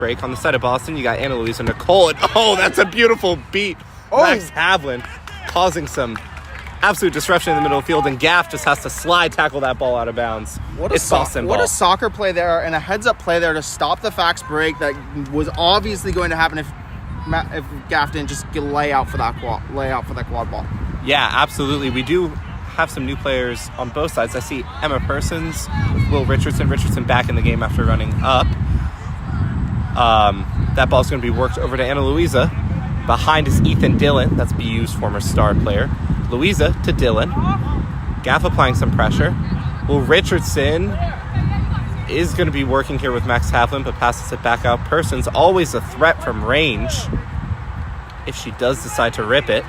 break. On the side of Boston, you got Ana Luisa Nicole. And, that's a beautiful beat. Max Havlin causing some absolute disruption in the middle of the field, and Gaff just has to slide tackle that ball out of bounds. What a soccer play there, and a heads-up play there to stop the fast break that was obviously going to happen if Gaff didn't just lay out for that quad ball. Yeah, absolutely. We do have some new players on both sides. I see Emma Persons with Will Richardson. Richardson back in the game after running up. That ball's going to be worked over to Ana Luisa. Behind is Ethan Dillon. That's BU's former star player. Luisa to Dillon. Gaff applying some pressure. Will Richardson is going to be working here with Max Havlin, but passes it back out. Persons, always a threat from range if she does decide to rip it.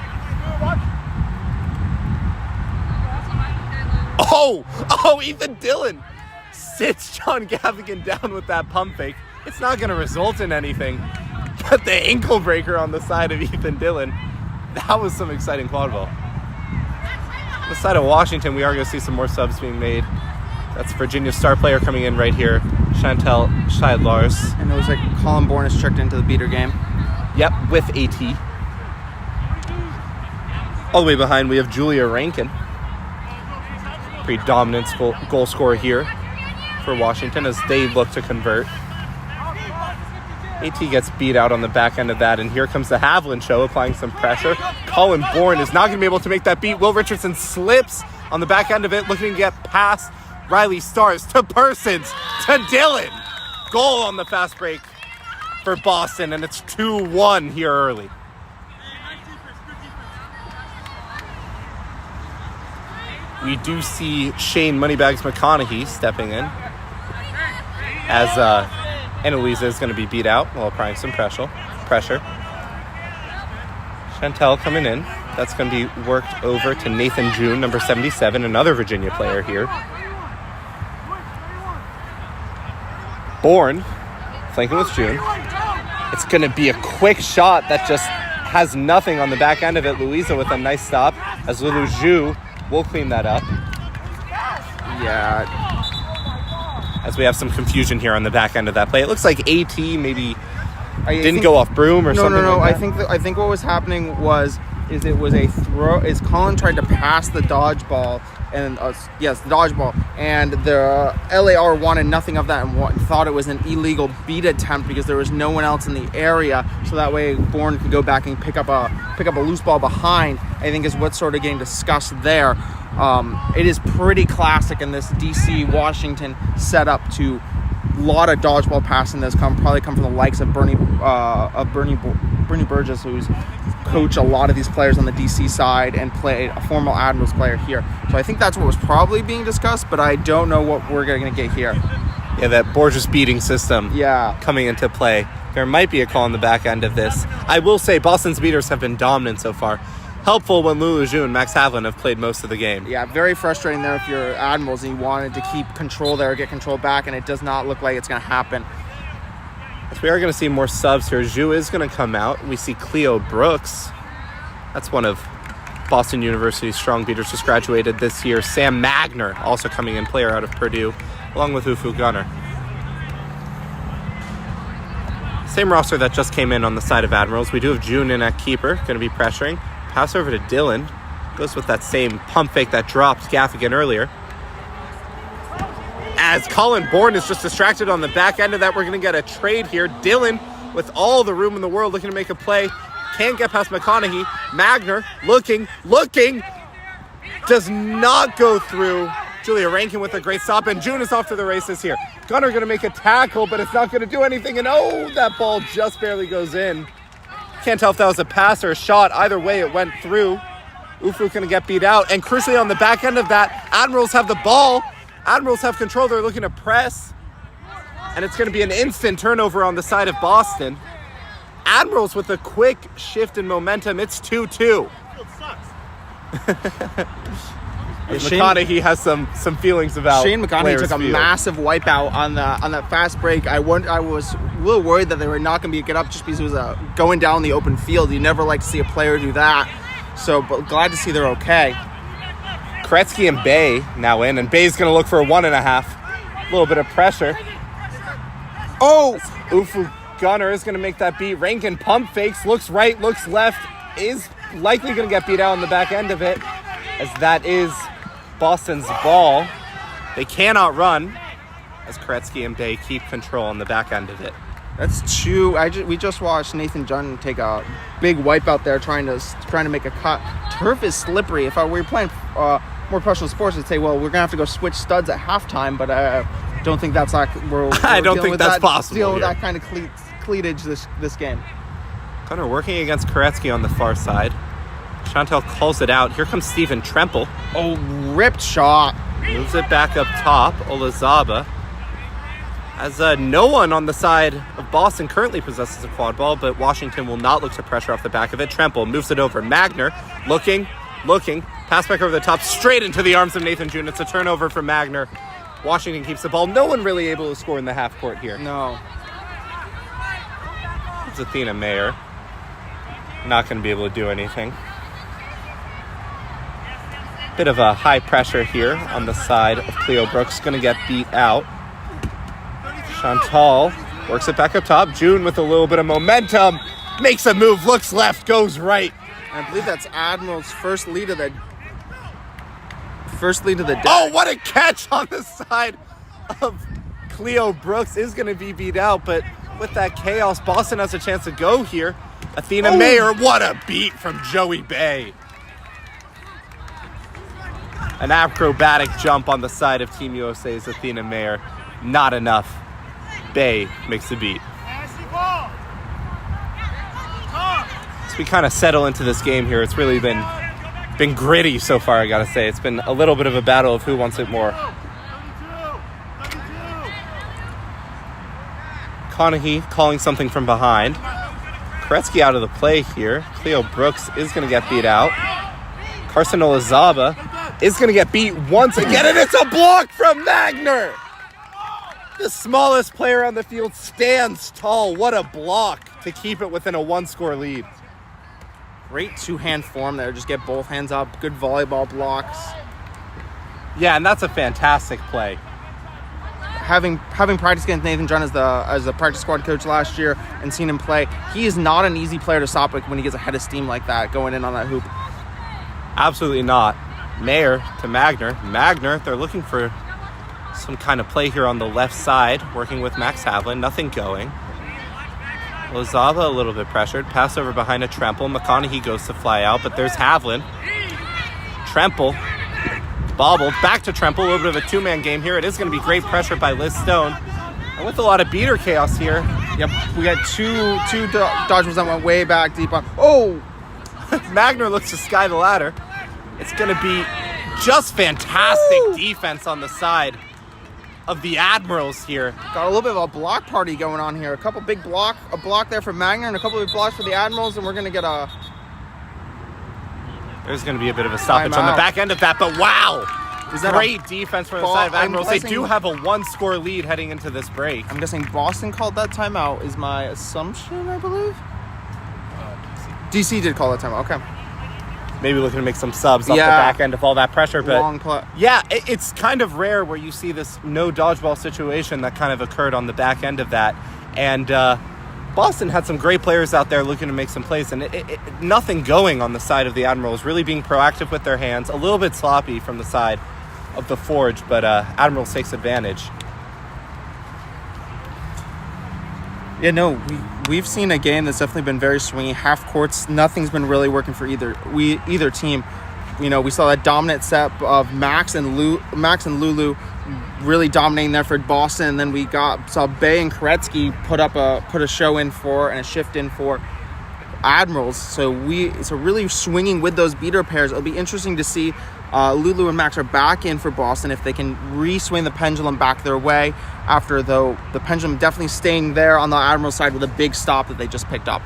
Ethan Dillon sits John Gaffigan down with that pump fake. It's not going to result in anything, but the ankle breaker on the side of Ethan Dillon, that was some exciting quad ball. On the side of Washington, we are going to see some more subs being made. That's Virginia's star player coming in right here, Chantel Scheidlars. And it was like Colin Bourne is tricked into the beater game. Yep, with AT. All the way behind, we have Julia Rankin. Pretty dominant goal scorer here for Washington as they look to convert. AT gets beat out on the back end of that, and here comes the Havlin show applying some pressure. Colin Bourne is not going to be able to make that beat. Will Richardson slips on the back end of it, looking to get past Riley Stars to Persons to Dillon. Goal on the fast break for Boston, and it's 2-1 here early. We do see Shane Moneybags McConaughey stepping in as Ana Luisa is going to be beat out while applying some pressure. Chantel coming in. That's going to be worked over to Nathan June, number 77, another Virginia player here. Bourne flanking with June. It's going to be a quick shot that just has nothing on the back end of it. Luisa with a nice stop as Lulu Zhu will clean that up. Yeah. As we have some confusion here on the back end of that play. It looks like AT maybe didn't go off broom or something. No. Like that. I think what was happening is it was a throw. Is Colin tried to pass the dodgeball, and the dodgeball, and the LAR wanted nothing of that and thought it was an illegal beat attempt because there was no one else in the area, so that way Bourne could go back and pick up a loose ball behind. I think is what's sort of getting discussed there. It is pretty classic in this DC Washington setup to a lot of dodgeball passing that's probably come from the likes of Bernie Burgess, who's coached a lot of these players on the DC side and played a former Admirals player here. So I think that's what was probably being discussed, but I don't know what we're going to get here. Yeah, that Borges beating system coming into play. There might be a call on the back end of this. I will say Boston's beaters have been dominant so far. Helpful when Lulu Zhu and Max Havlin have played most of the game. Yeah, very frustrating there if you're Admirals and you wanted to keep control there, get control back, and it does not look like it's going to happen. As we are going to see more subs here. Zhu is going to come out. We see Cleo Brooks. That's one of Boston University's strong beaters, just graduated this year. Sam Magner also coming in, player out of Purdue, along with Ufu Gunner. Same roster that just came in on the side of Admirals. We do have June in at keeper, going to be pressuring. Pass over to Dillon. Goes with that same pump fake that dropped Gaffigan earlier. As Colin Bourne is just distracted on the back end of that, we're going to get a trade here. Dillon, with all the room in the world, looking to make a play. Can't get past McConaughey. Magner, looking. Does not go through. Julia Rankin with a great stop, and June is off to the races here. Gunner going to make a tackle, but it's not going to do anything, and that ball just barely goes in. Can't tell if that was a pass or a shot. Either way, it went through. Ufu going to get beat out. And crucially on the back end of that, Admirals have the ball. Admirals have control. They're looking to press. And it's going to be an instant turnover on the side of Boston. Admirals with a quick shift in momentum. It's 2-2. McConaughey has some feelings about Shane McConaughey took a massive wipeout on that fast break. I was a little worried that they were not going to get up just because it was going down the open field. You never like to see a player do that. So, but glad to see they're okay. Kretsky and Bay now in, and Bay's going to look for a 1.5. A little bit of pressure. Ufu Gunner is going to make that beat. Rankin pump fakes, looks right, looks left, is likely going to get beat out on the back end of it, as that is Boston's ball. They cannot run, as Koretsky and Bay keep control on the back end of it. That's true. We just watched Nathan Junn take a big wipe out there trying to make a cut. Turf is slippery. If we were playing more professional sports, I'd say, well, we're gonna have to go switch studs at halftime, but I don't think that's like I don't think that's possible. Deal with that kind of cleatage this game. Gunner working against Koretsky on the far side. Chantel calls it out. Here comes Steven Tremple. Oh, ripped shot. Moves it back up top. Olazaba. As no one on the side of Boston currently possesses a quad ball, but Washington will not look to pressure off the back of it. Tremple moves it over. Magner looking. Pass back over the top, straight into the arms of Nathan June. It's a turnover for Magner. Washington keeps the ball. No one really able to score in the half court here. No. It's Athena Mayer. Not going to be able to do anything. Bit of a high pressure here on the side of Cleo Brooks. Going to get beat out. Chantal works it back up top. June with a little bit of momentum. Makes a move, looks left, goes right. I believe that's Admirals' first lead of the day. Oh, what a catch on the side of Cleo Brooks. Is going to be beat out, but with that chaos, Boston has a chance to go here. Athena Mayer, what a beat from Joey Bay. An acrobatic jump on the side of Team USA's Athena Mayer. Not enough. Bay makes the beat. As we kind of settle into this game here, it's really been gritty so far, I gotta say. It's been a little bit of a battle of who wants it more. Conahee calling something from behind. Koretsky out of the play here. Cleo Brooks is going to get beat out. Carson Olazaba is going to get beat once again, and it's a block from Magner. The smallest player on the field stands tall. What a block to keep it within a one-score lead. Great two-hand form there. Just get both hands up. Good volleyball blocks. Yeah, and that's a fantastic play. Having practiced against Nathan Junn as the practice squad coach last year and seen him play, he is not an easy player to stop when he gets a head of steam like that, going in on that hoop. Absolutely not. Mayer to Magner. Magner, they're looking for some kind of play here on the left side, working with Max Havlin. Nothing going. Lozava a little bit pressured. Pass over behind a Tremple. McConaughey goes to fly out, but there's Havlin. Tremple. Bobbled. Back to Tremple. A little bit of a two-man game here. It is going to be great pressure by Liz Stone. And with a lot of beater chaos here. Yep, we got two dodgeballs that went way back deep on. Oh! Magner looks to sky the ladder. It's going to be just fantastic defense on the side of the Admirals here. Got a little bit of a block party going on here. A block there for Magner and a couple of blocks for the Admirals, and we're going to get a... There's going to be a bit of a stoppage on the back end of that, but wow! Is that great defense from the side of Admirals. They do have a one-score lead heading into this break. I'm guessing Boston called that timeout, is my assumption, I believe? DC did call that timeout, okay. Maybe looking to make some subs off the back end of all that pressure. But long play. Yeah, it's kind of rare where you see this no dodgeball situation that kind of occurred on the back end of that. And Boston had some great players out there looking to make some plays. And nothing going on the side of the Admirals, really being proactive with their hands. A little bit sloppy from the side of the Forge, but Admirals takes advantage. Yeah, no, we've seen a game that's definitely been very swingy. Half courts, nothing's been really working for either team. You know, we saw that dominant set of Max and Lulu really dominating there for Boston, and then we saw Bay and Koretsky put a show in for and a shift in for Admirals. So really swinging with those beater pairs. It'll be interesting to see. Lulu and Max are back in for Boston if they can re-swing the pendulum back their way after, though, the pendulum definitely staying there on the Admiral side with a big stop that they just picked up.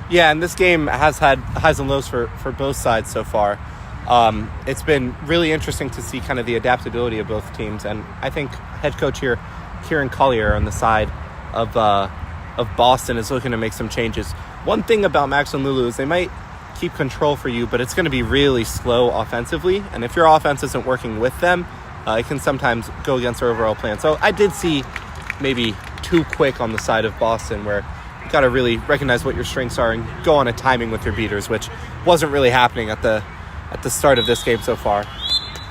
Yeah, and this game has had highs and lows for both sides so far. It's been really interesting to see kind of the adaptability of both teams, and I think head coach here, Kieran Collier, on the side of Boston is looking to make some changes. One thing about Max and Lulu is they might keep control for you, but it's going to be really slow offensively, and if your offense isn't working with them, it can sometimes go against their overall plan. So I did see maybe too quick on the side of Boston, where You got to really recognize what your strengths are and go on a timing with your beaters, which wasn't really happening at the start of this game so far.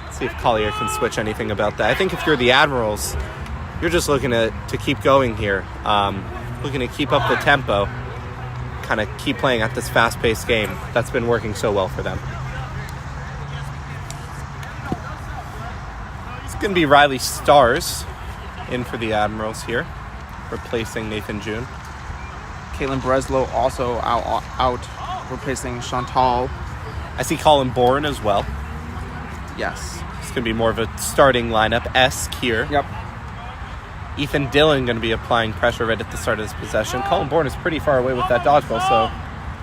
Let's see if Collier can switch anything about that. I think if you're the Admirals, you're just looking to keep going here, looking to keep up the tempo, kind of keep playing at this fast-paced game that's been working so well for them. It's going to be Riley Stars in for the Admirals here, replacing Nathan June. Caitlin Breslow also out replacing Chantal. I see Colin Bourne as well. Yes. It's going to be more of a starting lineup-esque here. Yep. Ethan Dillon going to be applying pressure right at the start of this possession. Colin Bourne is pretty far away with that dodgeball, so...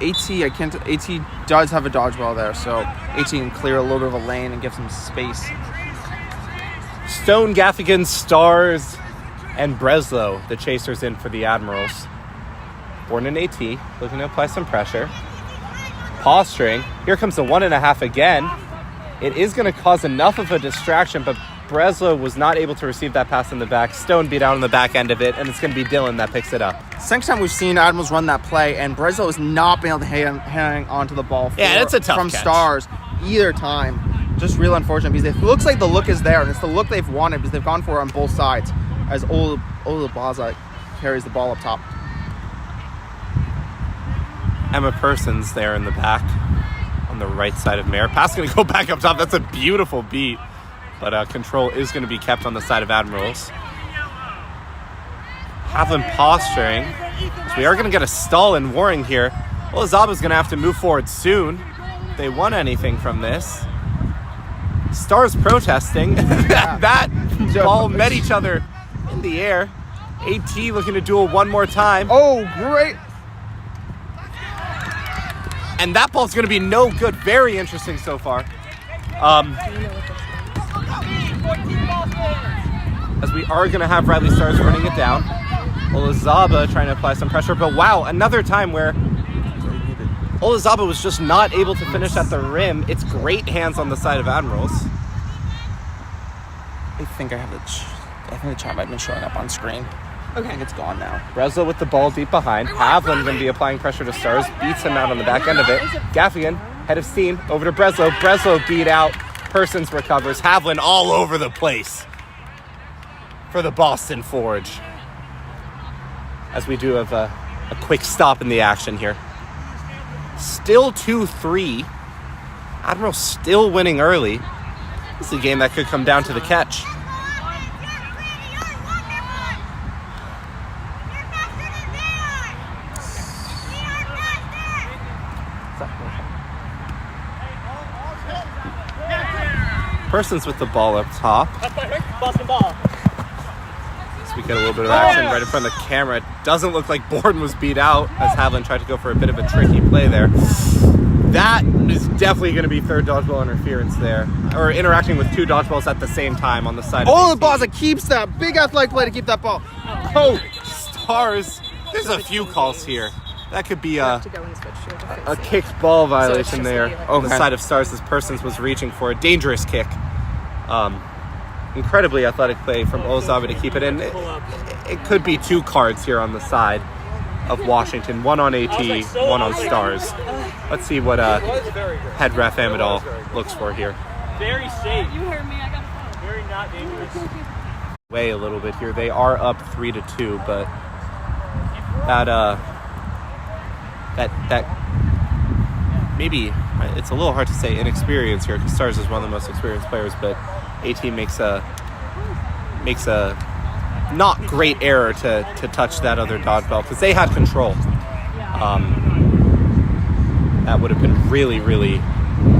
AT does have a dodgeball there, so AT can clear a little bit of a lane and give some space. Stone, Gaffigan, Stars, and Breslow, the chasers in for the Admirals. Bourne and AT looking to apply some pressure. Posturing. Here comes the 1.5 again. It is going to cause enough of a distraction, but Breslow was not able to receive that pass in the back. Stone beat out on the back end of it, and it's going to be Dillon that picks it up. Second time we've seen Admirals run that play, and Breslow has not been able to hang onto the ball it's a tough from catch. Stars either time. Just real unfortunate because it looks like the look is there, and it's the look they've wanted because they've gone for it on both sides as Olabaza carries the ball up top. Emma Persons there in the back on the right side of Mare. Pass going to go back up top. That's a beautiful beat. But control is going to be kept on the side of Admirals. Havlin posturing. So we are going to get a stall in Warring here. Well, Zaba's going to have to move forward soon. If they want anything from this. Stars protesting. that ball met each other in the air. AT looking to duel one more time. Oh, great. And that ball's going to be no good. Very interesting so far. As we are going to have Riley Stars running it down. Olazaba trying to apply some pressure. But wow, another time where Olazaba was just not able to finish at the rim. It's great hands on the side of Admirals. I think the chat might have been showing up on screen. Okay. I think it's gone now. Breslow with the ball deep behind. Havlin going to be applying pressure to Stars. Beats him out on the back end of it. Gaffigan, head of steam, over to Breslow. Breslow beat out. Persons recovers. Havlin all over the place for the Boston Forge. As we do have a quick stop in the action here. Still 2-3. Admiral still winning early. This is a game that could come down to the catch. Persons with the ball up top. Boston ball. So we get a little bit of action right in front of the camera. It doesn't look like Borden was beat out as Havlin tried to go for a bit of a tricky play there. That is definitely going to be third dodgeball interference there. Or interacting with two dodgeballs at the same time on the side of Olabaza keeps that big athletic play to keep that ball. Oh, Stars. There's a few calls here. That could be a kicked ball violation there on the side of Stars as Persons was reaching for a dangerous kick. Incredibly athletic play from Olazawa to keep it in. It could be two cards here on the side of Washington. One on AT, one on Stars. Let's see what head ref Amadal looks for here. Very safe. You heard me. I got a phone. Very not dangerous. Way a little bit here. They are up 3-2, but that maybe it's a little hard to say inexperience here because Stars is one of the most experienced players, but AT makes a not great error to touch that other dodgeball because they had control. That would have been really, really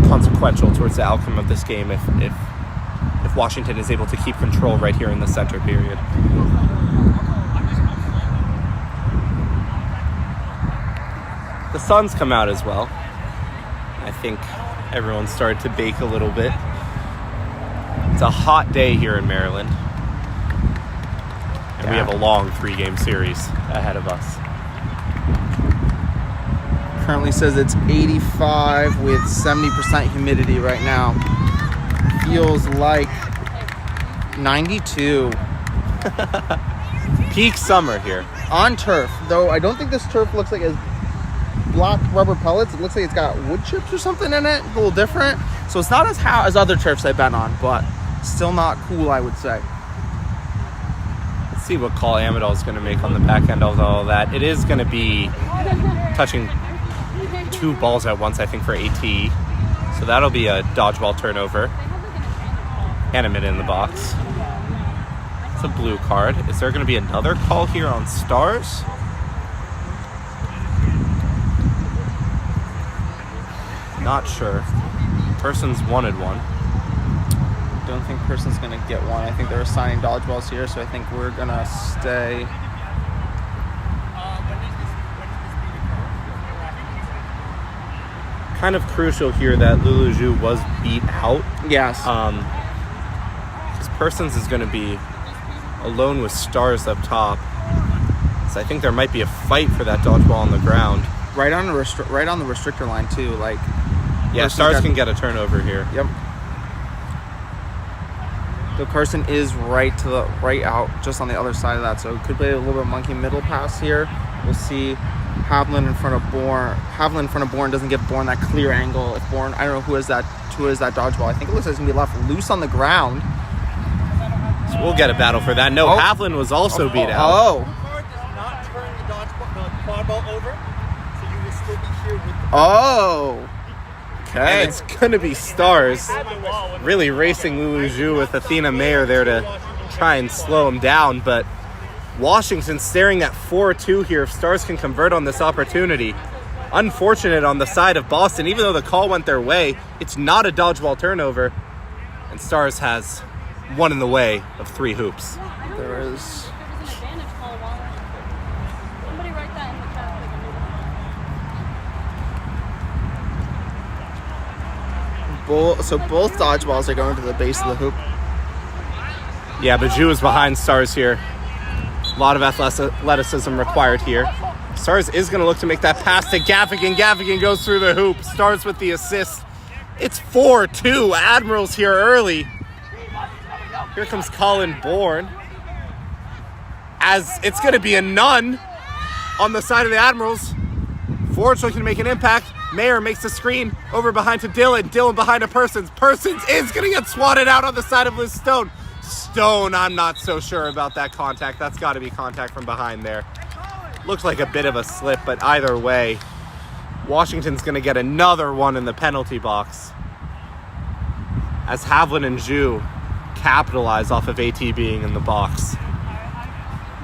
consequential towards the outcome of this game if Washington is able to keep control right here in the center period. The sun's come out as well. I think everyone started to bake a little bit. It's a hot day here in Maryland. And we have a long 3-game series ahead of us. Currently says it's 85 with 70% humidity right now. Feels like 92. Peak summer here. On turf, though I don't think this turf looks like it's block rubber pellets. It looks like it's got wood chips or something in it. A little different. So it's not as other turfs I've been on, but still not cool, I would say. Let's see what call Amador is going to make on the back end of all of that. It is going to be touching 2 balls at once, I think, for AT. So that'll be a dodgeball turnover. And a minute in the box. It's a blue card. Is there going to be another call here on Stars? Not sure. Person's wanted one. Don't think Person's gonna get one. I think they're assigning dodgeballs here, so I think we're gonna stay. Kind of crucial here that Luluju was beat out. Yes. Because Persons is going to be alone with Stars up top. So I think there might be a fight for that dodgeball on the ground. Right on the restrictor line too. Like, yeah, Stars can get a turnover here. Yep. So Carson is right out, just on the other side of that. So could play a little bit of monkey middle pass here. We'll see. Havlin in front of Bourne. Havlin in front of Bourne doesn't give Bourne that clear angle. If Bourne, I don't know who is that dodgeball. I think it looks like it's gonna be left loose on the ground. So we'll get a battle for that. No, Havlin was also beat out. Oh. Not turn the quadball over, so you will still be here with the Oh. Okay. And it's gonna be Stars really racing Luluju with Athena Mayer there to try and slow him down, but Washington staring at 4-2 here if Stars can convert on this opportunity. Unfortunate on the side of Boston. Even though the call went their way, it's not a dodgeball turnover. And Stars has one in the way of 3 hoops. There is. Somebody write that in the chat. So both dodgeballs are going to the base of the hoop. Yeah, but Ju is behind Stars here. A lot of athleticism required here. Stars is going to look to make that pass to Gaffigan. Gaffigan goes through the hoop. Stars with the assist. It's 4-2. Admirals here early. Here comes Colin Bourne. As it's going to be a none on the side of the Admirals. Ford's looking to make an impact. Mayer makes the screen over behind to Dylan. Dylan behind to Persons. Persons is going to get swatted out on the side of Liz Stone. Stone, I'm not so sure about that contact. That's got to be contact from behind there. Looks like a bit of a slip, but either way, Washington's going to get another one in the penalty box. As Havlin and Ju capitalize off of AT being in the box.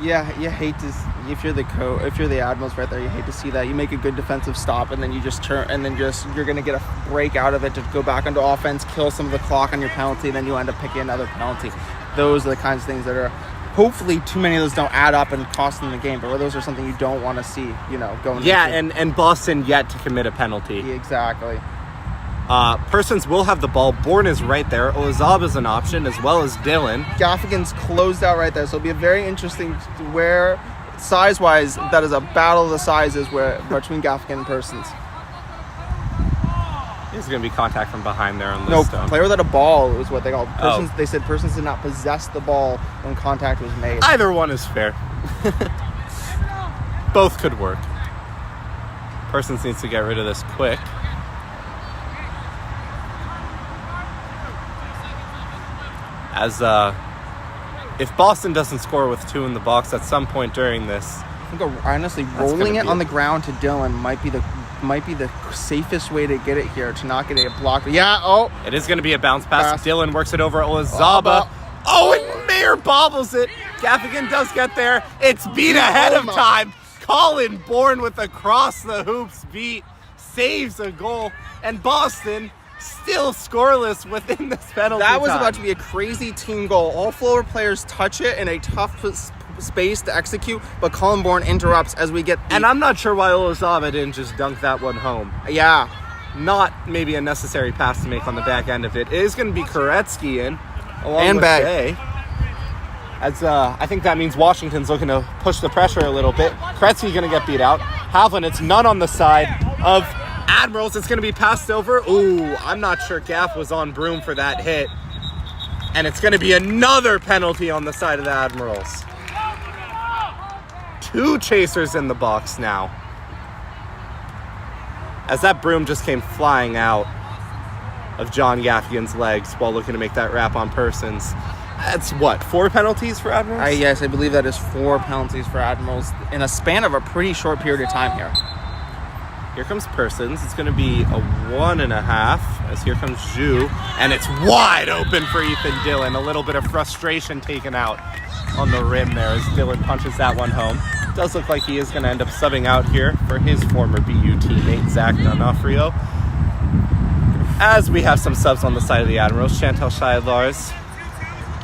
Yeah, you hate to, if you're the Admirals right there, you hate to see that. You make a good defensive stop and then you just turn, and then you're going to get a break out of it to go back into offense, kill some of the clock on your penalty, and then you end up picking another penalty. Those are the kinds of things that are, hopefully too many of those don't add up and cost them the game, but those are something you don't want to see, going. Yeah, and Boston yet to commit a penalty. Yeah, exactly. Persons will have the ball. Bourne is right there. Olazab is an option, as well as Dylan. Gaffigan's closed out right there, so it'll be a very interesting where, size-wise, that is a battle of the sizes between Gaffigan and Persons. There's going to be contact from behind there on No, Liz Stone. player without a ball is what they call Persons. Oh. They said Persons did not possess the ball when contact was made. Either one is fair. Both could work. Persons needs to get rid of this quick. As if Boston doesn't score with 2 in the box at some point during this, I think honestly rolling it on the ground to Dylan might be the safest way to get it here, to not get it blocked. Yeah, it is going to be a bounce pass. Dylan works it over Olazaba. Oh, and Mayer bobbles it. Gaffigan does get there. It's beat ahead of time. Colin Bourne with across the hoops beat saves a goal, and Boston still scoreless within this penalty That was time. about to be a crazy team goal. All floor players touch it in a tough space to execute, but Colin Bourne interrupts as we get And I'm not sure why Olazaba didn't just dunk that one home. Yeah. Not maybe a necessary pass to make on the back end of it. It is going to be Koretsky in, along And with Bay. As I think that means Washington's looking to push the pressure a little bit. Koretsky going to get beat out. Havlin, it's none on the side of Admirals. It's going to be passed over. Ooh, I'm not sure Gaff was on Broom for that hit. And it's going to be another penalty on the side of the Admirals. 2 chasers in the box now. As that broom just came flying out of John Gaffigan's legs while looking to make that wrap on Persons. That's what, 4 penalties for Admirals? Yes, I believe that is 4 penalties for Admirals in a span of a pretty short period of time here. Here comes Persons. It's going to be a 1.5 as here comes Zhu. And it's wide open for Ethan Dillon. A little bit of frustration taken out on the rim there as Dillon punches that one home. It does look like he is going to end up subbing out here for his former BU teammate, Zach D'Onofrio. As we have some subs on the side of the Admirals, Chantal Scheidlars,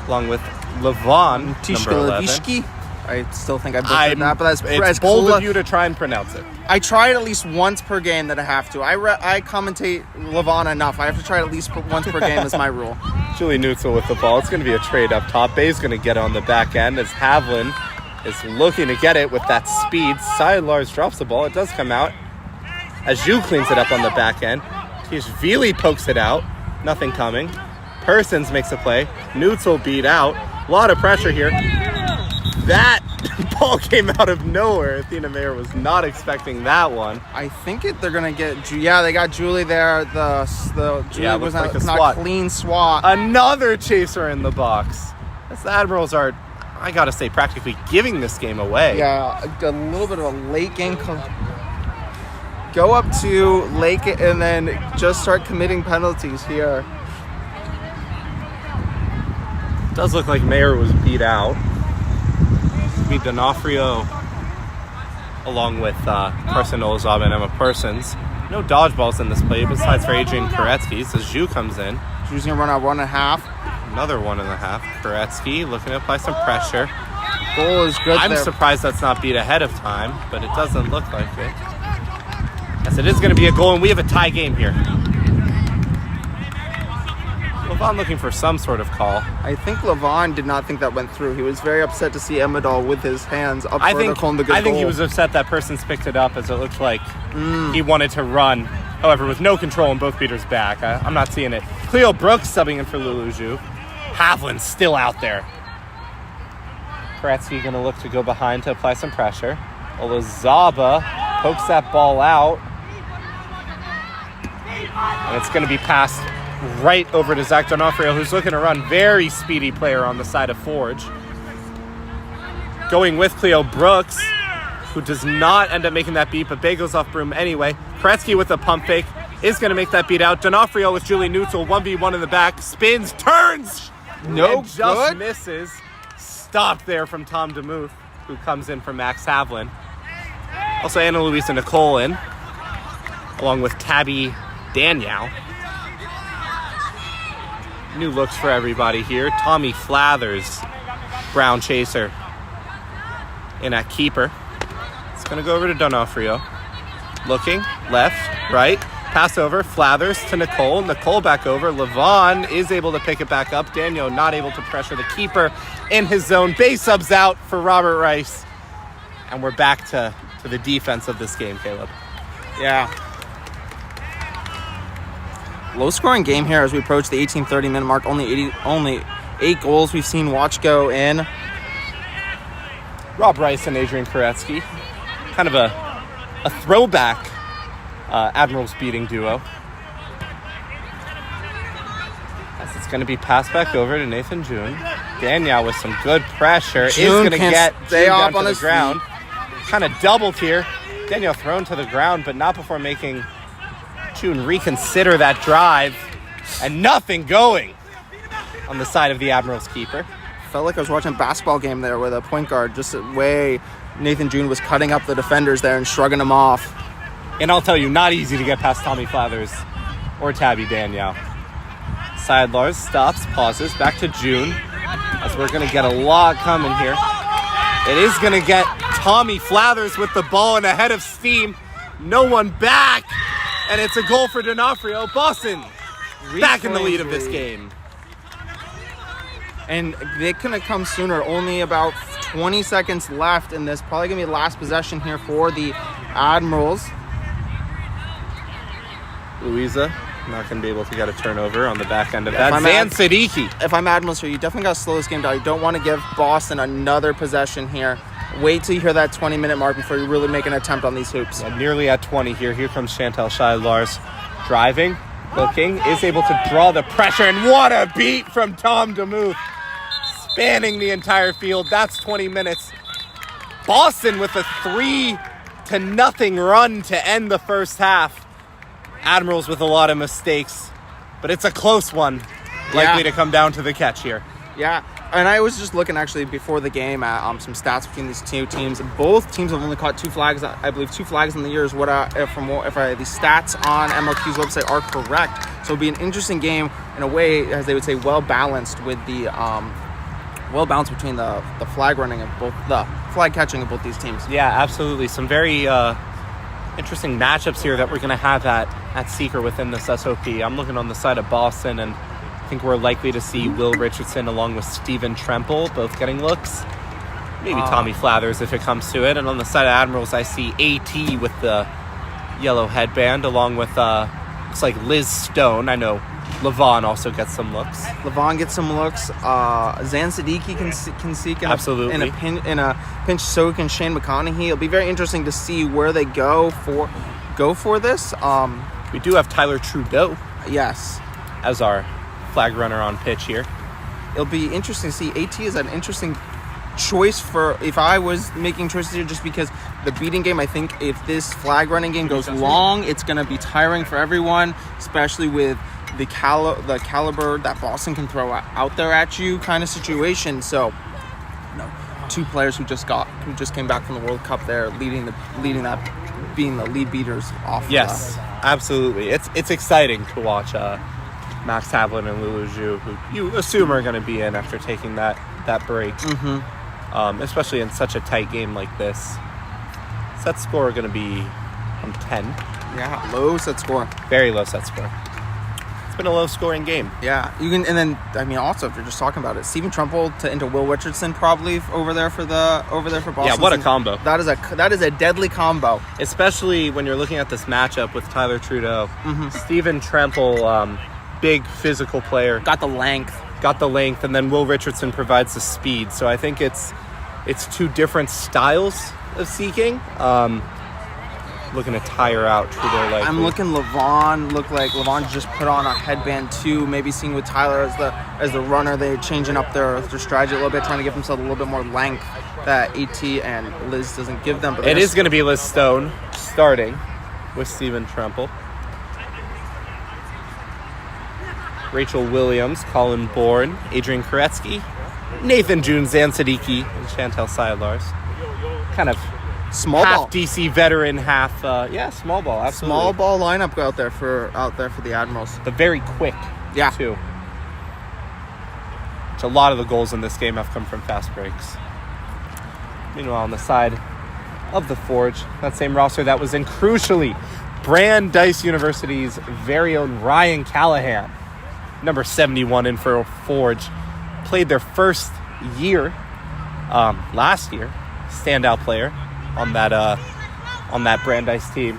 along with Levon, number 11. I still think I butchered that, but it's bold of you to try and pronounce it. I try it at least once per game that I have to. I commentate Levon enough. I have to try it at least once per game is my rule. Julie Neutzel with the ball. It's going to be a trade up top. Bay's going to get on the back end as Havlin is looking to get it with that speed. Scheidlars drops the ball. It does come out as Zhu cleans it up on the back end. Tishvili pokes it out. Nothing coming. Persons makes a play. Neutzel beat out. A lot of pressure here. That ball came out of nowhere. Athena Mayer was not expecting that one. I think they're going to get... Yeah, they got Julie there. Julie was like not clean swat. Another chaser in the box. As the Admirals are, I got to say, practically giving this game away. Yeah, a little bit of a late game... Go up to Lake and then just start committing penalties here. Does look like Mayer was beat out. Beat D'Onofrio along with Carson Olazaba and Emma Persons. No dodgeballs in this play besides for Adrian Koretsky. So Zhu comes in. Zhu's going to run out 1.5. Another 1.5. Koretsky looking to apply some pressure. Goal is good. I'm surprised that's not beat ahead of time, but it doesn't look like it. Yes, it is going to be a goal, and we have a tie game here. Levon looking for some sort of call. I think Levon did not think that went through. He was very upset to see Emmadal with his hands up vertical in the good goal. I think he was upset that Persons picked it up as it looked like he wanted to run. However, with no control on both beaters back. I'm not seeing it. Cleo Brooks subbing in for Lulu Zhu. Havlin's still out there. Koretsky going to look to go behind to apply some pressure. Olazaba pokes that ball out. And it's going to be passed right over to Zach D'Onofrio, who's looking to run. Very speedy player on the side of Forge. Going with Cleo Brooks, who does not end up making that beat, but Bay goes off broom anyway. Koretsky with a pump fake is going to make that beat out. D'Onofrio with Julie Neutzel, 1v1 in the back. Spins, turns, no and just good. Misses. Stopped there from Tom DeMuth, who comes in for Max Havlin. Also Anna Louisa Nicole in, along with Tabby Danielle. New looks for everybody here. Tommy Flathers, brown chaser in at keeper. It's going to go over to D'Onofrio. Looking, left, right, pass over, Flathers to Nicole. Nicole back over. Levon is able to pick it back up. Daniel not able to pressure the keeper in his zone. Bay subs out for Robert Rice. And we're back to the defense of this game, Caleb. Yeah. Low-scoring game here as we approach the 18-30-minute mark. Only 8 goals we've seen Watch go in. Rob Rice and Adrian Koretsky. Kind of a throwback Admirals beating duo. As it's going to be passed back over to Nathan June. Danielle with some good pressure is going to get June down to the ground. Kind of doubled here. Danielle thrown to the ground, but not before making June reconsider that drive. And nothing going on the side of the Admirals keeper. Felt like I was watching a basketball game there with a point guard, just the way Nathan June was cutting up the defenders there and shrugging them off. And I'll tell you, not easy to get past Tommy Flathers or Tabby Danielle. Scheidlars stops, pauses, back to June, as we're going to get a lot coming here. It is going to get Tommy Flathers with the ball and a head of steam. No one back, and it's a goal for D'Onofrio. Boston back in the lead of this game. And they couldn't come sooner. Only about 20 seconds left in this. Probably going to be the last possession here for the Admirals. Louisa not going to be able to get a turnover on the back end of that. Zan Siddiqui. If I'm Admirals here, you definitely got to slow this game down. You don't want to give Boston another possession here. wait till you hear that 20-minute mark before you really make an attempt on these hoops. Nearly at 20 here. Here comes Chantal Scheidlars driving, looking, is able to draw the pressure, and what a beat from Tom DeMuth. Spanning the entire field. That's 20 minutes. Boston with a 3-0 run to end the first half. Admirals with a lot of mistakes, but it's a close one. Likely to come down to the catch here. Yeah, and I was just looking actually before the game at some stats between these two teams. Both teams have only caught 2 flags. I believe 2 flags in the year is what the stats on MLQ's website are correct. So it'll be an interesting game in a way, as they would say, well balanced with the between the flag running of both the flag catching of both these teams. Yeah, absolutely. Some very interesting matchups here that we're going to have at Seeker within this SOP. I'm looking on the side of Boston, and I think we're likely to see Will Richardson along with Steven Tremple both getting looks. Maybe Tommy Flathers if it comes to it. And on the side of Admirals, I see AT with the yellow headband along with, looks like Liz Stone. I know Levon also gets some looks. Levon gets some looks. Zan Siddiqui can seek absolutely in a pinch. So can Shane McConaughey. It'll be very interesting to see where they go for this. We do have Tyler Trudeau. Yes, as our flag runner on pitch here. It'll be interesting to see. AT is an interesting choice for if I was making choices here, just because the beating game, I think if this flag running game goes long, it's going to be tiring for everyone, especially with the caliber that Boston can throw out there at you kind of situation. So, 2 players who just came back from the World Cup there, leading that, being the lead beaters off. Yes, absolutely. It's exciting to watch Max Havlin and Lulu Zhu, who you assume are going to be in after taking that break. Mm-hmm. Especially in such a tight game like this. Set score going to be 10. Yeah, low set score. Very low set score. It's been a low-scoring game. Yeah, you can, and then also if you're just talking about it, Steven Trumple into Will Richardson probably over there for Boston. Yeah, what a combo! That is a deadly combo, especially when you're looking at this matchup with Tyler Trudeau. Mm-hmm. Steven Tremple, big physical player, got the length, and then Will Richardson provides the speed. So I think it's 2 different styles of seeking. Looking to tire out Trudeau likely. I'm looking Levon. Look like Levon just put on a headband too. Maybe seeing with Tyler as the runner, they're changing up their strategy a little bit, trying to give themselves a little bit more length that AT and Liz doesn't give them. But it is going to be Liz Stone starting with Steven Tremple. Rachel Williams, Colin Bourne, Adrian Koretsky, Nathan June, Zan Siddiqui, and Chantal Scheidlars. Kind of small half ball. DC veteran, half small ball. Absolutely. Small ball lineup out there for the Admirals. The very quick, too. Which a lot of the goals in this game have come from fast breaks. Meanwhile, on the side of the Forge, that same roster that was in crucially Brandeis University's very own Ryan Callahan, number 71 in for Forge, played their first year last year, standout player on that Brandeis team.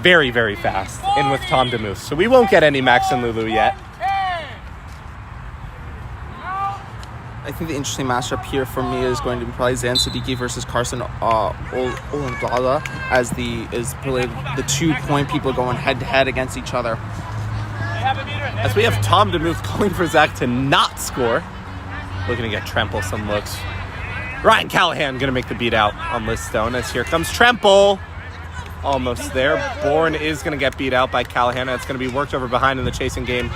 Very, very fast, in with Tom DeMuth. So we won't get any Max and Lulu yet. I think the interesting matchup here for me is going to be probably Zan Siddiqui versus Carson Olundala as probably the 2-point people going head-to-head against each other. As we have Tom DeMuth calling for Zach to not score. Looking to get Tremple some looks. Ryan Callahan going to make the beat out on Liz Stone as here comes Tremple. Almost there. Bourne is going to get beat out by Callahan. It's going to be worked over behind in the chasing game.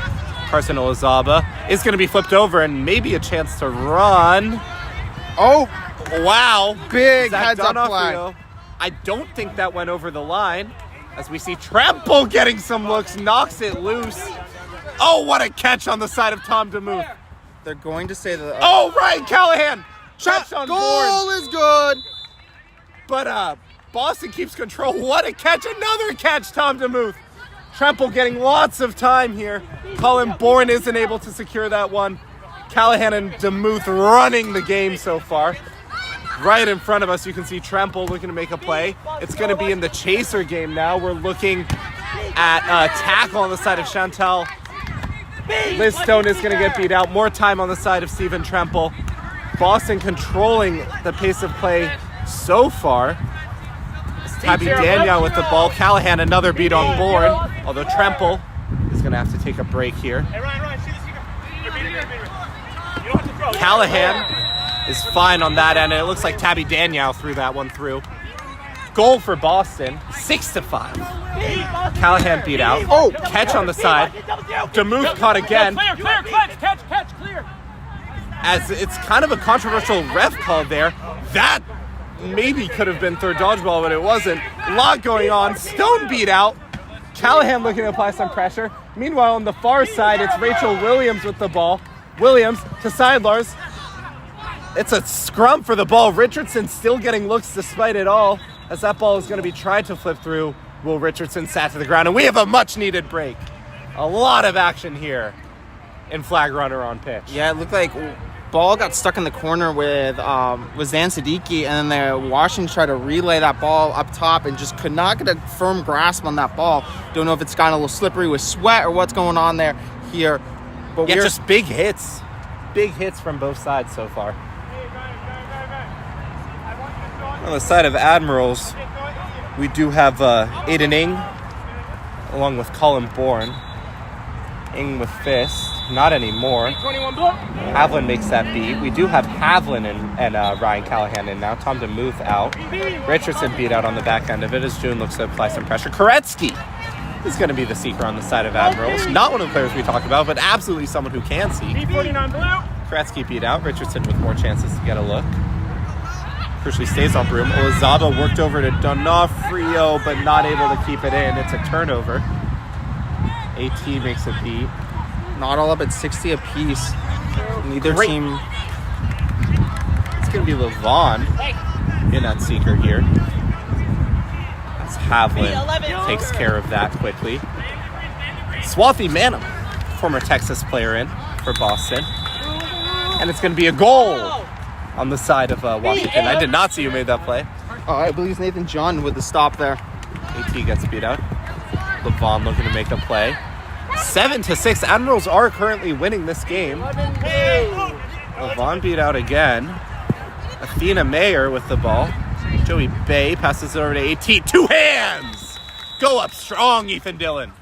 Carson Olazaba is going to be flipped over and maybe a chance to run. Oh, wow. Big heads-up play. I don't think that went over the line. As we see Tremple getting some looks, knocks it loose. Oh, what a catch on the side of Tom DeMuth. They're going to say that... Oh, Ryan Callahan! Touch on goal board. Is good. But Boston keeps control. What a catch. Another catch, Tom DeMuth. Tremple getting lots of time here. Colin Bourne isn't able to secure that one. Callahan and DeMuth running the game so far. Right in front of us, you can see Tremple looking to make a play. It's going to be in the chaser game now. We're looking at tackle on the side of Chantal. Liz Stone is going to get beat out. More time on the side of Steven Tremple. Boston controlling the pace of play so far. Tabby Daniel with the ball. Callahan another beat on board, although Tremple is going to have to take a break here. Callahan is fine on that end, and it looks like Tabby Daniel threw that one through. Goal for Boston, 6-5. Callahan beat out. Oh, catch on the side. DeMuth caught again. Clear, catch, clear. As it's kind of a controversial ref call there. That maybe could have been third dodgeball, but it wasn't. A lot going on. Stone beat out. Callahan looking to apply some pressure. Meanwhile, on the far side, it's Rachel Williams with the ball. Williams to Seidlars. It's a scrum for the ball. Richardson still getting looks despite it all, as that ball is going to be tried to flip through. Will Richardson sat to the ground, and we have a much-needed break. A lot of action here in flag runner on pitch. Yeah, it looked like ball got stuck in the corner with Zan Siddiqui, and then the Washington tried to relay that ball up top and just could not get a firm grasp on that ball. Don't know if it's gotten a little slippery with sweat or what's going on there here. But yeah, just big hits. Big hits from both sides so far. On the side of Admirals, we do have Aiden Ing along with Colin Bourne. Ing with fist. Not anymore. Havlin makes that beat. We do have Havlin and Ryan Callahan in now. Tom DeMuth out. Richardson beat out on the back end of it as June looks to apply some pressure. Koretsky is going to be the seeker on the side of Admirals. Not one of the players we talked about, but absolutely someone who can see. Koretsky beat out. Richardson with more chances to get a look. Crucially stays on Broom. Olazaba worked over to D'Onofrio, but not able to keep it in. It's a turnover. AT makes a beat. Not all up at 60 apiece. Neither team. It's going to be Levon in that seeker here. As Havlin takes care of that quickly. Swathi Manham, former Texas player in for Boston. And it's going to be a goal on the side of Washington. I did not see who made that play. I believe it's Nathan John with the stop there. AT gets beat out. Levon looking to make a play. 7-6. Admirals are currently winning this game. Levon beat out again. Athena Mayer with the ball. Joey Bay passes it over to AT. Two hands! Go up strong, Ethan Dillon.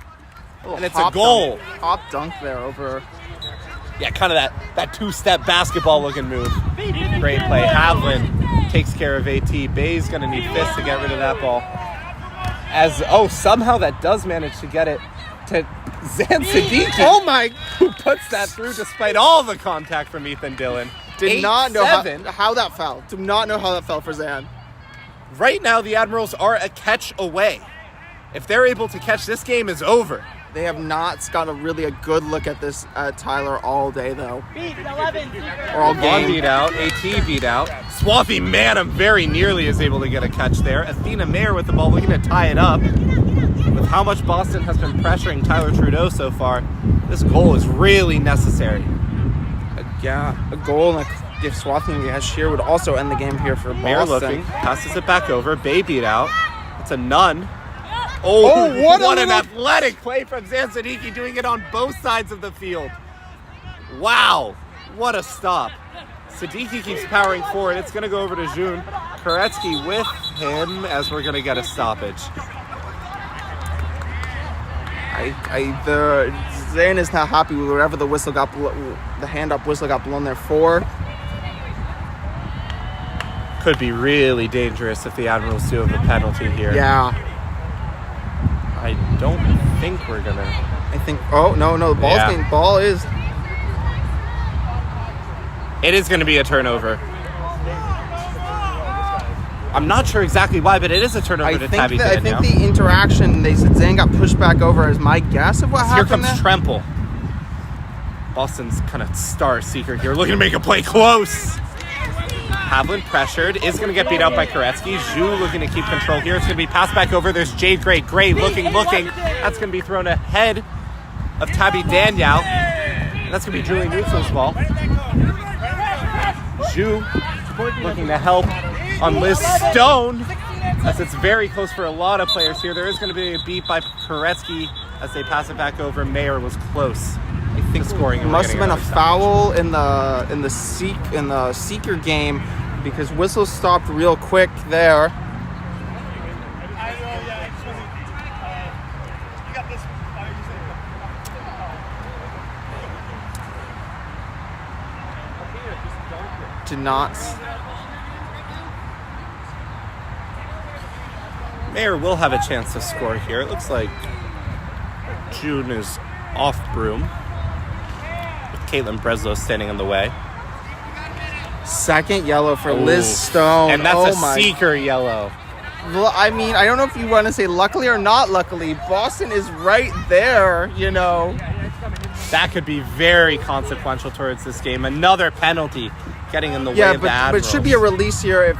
And it's a goal. Hop dunk there over. Yeah, kind of that two-step basketball looking move. Great play. Havlin takes care of AT. Bay's going to need fists to get rid of that ball. Somehow that does manage to get it to Zan Siddiqui. Oh my! Who puts that through despite all the contact from Ethan Dillon. Did not know how that fell. Do not know how that fell for Zan. Right now, the Admirals are a catch away. If they're able to catch, this game is over. They have not got a good look at this Tyler all day, though. Or all game. Beat out. AT beat out. Swathi Manham very nearly is able to get a catch there. Athena Mayer with the ball looking to tie it up. With how much Boston has been pressuring Tyler Trudeau so far, this goal is really necessary. A goal and if Swathi has sheer would also end the game here for Boston. Mayer looking, passes it back over. Bay beat out. It's a none. What an athletic play from Zan Siddiqui, doing it on both sides of the field. Wow, what a stop. Siddiqui keeps powering forward. It's going to go over to June. Koretsky with him as we're going to get a stoppage. Zan is not happy with wherever the whistle got, the hand-up whistle got blown there for. Could be really dangerous if the Admirals do have a penalty here. Yeah. I don't think we're gonna. The ball is. It is gonna be a turnover. I'm not sure exactly why, but it is a turnover to Tabby Daniel. I think the interaction, they said Zan got pushed back over is my guess of what happened. Here comes Tremple. Boston's kind of star seeker here, looking to make a play close. Havlin pressured, is going to get beat out by Koretsky. Zhu looking to keep control here. It's going to be passed back over. There's Jade Gray. Gray looking. That's going to be thrown ahead of Tabby Daniel. And that's going to be Julie Newsom's ball. Zhu looking to help on Liz Stone, as it's very close for a lot of players here. There is going to be a beat by Koretsky as they pass it back over. Mayer was close. I think scoring. Must have been a foul in the seeker game because whistle stopped real quick there. Did not. Mayer will have a chance to score here. It looks like June is off broom with Caitlin Breslow standing in the way. Second yellow for Liz Stone. And that's a seeker yellow. Well, I mean, I don't know if you want to say luckily or not luckily. Boston is right there, you know. That could be very consequential towards this game. Another penalty getting in the way of the Admirals. But it should be a release here if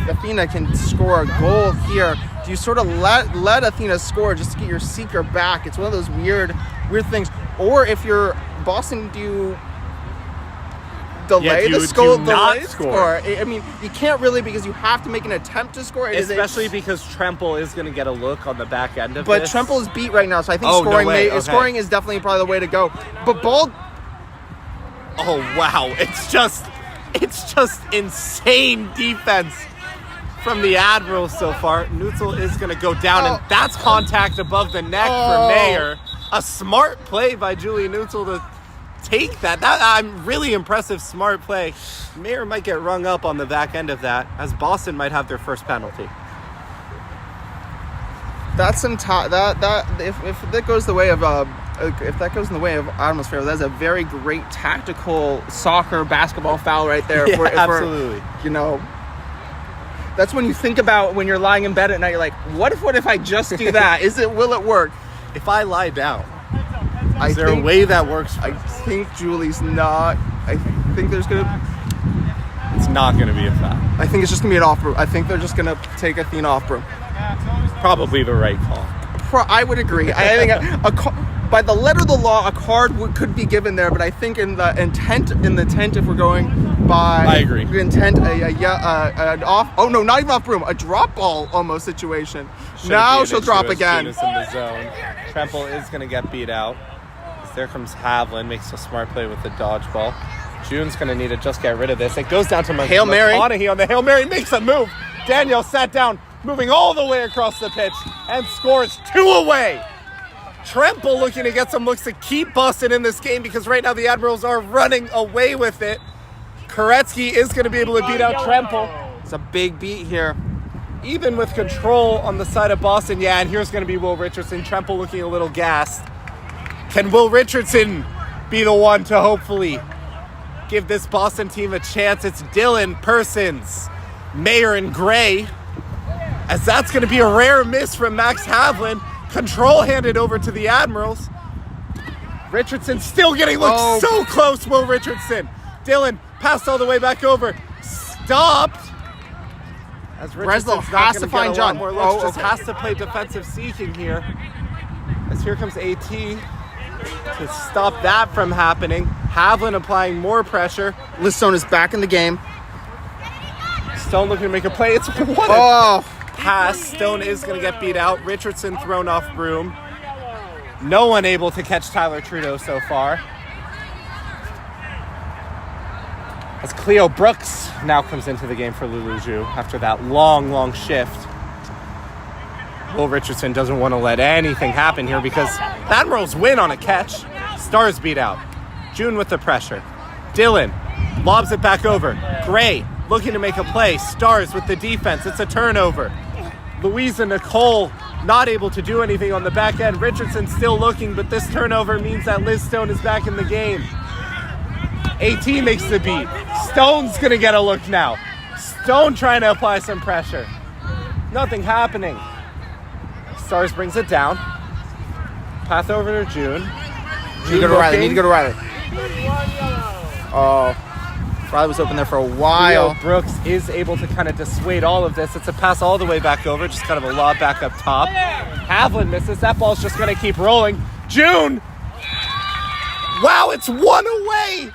Athena can score a goal here. Do you sort of let Athena score just to get your seeker back? It's one of those weird things. Or if you're Boston, do you delay the score? I mean, you can't really because you have to make an attempt to score. Especially because Tremple is going to get a look on the back end of but this. But Tremple is beat right now, so I think scoring is definitely probably the way to go. But Ball... Oh, wow. It's just insane defense from the Admirals so far. Neutzel is going to go down, and that's contact above the neck for Mayer. A smart play by Julie Neutzel to take that. I'm really impressive, smart play. Mayer might get rung up on the back end of that, as Boston might have their first penalty. That's some if that goes the way of if that goes in the way of Admirals favor, that's a very great tactical soccer basketball foul right there. Yeah, absolutely. You know, that's when you think about when you're lying in bed at night. You're like, what if I just do that? Will it work? If I lie down, is there a way that works? I think Julie's not. I think there's gonna. It's not gonna be a foul. I think it's just gonna be an off broom. I think they're just gonna take Athena off broom. Probably the right call. I would agree. I think by the letter of the law, a card could be given there, but I think in the intent, if we're going by I agree. Intent, an off. Oh no, not even off broom. A drop ball almost situation. Now she'll drop again. June is in the zone. Tremple is going to get beat out. There comes Havlin, makes a smart play with the dodgeball. June's going to need to just get rid of this. It goes down to Hail Mary. McConaughey on the Hail Mary, makes a move. Danielle sat down, moving all the way across the pitch, and scores 2 away. Tremple looking to get some looks to keep Boston in this game because right now the Admirals are running away with it. Koretsky is going to be able to beat out Tremple. It's a big beat here. Even with control on the side of Boston, and here's going to be Will Richardson. Tremple looking a little gassed. Can Will Richardson be the one to hopefully give this Boston team a chance? It's Dylan, Persons, Mayer, and Gray. As that's going to be a rare miss from Max Havlin. Control handed over to the Admirals. Richardson still getting looked so close, Will Richardson. Dylan passed all the way back over. Stopped. As Breslow has to find John. Just has to play defensive seeking here. As here comes AT to stop that from happening. Havlin applying more pressure. Liz Stone is back in the game. Stone looking to make a play. It's pass. Stone is going to get beat out. Richardson thrown off broom. No one able to catch Tyler Trudeau so far. As Cleo Brooks now comes into the game for Lulu Zhu after that long shift. Will Richardson doesn't want to let anything happen here because the Admirals win on a catch. Stars beat out. June with the pressure. Dylan lobs it back over. Gray looking to make a play. Stars with the defense. It's a turnover. Louisa Nicole not able to do anything on the back end. Richardson still looking, but this turnover means that Liz Stone is back in the game. AT makes the beat. Stone's going to get a look now. Stone trying to apply some pressure. Nothing happening. Stars brings it down. Path over to June. Need to go to Riley. Oh. Riley was open there for a while. Leo Brooks is able to kind of dissuade all of this. It's a pass all the way back over, just kind of a lob back up top. Havlin misses. That ball's just going to keep rolling. June! Wow, it's 1 away!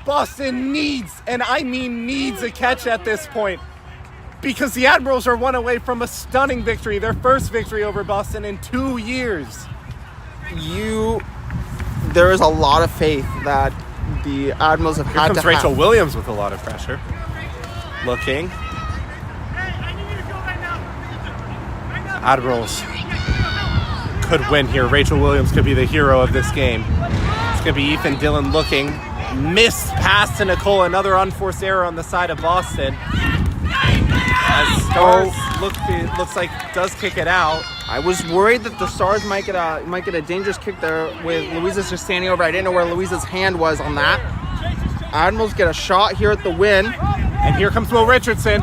Boston needs, and I mean needs, a catch at this point because the Admirals are 1 away from a stunning victory, their first victory over Boston in 2 years. there is a lot of faith that the Admirals have Here had comes to Rachel have. Williams with a lot of pressure. Looking. Admirals could win here. Rachel Williams could be the hero of this game. It's going to be Ethan Dillon looking. Missed pass to Nicole. Another unforced error on the side of Boston. As Stars looks like does kick it out. I was worried that the Stars might get a dangerous kick there with Louisa's just standing over. I didn't know where Louisa's hand was on that. Admirals get a shot here at the win. And here comes Will Richardson.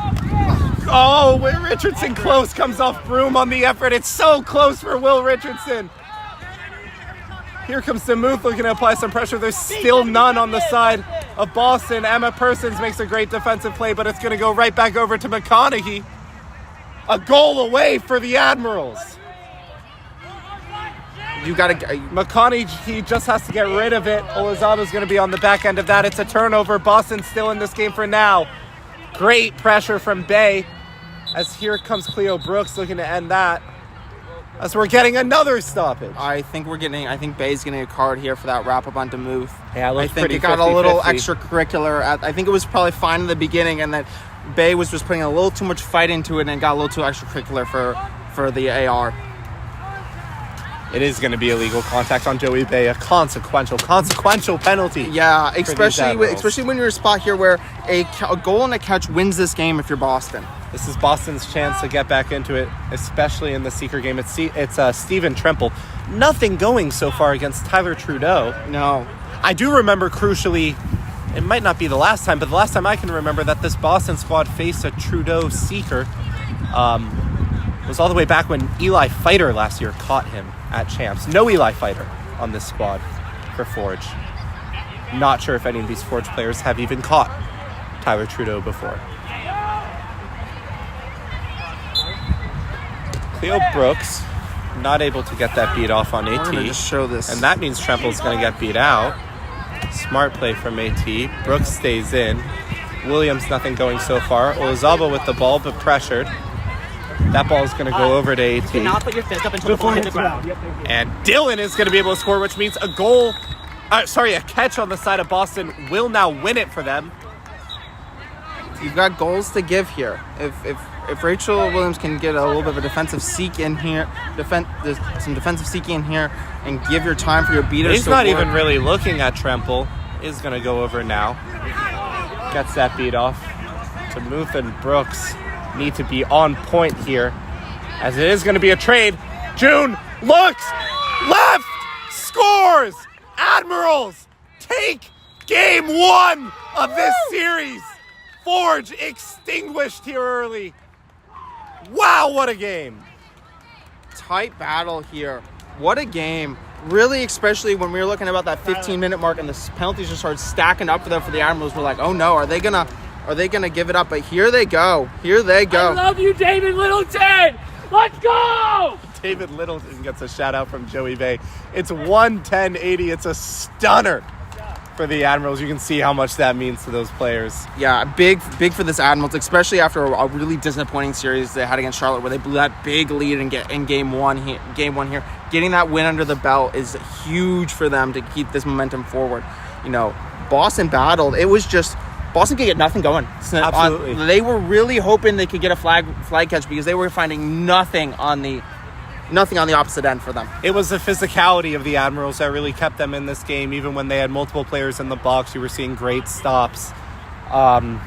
Oh, Will Richardson close. Comes off Broom on the effort. It's so close for Will Richardson. Here comes Demuth looking to apply some pressure. There's still none on the side of Boston. Emma Persons makes a great defensive play, but it's going to go right back over to McConaughey. A goal away for the Admirals. You got to. McConaughey just has to get rid of it. Olazado's going to be on the back end of that. It's a turnover. Boston's still in this game for now. Great pressure from Bay. As here comes Cleo Brooks looking to end that. As we're getting another stoppage. I think Bay's getting a card here for that wrap up on Demuth. Yeah, I think it got 50-50. a little extracurricular. I think it was probably fine in the beginning, and that Bay was just putting a little too much fight into it and got a little too extracurricular for the AR. It is going to be illegal contact on Joey Bay, a consequential penalty. Yeah, especially Admirals. when you're in a spot here where a goal and a catch wins this game if you're Boston. This is Boston's chance to get back into it, especially in the Seeker game. It's Stephen Trimple. Nothing going so far against Tyler Trudeau. No. I do remember, crucially, it might not be the last time, but the last time I can remember that this Boston squad faced a Trudeau Seeker was all the way back when Eli Fighter last year caught him at Champs. No Eli Fighter on this squad for Forge. Not sure if any of these Forge players have even caught Tyler Trudeau before. Cleo Brooks not able to get that beat off on AT. We're gonna just show this. And that means Tremple's going to get beat out. Smart play from AT. Brooks stays in. Williams nothing going so far. Olazaba with the ball but pressured. That ball is going to go over to AT. Do not put your fist up until the ball hits the ground. And Dylan is going to be able to score, which means a catch on the side of Boston will now win it for them. You've got goals to give here. If Rachel Williams can get a little bit of a defensive seek in here, some defensive seeking in here, and give your time for your beaters. He's not even really looking at Tremple. Is going to go over now. Gets that beat off. Demuth and Brooks need to be on point here, as it is going to be a trade. June looks left, scores. Admirals take game one of this series. Forge extinguished here early. Wow, what a game. Tight battle here. What a game. Really, especially when we were looking about that 15-minute mark and the penalties just started stacking up for the Admirals. We're like, oh no, are they gonna give it up? But here they go. I love you, David Littleton. Let's go. David Littleton gets a shout out from Joey Bay. It's 110-80. It's a stunner for the Admirals. You can see how much that means to those players. Yeah, big for this Admirals, especially after a really disappointing series they had against Charlotte, where they blew that big lead in game one here. Getting that win under the belt is huge for them to keep this momentum forward. You know, Boston battled. It was just Boston could get nothing going. Absolutely. They were really hoping they could get a flag catch because they were finding nothing on the opposite end for them. It was the physicality of the Admirals that really kept them in this game. Even when they had multiple players in the box, you were seeing great stops. And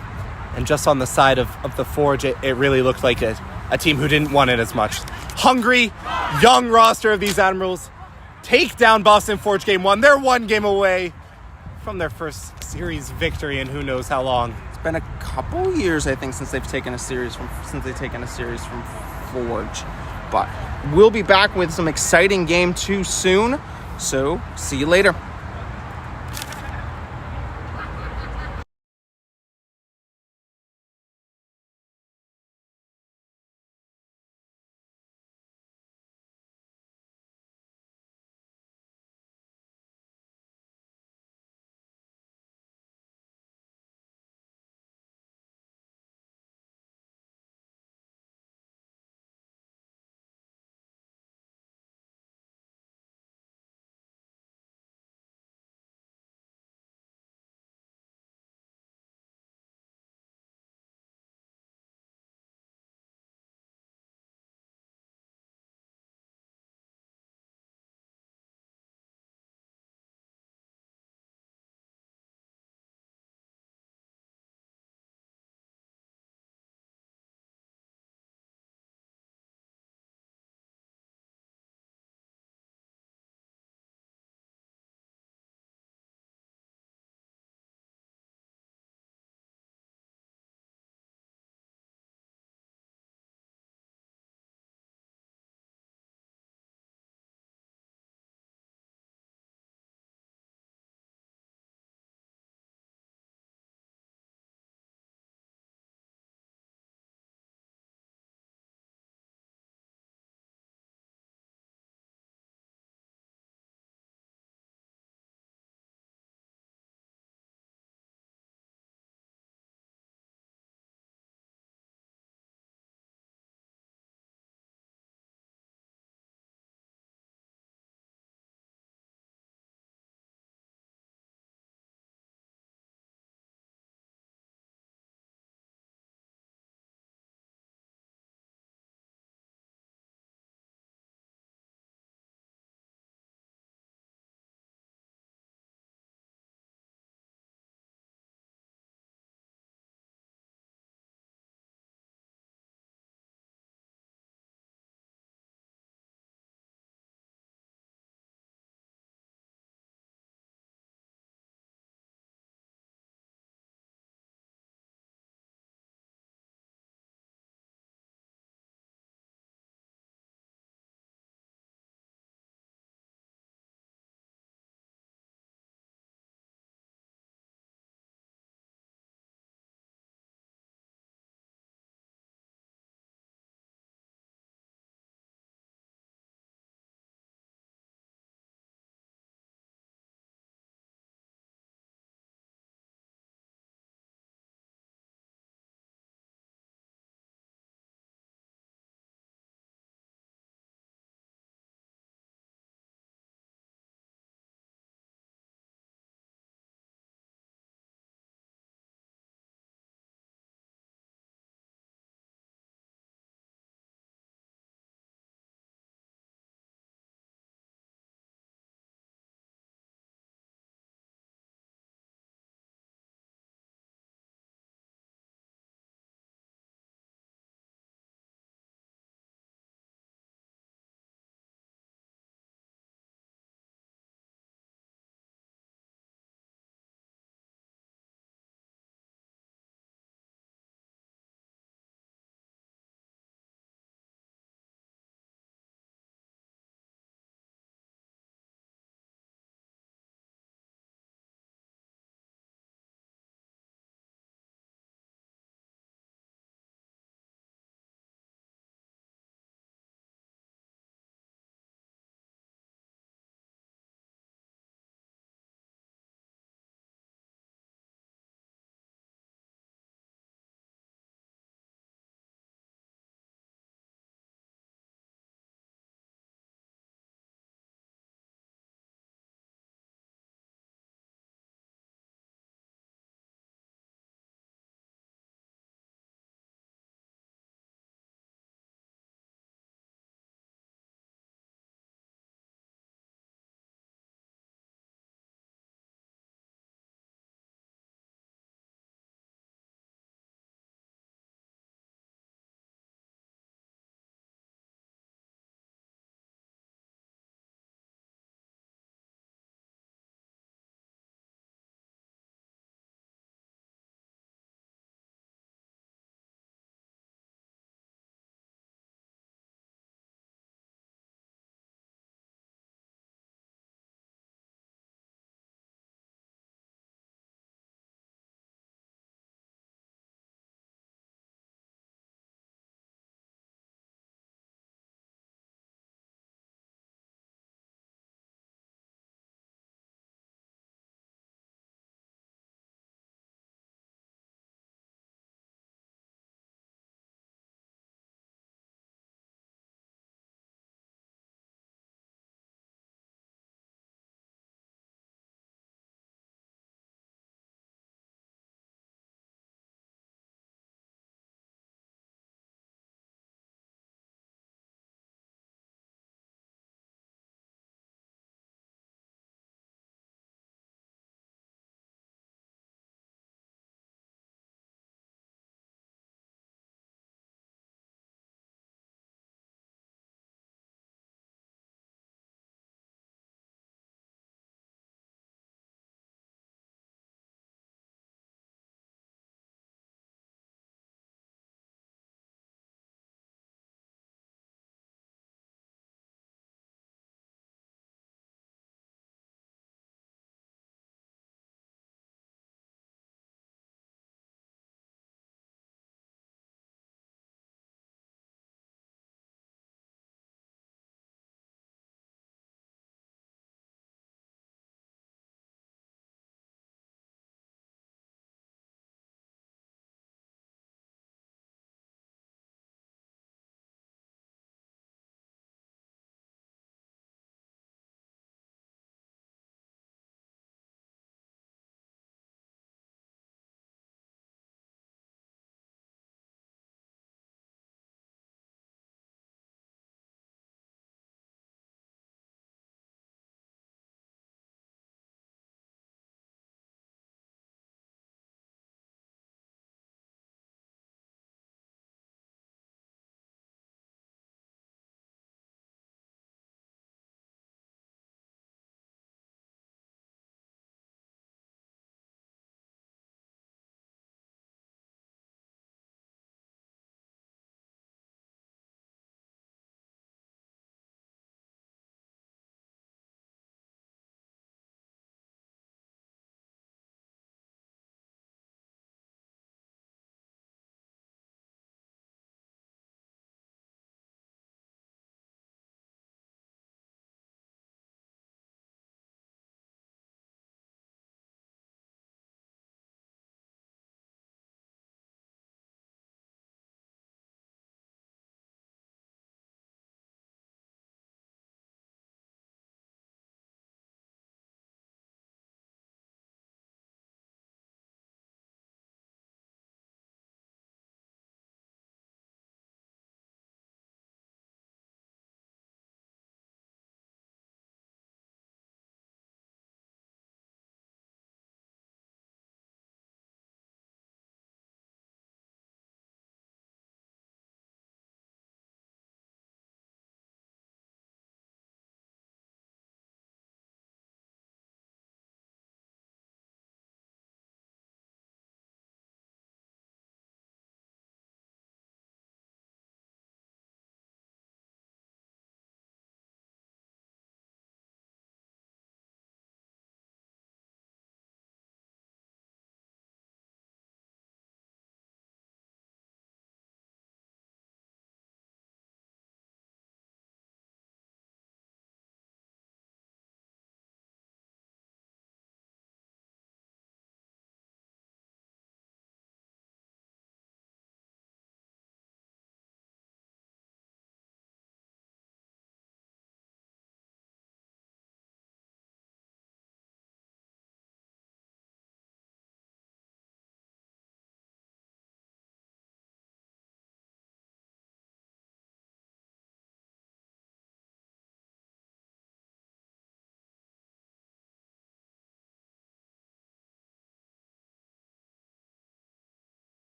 just on the side of the Forge, it really looked like a team who didn't want it as much. Hungry, young roster of these Admirals take down Boston Forge game one. They're one game away from their first series victory in who knows how long. It's been a couple years, I think, since they've taken a series from Forge. But we'll be back with some exciting game 2 soon. So, see you later.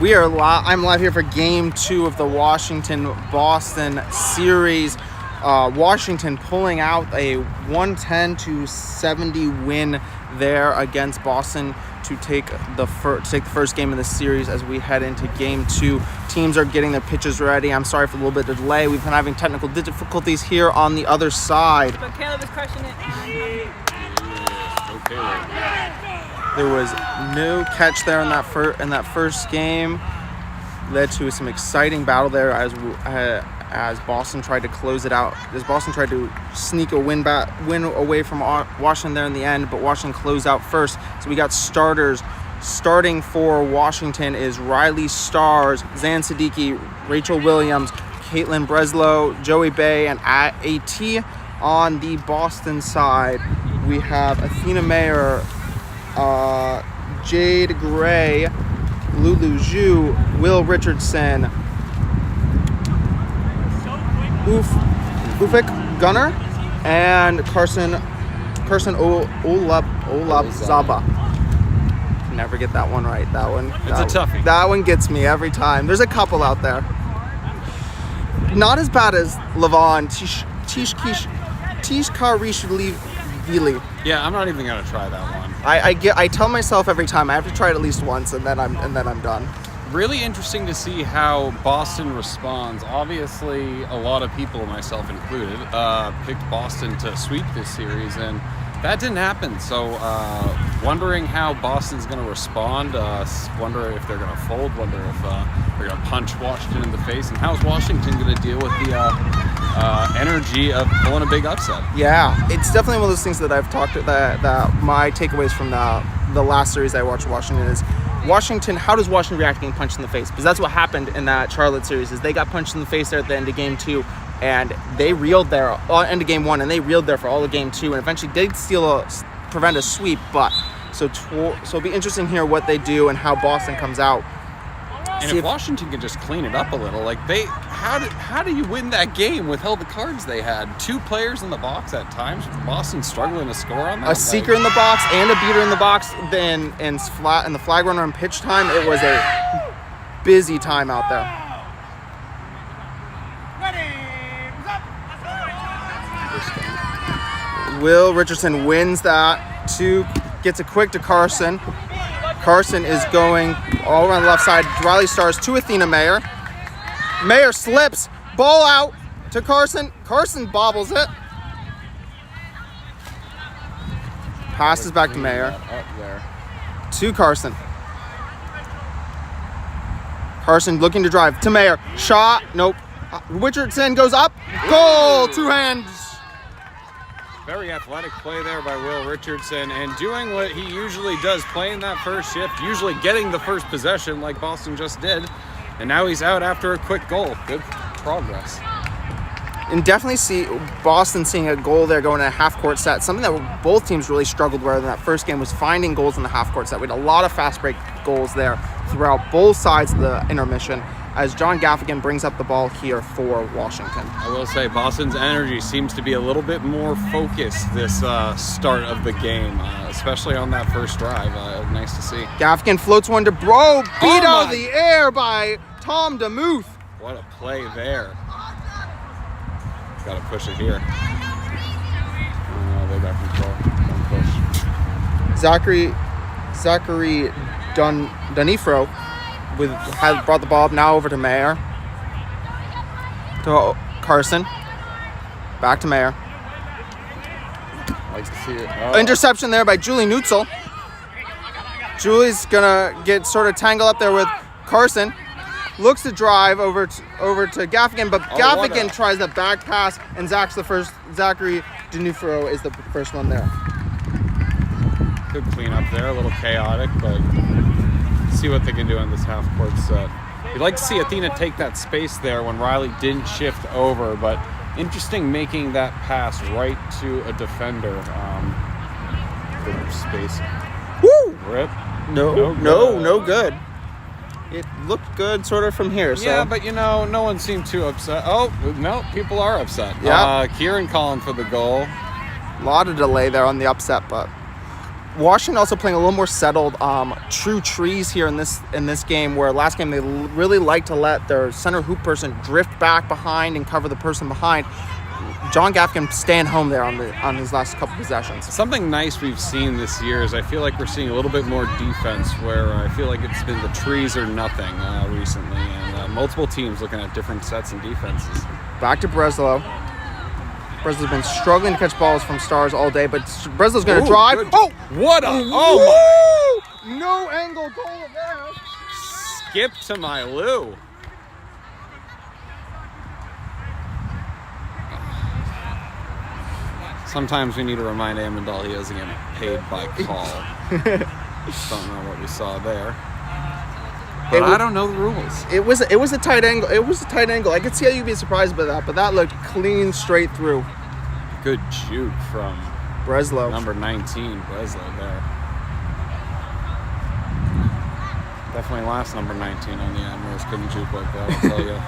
I'm live here for Game 2 of the Washington-Boston series. Washington pulling out a 110-70 win there against Boston to take the first game of the series as we head into Game 2. Teams are getting their pitches ready. I'm sorry for a little bit of delay. We've been having technical difficulties here on the other side. But Caleb is crushing it. There was no catch there in that first game. Led to some exciting battle there as Boston tried to close it out. As Boston tried to sneak a win away from Washington there in the end, but Washington closed out first. So we got starters. Starting for Washington is Riley Stars, Zan Siddiqui, Rachel Williams, Caitlin Breslow, Joey Bay, and AT. On the Boston side, we have Athena Mayer, Jade Gray, Lulu Zhu, Will Richardson, Ufik Gunner, and Carson Olabzaba. Never get that one right. That one. It's a toughie. That one gets me every time. There's a couple out there. Not as bad as Levon Tishkarishvili. Yeah, I'm not even gonna try that one. I tell myself every time I have to try it at least once, and then I'm done. Really interesting to see how Boston responds. Obviously, a lot of people, myself included, picked Boston to sweep this series, and that didn't happen. So, wondering how Boston's going to respond. Wonder if they're going to fold. Wonder if they're going to punch Washington in the face. And how's Washington going to deal with the energy of pulling a big upset? Yeah, it's definitely one of those things that I've talked that my takeaways from the last series I watched Washington is Washington. How does Washington react to getting punched in the face? Because that's what happened in that Charlotte series. Is they got punched in the face there at the end of Game 2, and they reeled there end of Game 1, and they reeled there for all of Game 2, and eventually did prevent a sweep. But so it'll be interesting to hear what they do and how Boston comes out. And if Washington can just clean it up a little, like how do you win that game with all the cards they had? 2 players in the box at times. Boston struggling to score on that. A seeker in the box and a beater in the box. Then in the flag runner and pitch time, it was a busy time out there. Will Richardson wins that. Gets it quick to Carson. Carson is going all around the left side. Riley Stars to Athena Mayer. Mayer slips. Ball out to Carson. Carson bobbles it. Passes back to Mayer. To Carson. Carson looking to drive to Mayer. Shot. Nope. Richardson goes up. Goal. 2 hands. Very athletic play there by Will Richardson, and doing what he usually does, playing that first shift, usually getting the first possession like Boston just did, and now he's out after a quick goal. Good progress. And definitely see Boston seeing a goal there going in a half-court set. Something that both teams really struggled with in that first game was finding goals in the half-court set. We had a lot of fast break goals there throughout both sides of the intermission, as John Gaffigan brings up the ball here for Washington. I will say Boston's energy seems to be a little bit more focused this start of the game, especially on that first drive. Nice to see. Gaffigan floats one to Bro, beat out of the air by Tom DeMuth. What a play there. Got to push it here. They got control. Don't push. Zachary Dunifro has brought the ball up now over to Mayer. To Carson. Back to Mayer. Like to see it. Oh. Interception there by Julie Nutzel. Julie's gonna get sort of tangled up there with Carson. Looks to drive over to Gaffigan, but Gaffigan tries the back pass, and Zachary Dunifro is the first one there. Good cleanup there, a little chaotic, but see what they can do on this half-court set. You'd like to see Athena take that space there when Riley didn't shift over, but interesting making that pass right to a defender. Good space. Woo! Rip. No good. It looked good sort of from here. So. Yeah, but no one seemed too upset. Oh, no, people are upset. Yeah. Kieran calling for the goal. A lot of delay there on the upset, but Washington also playing a little more settled, true trees here in this game, where last game they really like to let their center hoop person drift back behind and cover the person behind. John Gaffigan staying home there on his last couple possessions. Something nice we've seen this year is I feel like we're seeing a little bit more defense, where I feel like it's been the trees or nothing recently, and multiple teams looking at different sets and defenses. Back to Breslow. Breslow's been struggling to catch balls from Stars all day, but Breslow's going to drive. Good. Oh! What a... Oh, Woo! No angle goal there. skip to my Lou. Sometimes we need to remind Amendahl he doesn't get paid by call. Don't know what we saw there. But I don't know the rules. It was a tight angle. It was a tight angle. I could see how you'd be surprised by that, but that looked clean straight through. Good juke from Breslow. number 19, Breslow there. Definitely last number 19 on the Admirals. Couldn't juke like that, I'll tell you.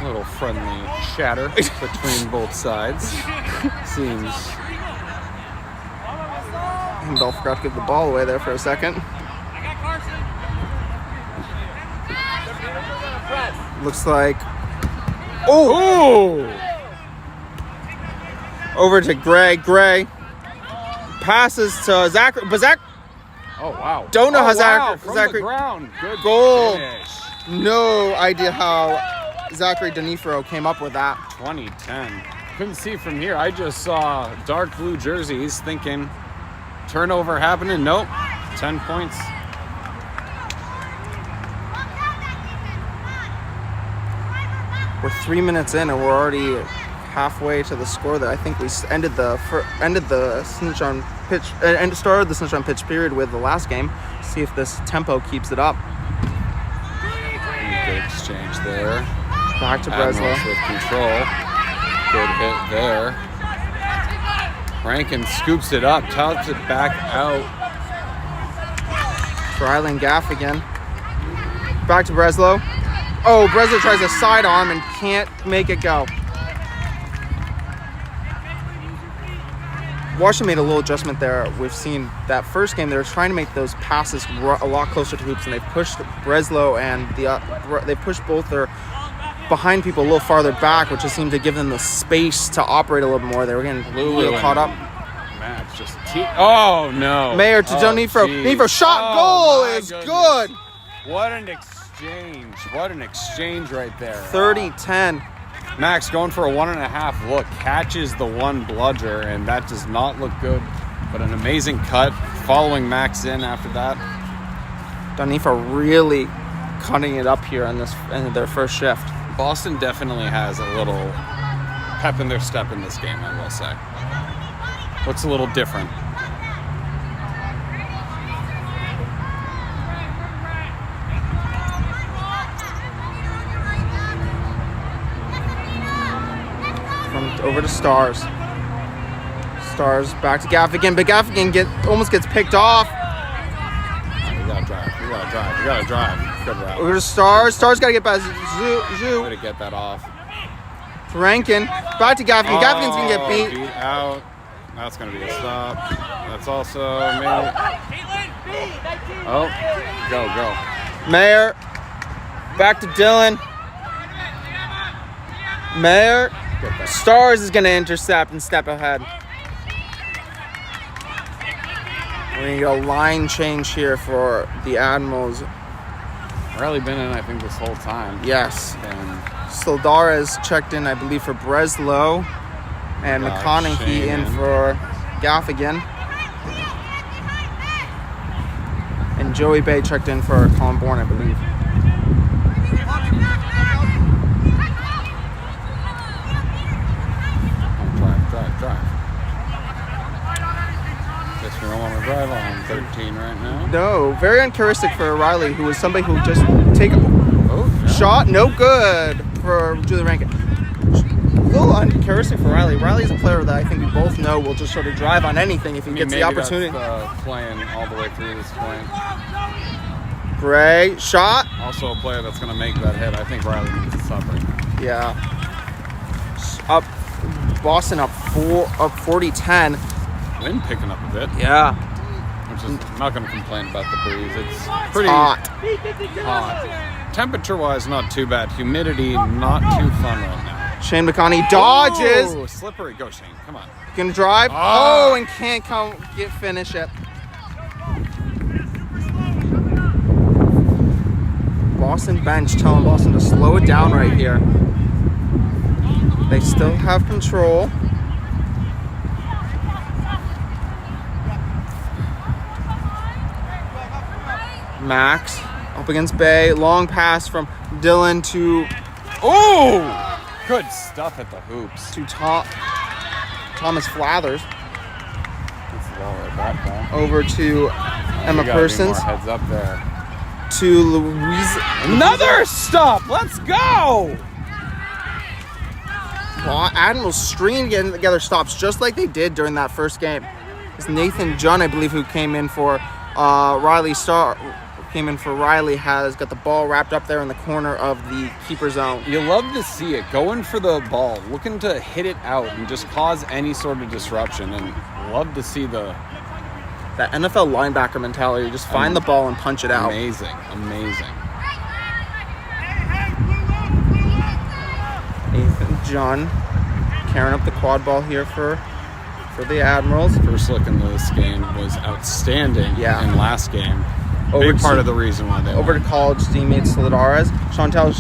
A little friendly chatter between both sides. Seems. Amendahl forgot to give the ball away there for a second. Looks like. Oh! Over to Gray. Gray passes to Zachary. But Zach. Oh, wow. Don't know how wow. Zachary. From the ground. Good Goal. finish. No idea how Zachary Donifro came up with that. 2010. Couldn't see from here. I just saw dark blue jerseys thinking turnover happening. Nope. 10 points. We're 3 minutes in and we're already halfway to the score. That I think we ended the snitch on pitch and started the snitch on pitch period with the last game. See if this tempo keeps it up. Good exchange there. Back to Breslow. Admirals with control. Good hit there. Rankin scoops it up, tops it back out. Riley and Gaffigan. Back to Breslow. Oh, Breslow tries a sidearm and can't make it go. Washington made a little adjustment there. We've seen that first game, they were trying to make those passes a lot closer to hoops, and they pushed Breslow and they pushed both their behind people a little farther back, which just seemed to give them the space to operate a little bit more. They were getting a little caught up. Matt's just oh no. Mayer to Donifro. Donifro shot goal is good. What an exchange. What an exchange right there. 30-10. Max going for a 1.5 look, catches the one bludger, and that does not look good. But an amazing cut, following Max in after that. Donifro really cutting it up here in their first shift. Boston definitely has a little pep in their step in this game, I will say. What's a little different? Over to Stars. Stars back to Gaffigan, but Gaffigan almost gets picked off. You gotta drive. Good route. Over to Stars. Stars gotta get past Zhu. Way to get that off. To Rankin. Back to Gaffigan. Gaffigan's gonna get beat. Out. That's gonna be a stop. That's also maybe. Oh, go. Mayer. Back to Dylan. Mayer. Stars is going to intercept and step ahead. We're going to get a line change here for the Admirals. Riley been in, I think, this whole time. Yes. And Sildarez checked in, I believe, for Breslow. And McConaughey in for Gaffigan. And Joey Bay checked in for Colin Bourne, I believe. Drive. Guess we don't want to drive on 13 right now. No, very uncharacteristic for Riley, who was somebody who just take a Oh, shot, no good for Julie Rankin. little uncharacteristic for Riley. Riley's a player that I think we both know will just sort of drive on anything if he gets the opportunity. That's, playing all the way through this point. Great shot. Also a player that's going to make that hit. I think Riley needs to stop right now. Yeah. Up, Boston up 40-10. Wind picking up a bit. Yeah. Which is, I'm not going to complain about the breeze. It's pretty hot. Temperature-wise, not too bad. Humidity, not too fun right now. Shane McConney dodges. Oh, slippery. Go, Shane. Come on. Gonna drive. Ah. Oh, and can't finish it. Boston bench telling Boston to slow it down right here. They still have control. Max up against Bay. Long pass from Dylan to Good stuff at the hoops. to Thomas Flathers. That's the ball right back, though. Over to Emma You gotta be Persons. more heads up there. To Louise. Another stop. Let's go. Admirals stringing together stops just like they did during that first game. It's Nathan Junn, I believe, who came in for Riley Starr. Came in for Riley, has got the ball wrapped up there in the corner of the keeper zone. You love to see it. Going for the ball, looking to hit it out and just cause any sort of disruption. And love to see That NFL linebacker mentality. Just find the ball and punch it out. Amazing. Nathan Junn carrying up the quad ball here for the Admirals. First look into this game was outstanding in last game. Over Big part of the reason why they over won. to college teammate Solidares. Chantel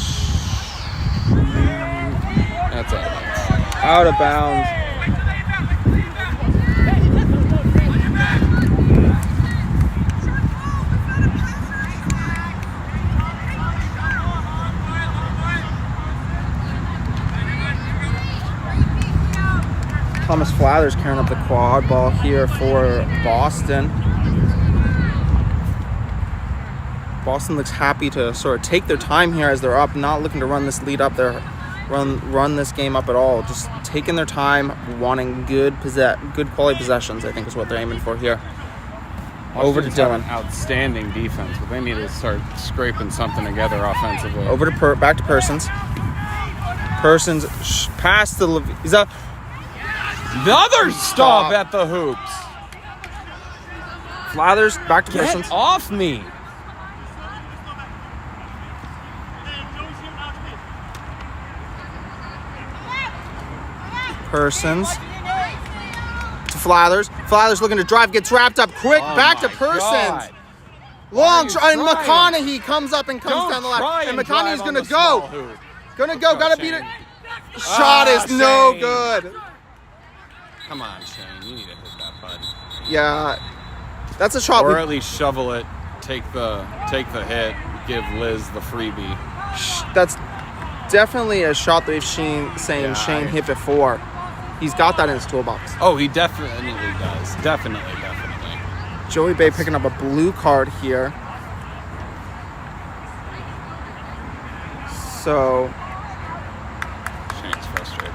That's out of bounds. Thomas Flathers carrying up the quad ball here for Boston. Boston looks happy to sort of take their time here as they're up, not looking to run this lead up there, run this game up at all. Just taking their time, wanting good quality possessions, I think is what they're aiming for here. Over to Dylan. Outstanding defense, but they need to start scraping something together offensively. Over to back to Persons. Persons past the he's up. The other stop at the hoops. Flathers back to Get Persons. off me. Persons to Flathers. Flathers looking to drive, gets wrapped up quick. Back to Persons. God. Long Why are and you trying? McConaughey comes up and comes Don't down the try line. And and McConaughey's drive on gonna the small go. hoop. Gonna go. Gotta beat it. Shane. Shot is no Shane. good. Come on, Shane. You need to hit that bud. Yeah, that's a shot. Or at least shovel it. Take the hit. Give Liz the freebie. That's definitely a shot that we've seen Shane hit before. He's got that in his toolbox. Oh, he definitely does. Definitely. Joey Bay picking up a blue card here. So Shane's frustrated.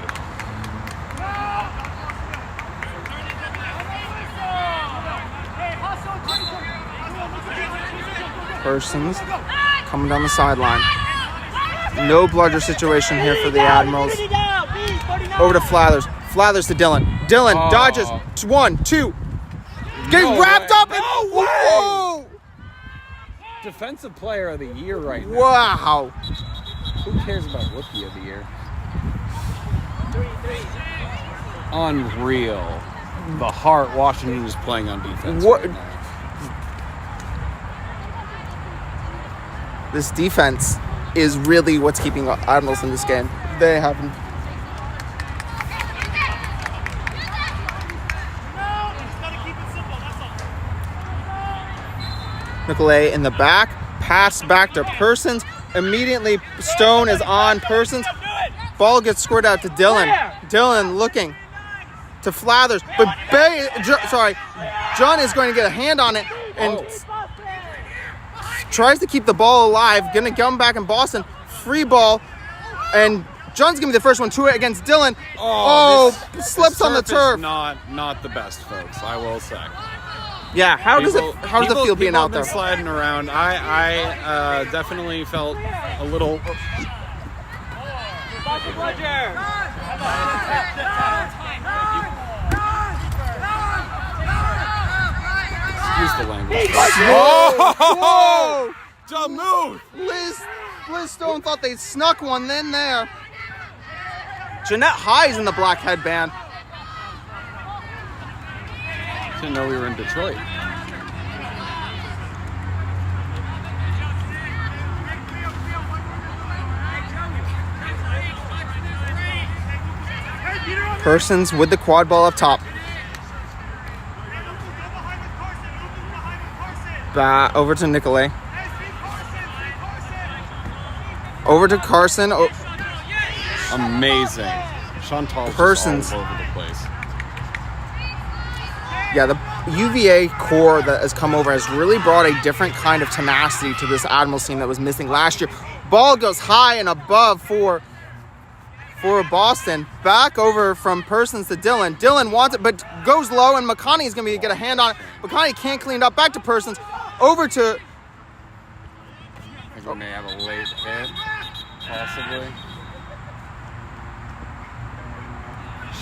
Persons coming down the sideline. No bludger situation here for the Admirals. Over to Flathers. Flathers to Dylan. Dylan dodges. 1, 2. Getting No wrapped way. up. No way. Whoa! Defensive player of the year right now. Wow. Who cares about rookie of the year? Unreal. The heart Washington is playing on defense. What- Right now. This defense is really what's keeping Admirals in this game. They haven't. Nicolay in the back. Pass back to Persons. Immediately, Stone is on Persons. Ball gets squirted out to Dylan. Dylan looking to Flathers. But John is going to get a hand on it and tries to keep the ball alive. Going to come back in Boston. Free ball. And John's gonna be the first one to it against Dylan. This Slips on the turf. is not the best, folks. I will say. Yeah, how does it feel being people out there? have been sliding around. I definitely felt a little. Excuse the language. Whoa! Dumb move. Liz Stone thought they snuck one in there. Jeanette High's in the black headband. Didn't know we were in Detroit. Persons with the quad ball up top. Over to Nicolay. Over to Carson. Amazing. Chantal's Persons. just all over the place. Yeah, the UVA core that has come over has really brought a different kind of tenacity to this Admirals team that was missing last year. Ball goes high and above for Boston. Back over from Persons to Dylan. Dylan wants it, but goes low, and McConaughey is going to get a hand on it. McConaughey can't clean it up. Back to Persons. Over to... I think we may have a late hit, possibly.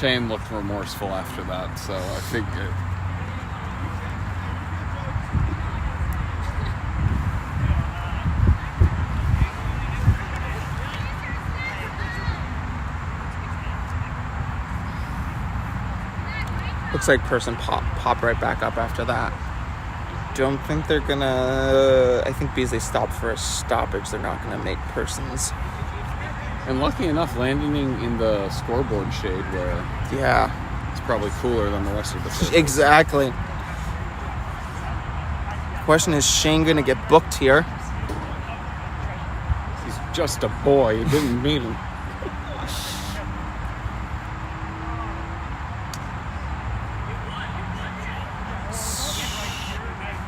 Shane looked remorseful after that, so I think Looks like Person pop right back up after that. Don't think they're gonna... I think because they stopped for a stoppage, they're not gonna make Persons. And lucky enough, landing in the scoreboard shade where Yeah. it's probably cooler than the rest of the field. Exactly. Question is Shane gonna get booked here? He's just a boy. He didn't mean him.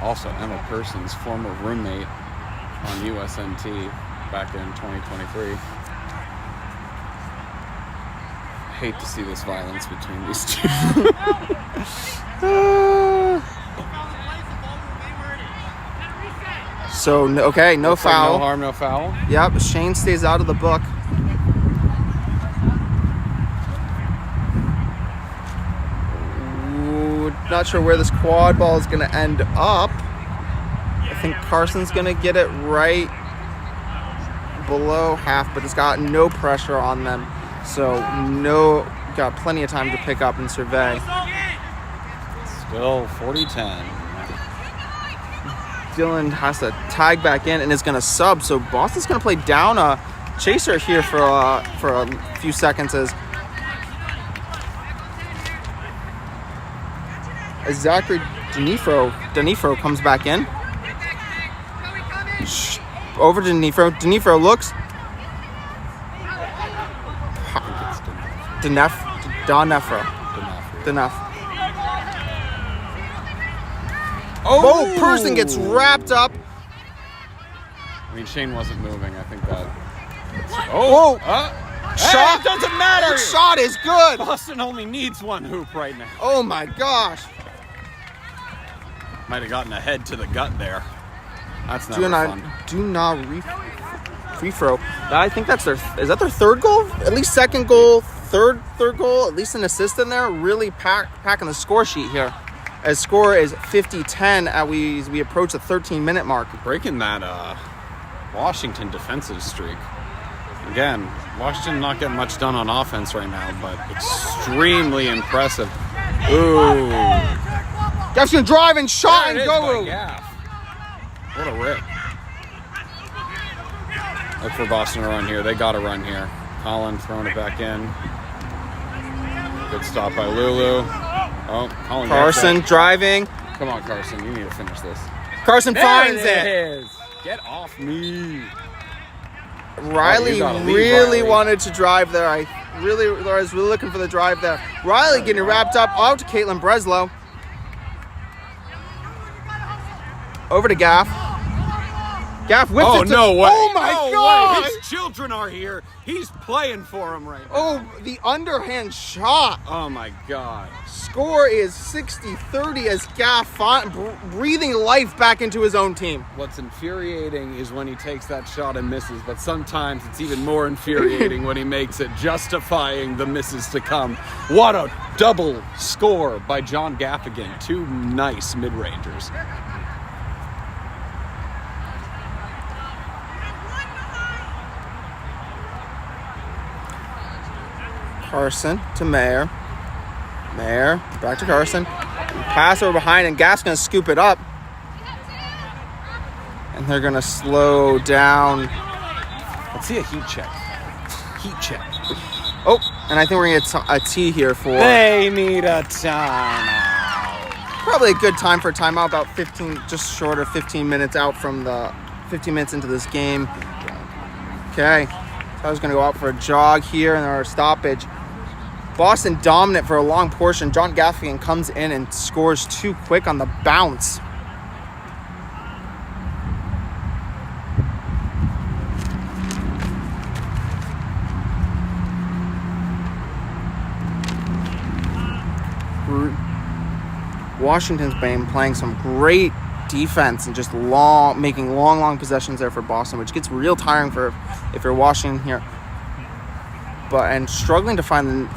Also, Emma Persons, former roommate on USNT back in 2023. Hate to see this violence between these two. So, okay, no Looks like foul. no harm, no foul. Yep, Shane stays out of the book. Ooh, not sure where this quad ball is going to end up. I think Carson's going to get it right below half, but it's got no pressure on them. So, got plenty of time to pick up and survey. Still 40-10. Dylan has to tag back in and is going to sub. So Boston's going to play down a chaser here for a few seconds as Zachary Denifro comes back in. Over to Denifro. Denifro looks. Denef. Oh, Person gets wrapped up. I mean, Shane wasn't moving. I think that. Whoa! Shot doesn't matter. The shot is good. Boston only needs one hoop right now. Oh my gosh! Might have gotten a head to the gut there. That's never fun. Do not free throw. I think that's is that their third goal? At least second goal, third goal. At least an assist in there. Really packing the score sheet here. As score is 50-10 as we approach the 13-minute mark. Breaking that Washington defensive streak. Again, Washington not getting much done on offense right now, but extremely impressive. Ooh. Gaff's gonna drive and shot and go. What a rip. Look for Boston to run here. They got to run here. Colin throwing it back in. Good stop by Lulu. Oh, Colin Carson driving. Come on, Carson. You need to finish this. Carson finds it. Is. Get off me. Riley really wanted to drive there. I was really looking for the drive there. Riley getting wrapped up out to Caitlin Breslow. Over to Gaff. Gaff whips Oh, it to... no way. Oh, my No God! way. His children are here. He's playing for him right now. Oh, the underhand shot. Oh, my God. Score is 60-30 as Gaff breathing life back into his own team. What's infuriating is when he takes that shot and misses, but sometimes it's even more infuriating when he makes it, justifying the misses to come. What a double score by John Gaffigan. Two nice mid-rangers. Carson to Mayer. Mayer, back to Carson. Pass over behind, and Gaff's going to scoop it up. And they're going to slow down. Let's see a heat check. Heat check. Oh, and I think we're going to get a T here for... They need a timeout. Probably a good time for a timeout, about 15, just short of 15 minutes out from the... 15 minutes into this game. Okay. So I was going to go out for a jog here in our stoppage. Boston dominant for a long portion. John Gaffigan comes in and scores too quick on the bounce. Washington's been playing some great defense and just making long possessions there for Boston, which gets real tiring for if you're Washington here. And struggling to find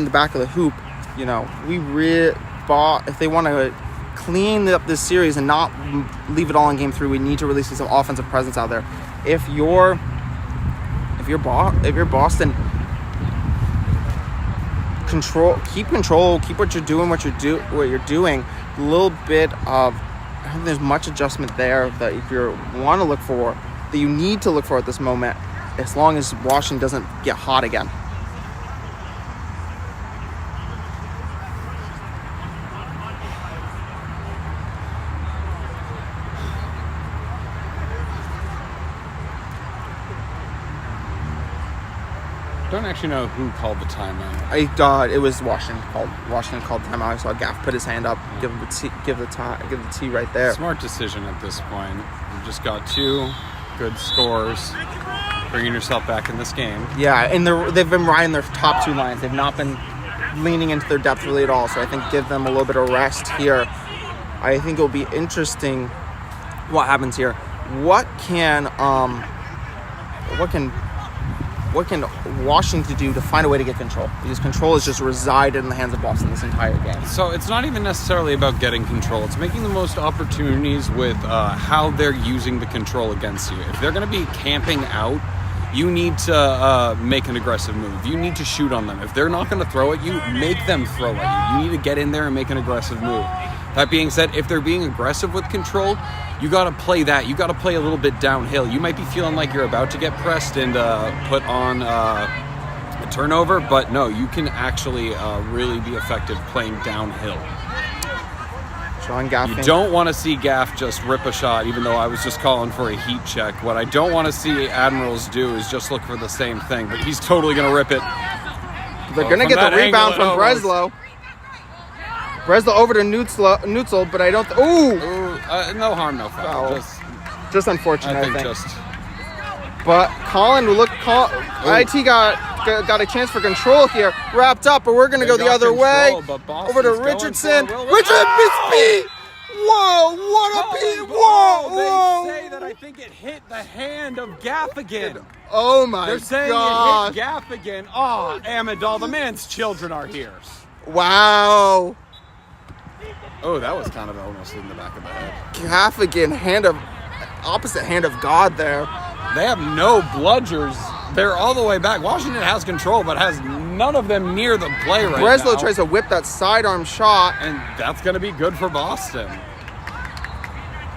the back of the hoop. You know, if they want to clean up this series and not leave it all in game 3, we need to really see some offensive presence out there. If you're Boston, keep control, keep what you're doing. A little bit of, I don't think there's much adjustment there that if you want to look for, that you need to look for at this moment, as long as Washington doesn't get hot again. Don't actually know who called the timeout. It was Washington called timeout. I saw Gaff put his hand up, give the T right there. Smart decision at this point. You just got two good scores, bringing yourself back in this game. Yeah, and they've been riding their top two lines. They've not been leaning into their depth really at all. So I think give them a little bit of rest here. I think it'll be interesting what happens here. What can Washington do to find a way to get control? Because control has just resided in the hands of Boston this entire game. So it's not even necessarily about getting control. It's making the most opportunities with how they're using the control against you. If they're going to be camping out, you need to make an aggressive move. You need to shoot on them. If they're not going to throw at you, make them throw at you. You need to get in there and make an aggressive move. That being said, if they're being aggressive with control, you got to play that. You got to play a little bit downhill. You might be feeling like you're about to get pressed and put on a turnover, but no, you can actually really be effective playing downhill. Sean Gaff. You don't want to see Gaff just rip a shot, even though I was just calling for a heat check. What I don't want to see Admirals do is just look for the same thing, but he's totally going to rip it. They're going to get the rebound from Breslow. Breslow over to Nutzel, but I don't... No harm, no foul. Just unfortunate, I think. Just... But Colin, IT got a chance for control here. Wrapped up, but we're going to go the other way. Over to Richardson. Richardson missed. Whoa, what a beat. Whoa. They say that I think it hit the hand of Gaffigan. Oh, my God. They're saying it hit Gaffigan. Oh, Amidal, the man's children are here. Wow. Oh, that was kind of almost in the back of the head. Gaffigan, opposite hand of God there. They have no bludgers. They're all the way back. Washington has control, but has none of them near the play right now. Breslow tries to whip that sidearm shot. And that's going to be good for Boston.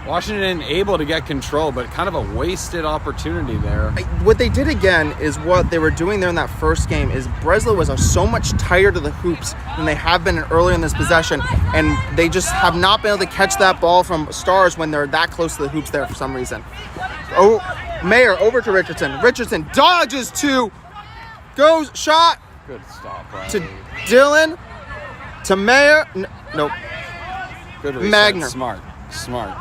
Washington able to get control, but kind of a wasted opportunity there. What they did again is what they were doing there in that first game is Breslow was so much tighter to the hoops than they have been earlier in this possession, and they just have not been able to catch that ball from Stars when they're that close to the hoops there for some reason. Oh, Mayer over to Richardson. Richardson dodges two, goes shot. Good stop, right? To Dillon, to Mayer. Nope. Good reset. Magner. Smart.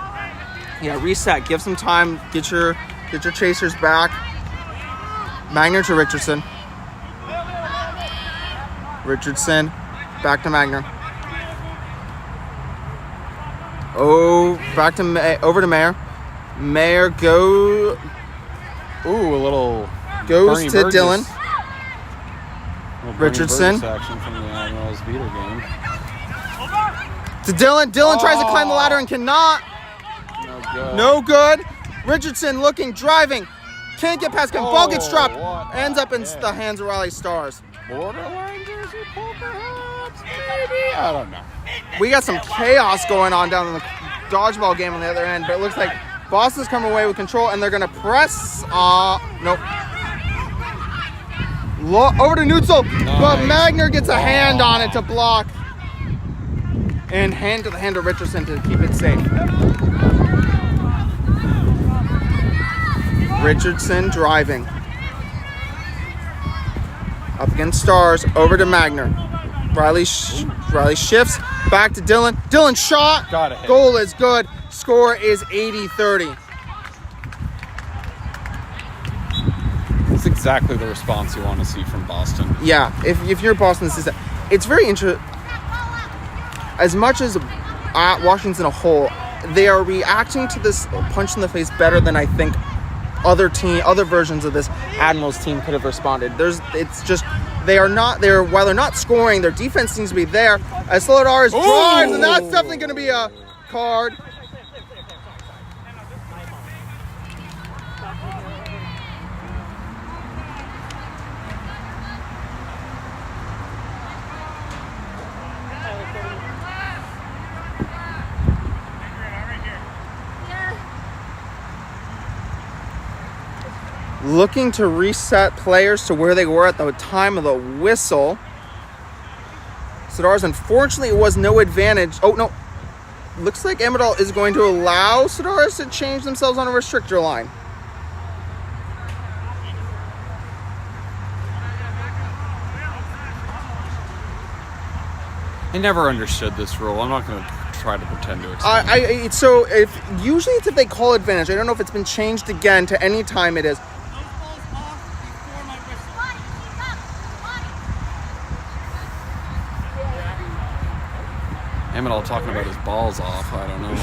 Yeah, reset. Give some time. Get your Get your chasers back. Magner to Richardson. Richardson, back to Magner. Oh, back to over to Mayer. Mayer go. Ooh, a little Goes Bernie to Burgess. Dylan. Little Bernie Richardson. Burgess action from the Admirals Beater game. To Dylan. Dylan tries to climb the ladder and cannot. No good. No good. Richardson looking, driving. Can't get past him. Ball gets dropped. what Ends up in the the hands of Riley Stars. Borderline jersey pull, perhaps? Maybe? I don't know. We got some chaos going on down in the dodgeball game on the other end, but it looks like Boston's coming away with control, and they're going to press. Nope. Over to Neutzel, but Magner gets a hand on it to block. And hand to the hand of Richardson to keep it safe. Richardson driving. Up against Stars, over to Magner. Riley shifts, back to Dylan. Dylan shot. Got it. Goal is good. Score is 80-30. It's exactly the response you want to see from Boston. Yeah, if you're Boston, this is it's very interesting. As much as Washington's in a hole, they are reacting to this punch in the face better than I think other versions of this Admirals team could have responded. While they're not scoring, their defense seems to be there. As Solidars drives, and that's definitely going to be a card. Looking to reset players to where they were at the time of the whistle. Sidars, unfortunately, it was no advantage. Oh, no. Looks like Emmental is going to allow Sidars to change themselves on a restrictor line. I never understood this rule. I'm not going to try to pretend to explain. Usually it's if they call advantage. I don't know if it's been changed again to any time it is. Emmental talking about his balls off. I don't know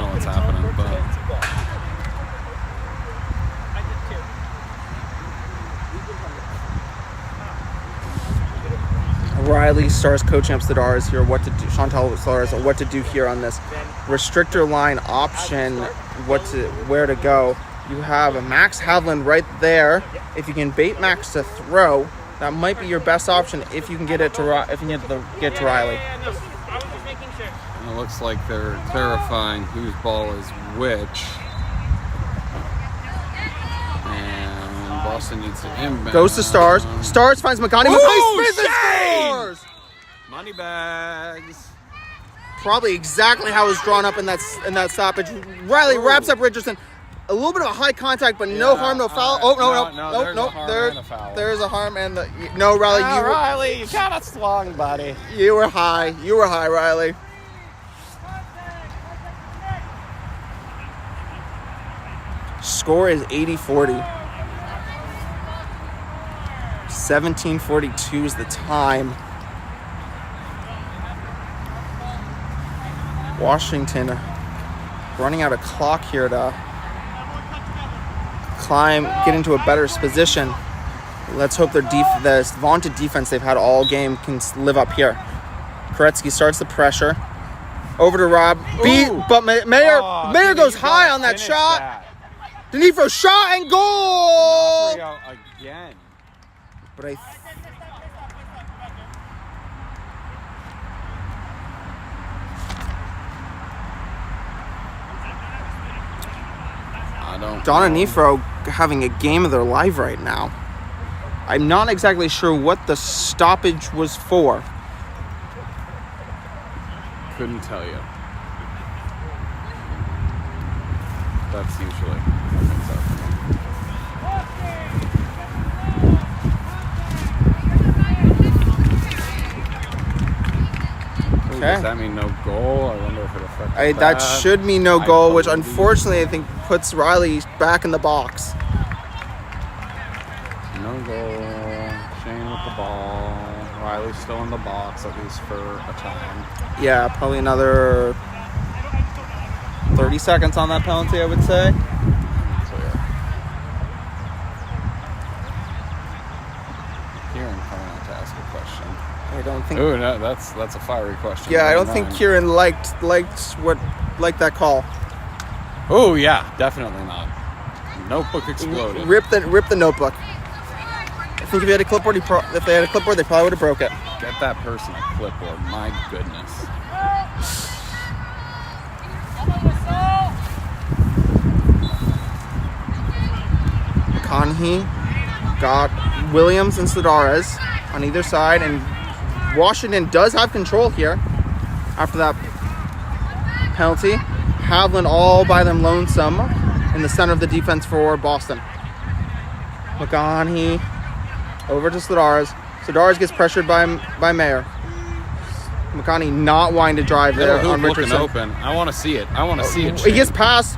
what's happening, but Riley Stars co-champ Sidars here. What to do? Chantal Stars. What to do here on this restrictor line option? Where to go? You have a Max Havlin right there. If you can bait Max to throw, that might be your best option. If you can get it to get to Riley. it looks like they're clarifying whose ball is which. And Boston needs to inbound. Goes to Stars. Stars finds McConaughey. McConaughey spins and scores! Money bags. Probably exactly how it was drawn up in that stoppage. Riley wraps up Richardson. A little bit of a high contact, but no harm, no foul. There's a harm and no, Riley. Riley, you got us long, buddy. You were high, Riley. Score is 80-40. 17:42 is the time. Washington running out of clock here to get into a better position. Let's hope their the vaunted defense they've had all game can live up here. Koretsky starts the pressure. Over to Rob. But Mayer goes high on that shot. Denifro shot and goal! Again. But Donna Nifro having a game of their life right now. I'm not exactly sure what the stoppage was for. Couldn't tell you. That's usually what comes up. Does that mean no goal? I wonder if it affects That should mean no goal, which believe. unfortunately I think puts Riley back in the box. No goal. Shane with the ball. Riley's still in the box, at least for a time. Yeah, probably another 30 seconds on that penalty, I would say. Clear. Kieran coming out to ask a question. I don't think. Ooh, no, that's a fiery question. Yeah, I don't Never think mind. Kieran liked that call. Oh yeah, definitely not. Notebook exploded. Rip the notebook. I think if they had a clipboard, they probably would have broke it. Get that person a clipboard. My goodness. McConaughey got Williams and Sedaris on either side, and Washington does have control here after that penalty. Havlin all by them lonesome in the center of the defense for Boston. McConaughey over to Sedaris. Sedaris gets pressured by Mayer. McConaughey not wanting to drive there on Richardson. Open. I want to see it. He gets past,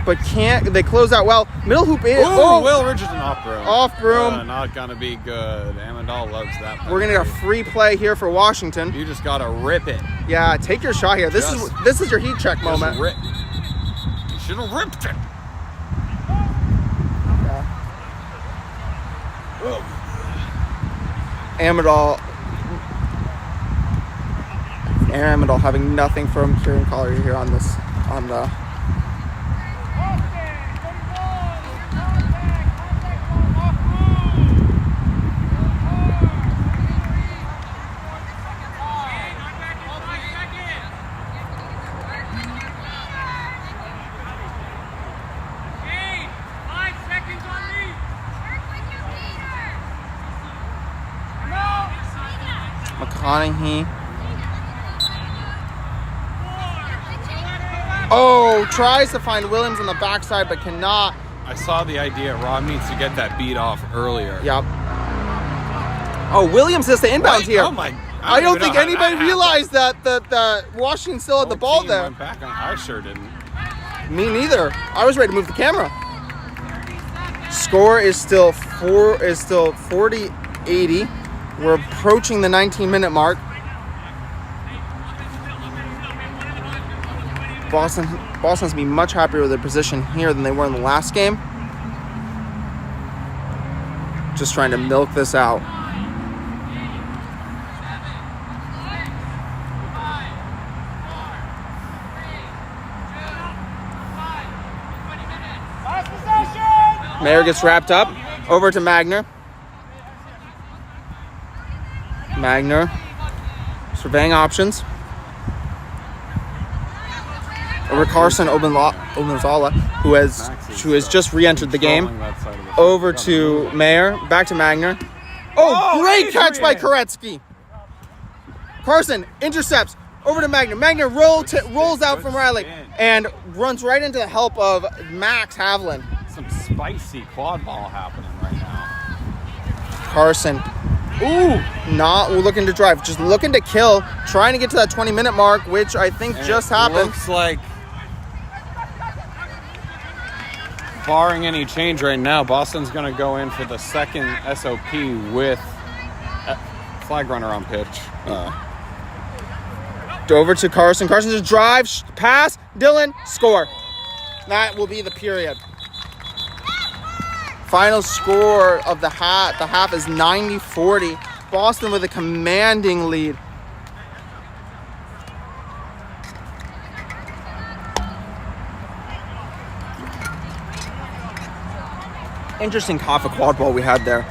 but can't. They close out well. Middle hoop is. Will Richardson off broom. Off broom. Not gonna be good. Amendola loves that. We're gonna get a free play here for Washington. You just gotta rip it. Yeah, take your shot here. This is your heat check moment. Rip. You should have ripped it. Amendola having nothing from Kieran Collier here on the. McConaughey. Oh, tries to find Williams on the backside, but cannot. I saw the idea. Rob needs to get that beat off earlier. Yep. Oh, Williams is the inbound here. Oh my! I don't think anybody realized that Washington still had the ball there. Went back on. I sure didn't. Me neither. I was ready to move the camera. Score is still 40-80. We're approaching the 19-minute mark. Boston has to be much happier with their position here than they were in the last game. Just trying to milk this out. Mayer gets wrapped up. Over to Magner. Magner surveying options. Over Carson Obenzola, who has just re-entered the game. Over to Mayer. Back to Magner. Oh, great catch by Koretsky. Carson intercepts. Over to Magner. Magner rolls out from Riley and runs right into the help of Max Havlin. Some spicy quad ball happening right now. Carson. Ooh, not looking to drive, just looking to kill, trying to get to that 20-minute mark, which I think just happened. Looks like, barring any change right now, Boston's going to go in for the second SOP with flag runner on pitch. Over to Carson. Carson just drives, pass, Dylan, score. That will be the period. Final score of the half is 90-40. Boston with a commanding lead. Interesting half of quad ball we had there.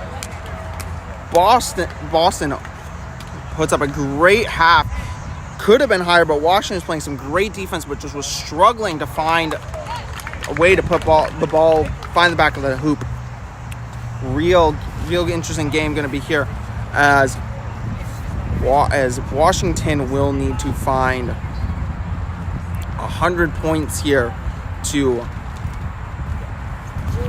Boston puts up a great half. Could have been higher, but Washington is playing some great defense, but just was struggling to find a way to put the ball, find the back of the hoop. Real interesting game going to be here as Washington will need to find 100 points here to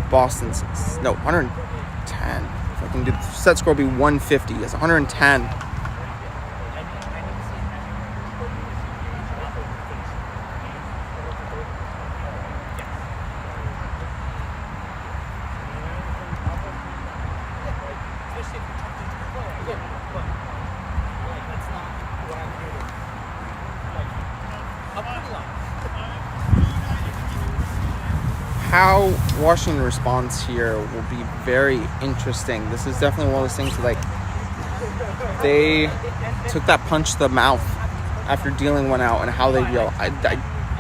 Boston's 110. If I can do the set score will be 150. It's 110. how Washington responds here will be very interesting. This is definitely one of those things like they took that punch to the mouth after dealing one out and how they deal.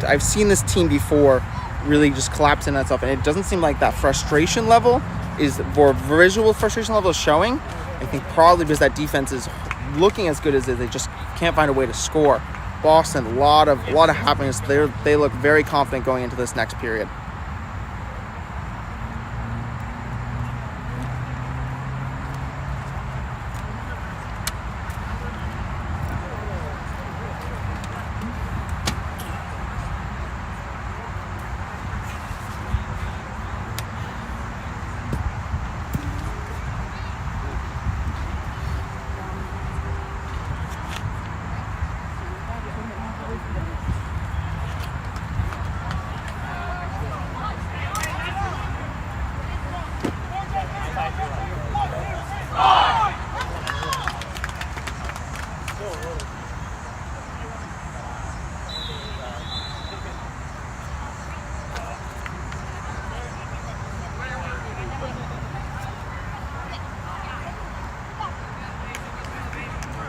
I've seen this team before really just collapse in itself, and it doesn't seem like that frustration level is, or visual frustration level is showing. I think probably because that defense is looking as good as they just can't find a way to score. Boston, a lot of happiness. They look very confident going into this next period.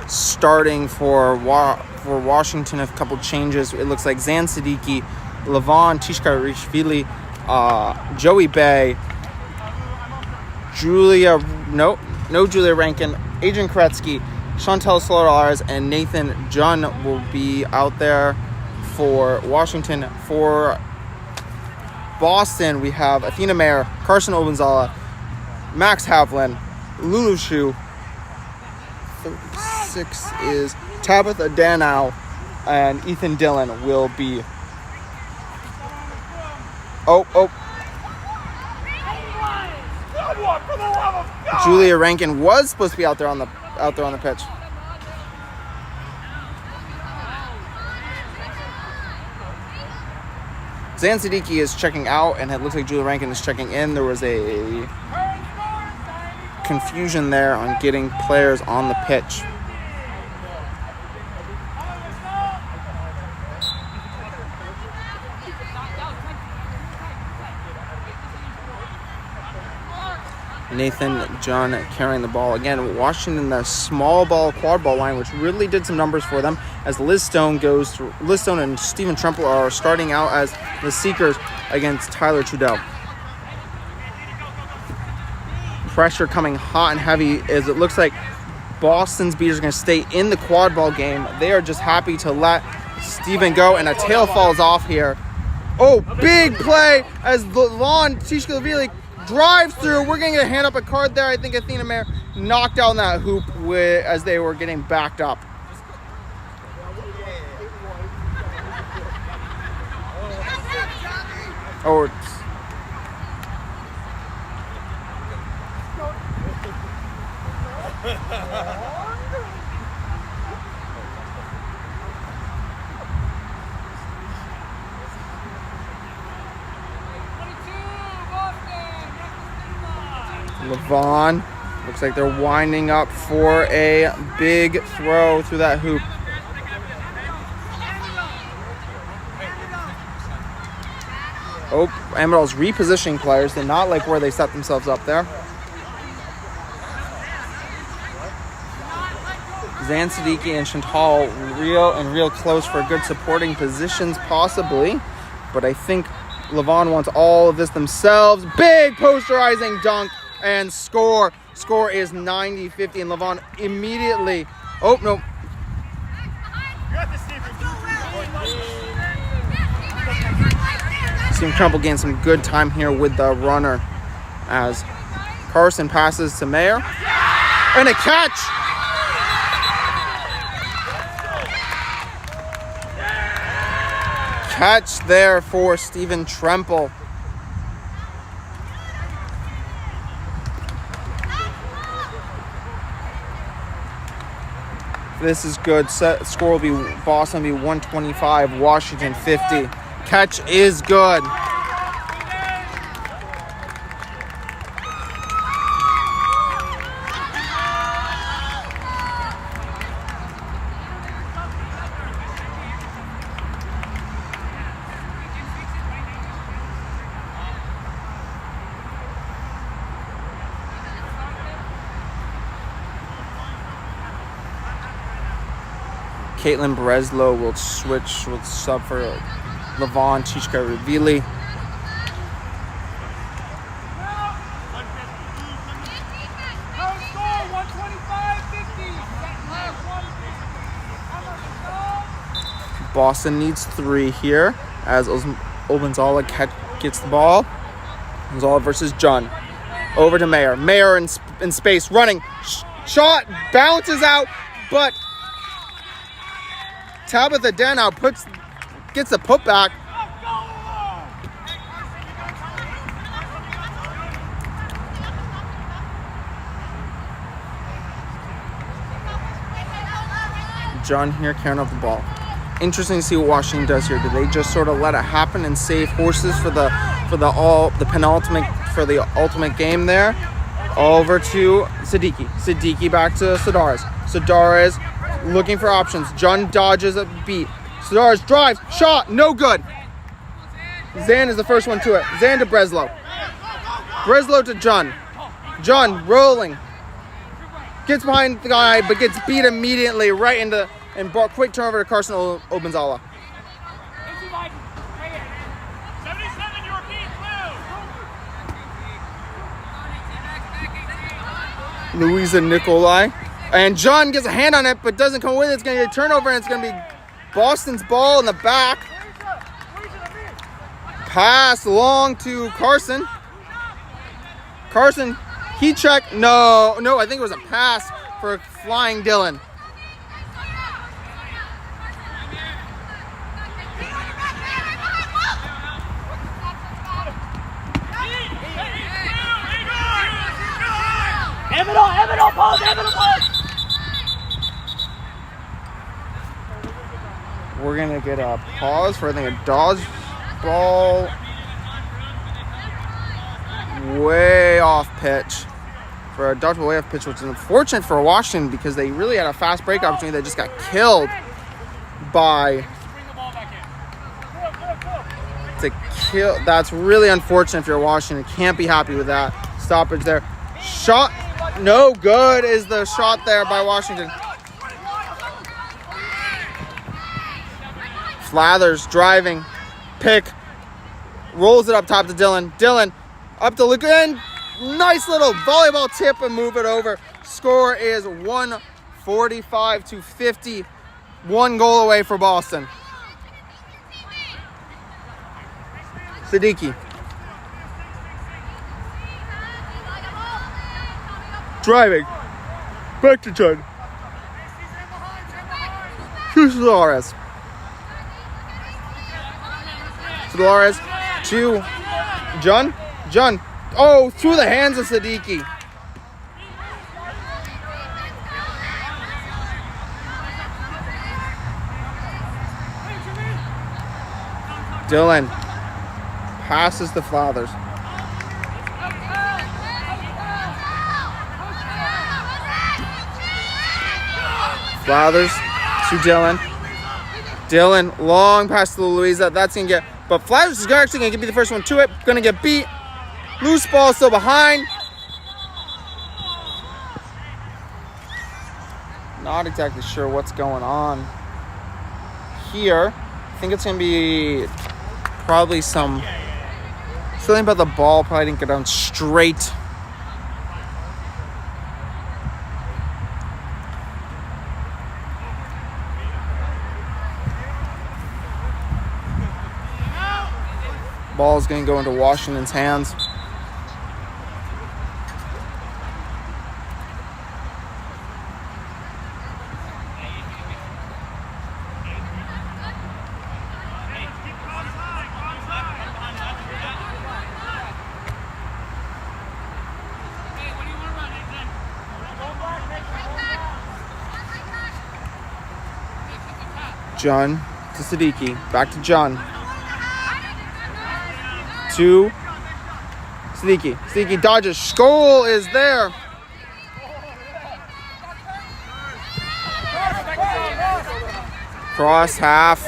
Starting for Washington, a couple changes. It looks like Zan Siddiqui, Levon Tishkarishvili, Joey Bay, Julia Rankin, Adrian Koretsky, Chantel Solares, and Nathan Junn will be out there for Washington. For Boston, we have Athena Mayer, Carson Obenzala, Max Havlin, Lulu Shu. 36 is Tabitha Danow, and Ethan Dillon will be. Julia Rankin was supposed to be out there on the pitch. Zan Siddiqui is checking out, and it looks like Julia Rankin is checking in. There was a confusion there on getting players on the pitch. Nathan Junn carrying the ball. Again, Washington, the small ball, quad ball line, which really did some numbers for them as Liz Stone and Stephen Tremple are starting out as the seekers against Tyler Trudell. Pressure coming hot and heavy as it looks like Boston's beaters are going to stay in the quad ball game. They are just happy to let Stephen go, and a tail falls off here. Oh, big play as Levon Tishkalavili drives through. We're going to hand up a card there. I think Athena Mayer knocked down that hoop as they were getting backed up. Oh, Levon, looks like they're winding up for a big throw through that hoop. Oh, Admirals repositioning players. They're not like where they set themselves up there. Zan Siddiqui and Chantal real close for good supporting positions possibly. But I think Levon wants all of this themselves. Big posterizing dunk and score. Score is 90-50 and Levon immediately. Oh, no. Stephen Trumple gained some good time here with the runner as Carson passes to Mayer. And a catch! Catch there for Stephen Tremple. This is good. Score will be Boston will be 125, Washington 50. Catch is good. Caitlin Breslow will sub for Levon Chichka-Ravili. Boston needs 3 here as Obanzala gets the ball. Obanzala versus John. Over to Mayer. Mayer in space, running. Shot bounces out, but Tabitha Danow gets the putback. John here carrying up the ball. Interesting to see what Washington does here. Do they just sort of let it happen and save horses for the ultimate game there? Over to Siddiqui. Siddiqui back to Sidaris. Sidaris looking for options. John dodges a beat. Sidaris drives, shot, no good. Zan is the first one to it. Zan to Breslow. Breslow to John. John rolling. Gets behind the guy, but gets beat immediately right into. And brought quick turnover to Carson Obanzala. 77 European blue. Louisa Nicolai. And John gets a hand on it, but doesn't come with it. It's going to get a turnover, and it's going to be Boston's ball in the back. Pass long to Carson. Carson, heat check. No, I think it was a pass for flying Dylan. We're going to get a pause for, I think, a dodge ball way off pitch. For a dodgeball way off pitch, which is unfortunate for Washington because they really had a fast break opportunity that just got killed by... That's really unfortunate if you're Washington. Can't be happy with that. Stoppage there. Shot. No good is the shot there by Washington. Flathers driving. Pick. Rolls it up top to Dylan. Dylan up to Luke. And nice little volleyball tip and move it over. Score is 145-50. 1 goal away for Boston. Siddiqui. Driving. Back to John. To Solares. Solares to John. John. Oh, through the hands of Siddiqui. Dylan passes to Flathers. Flathers to Dylan. Dylan, long pass to Louisa. That's going to get... But Flathers is actually going to be the first one to it. Going to get beat. Loose ball still behind. Not exactly sure what's going on here. I think it's going to be probably something about the ball. Probably didn't go down straight. Ball is going to go into Washington's hands. John to Siddiqui. Back to John. To Siddiqui. Siddiqui dodges. Goal is there. Cross half.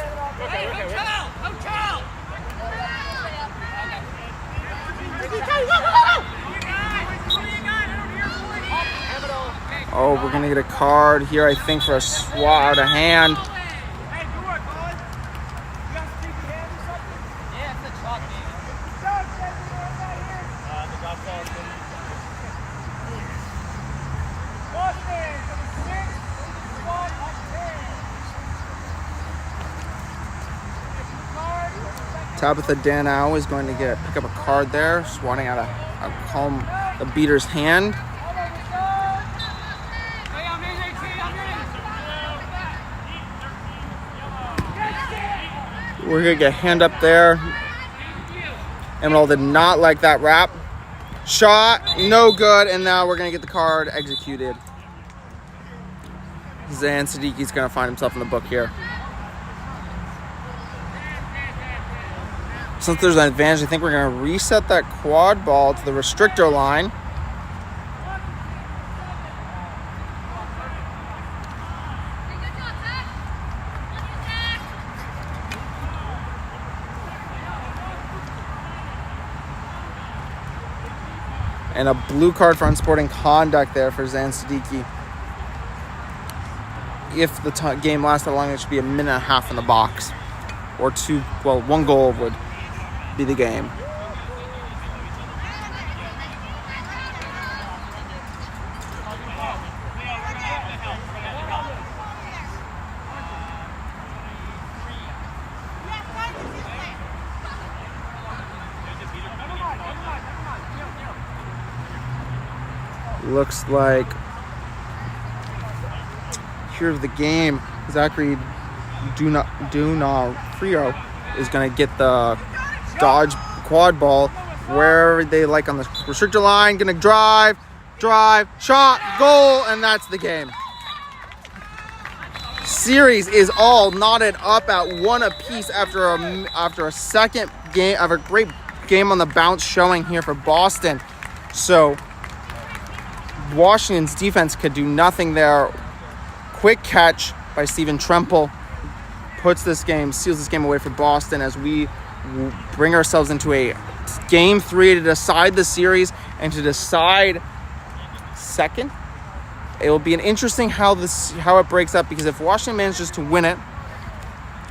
Oh, we're going to get a card here, I think, for a swat out of hand. Tabitha Danow is going to pick up a card there, swatting at a beater's hand. We're going to get a hand up there. Emerald did not like that wrap. Shot, no good, and now we're going to get the card executed. Zan Siddiqui's going to find himself in the book here. Since there's an advantage, I think we're going to reset that quad ball to the restrictor line. And a blue card for unsporting conduct there for Zan Siddiqui. If the game lasts that long, it should be a minute and a half in the box. Or two, well, one goal would be the game. Looks like here's the game. Zachary Frio is going to get the dodge quad ball wherever they like on the restrictor line. Going to drive, shot, goal, and that's the game. Series is all knotted up at one apiece after a second game of a great game on the bounce showing here for Boston. So Washington's defense could do nothing there. Quick catch by Steven Tremple seals this game away for Boston as we bring ourselves into a game 3 to decide the series and to decide second. It will be an interesting how it breaks up, because if Washington manages to win it,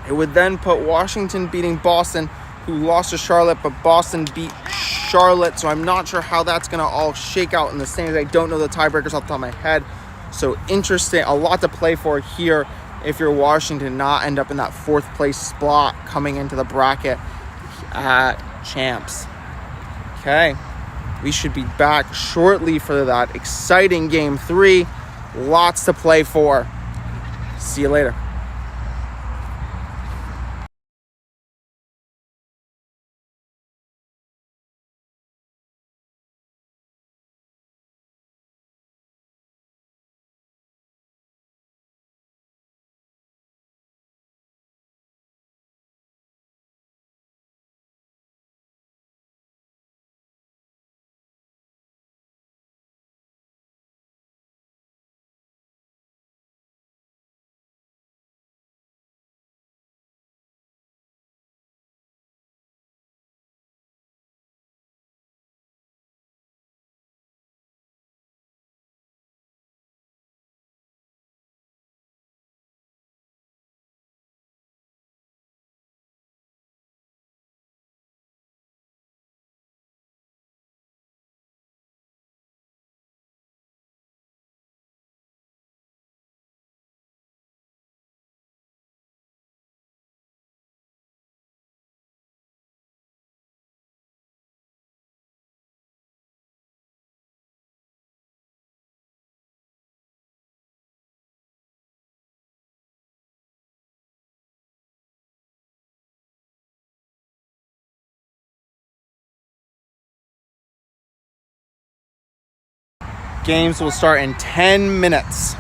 it would then put Washington beating Boston, who lost to Charlotte, but Boston beat Charlotte. So I'm not sure how that's going to all shake out in the standings. I don't know the tiebreakers off the top of my head. So interesting, a lot to play for here if you're Washington, not end up in that 4th place spot coming into the bracket at champs. Okay, we should be back shortly for that exciting game 3. Lots to play for. See you later. Games will start in 10 minutes.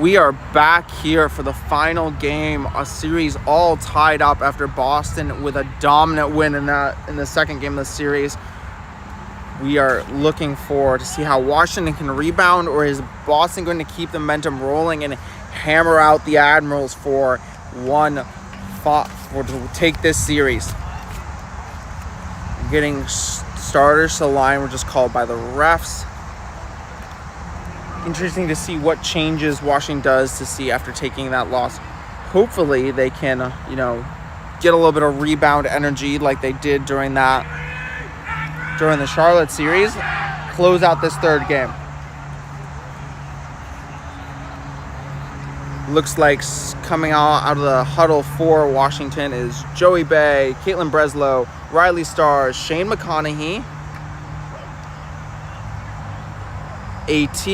We are back here for the final game, a series all tied up after Boston with a dominant win in the second game of the series. We are looking forward to see how Washington can rebound, or is Boston going to keep the momentum rolling and hammer out the Admirals for to take this series. Getting starters to the line were just called by the refs. Interesting to see what changes Washington does to see after taking that loss. Hopefully they can, get a little bit of rebound energy like they did during the Charlotte series. Close out this third game. Looks like coming out of the huddle for Washington is Joey Bay, Caitlin Breslow, Riley Stars, Shane McConaughey, AT,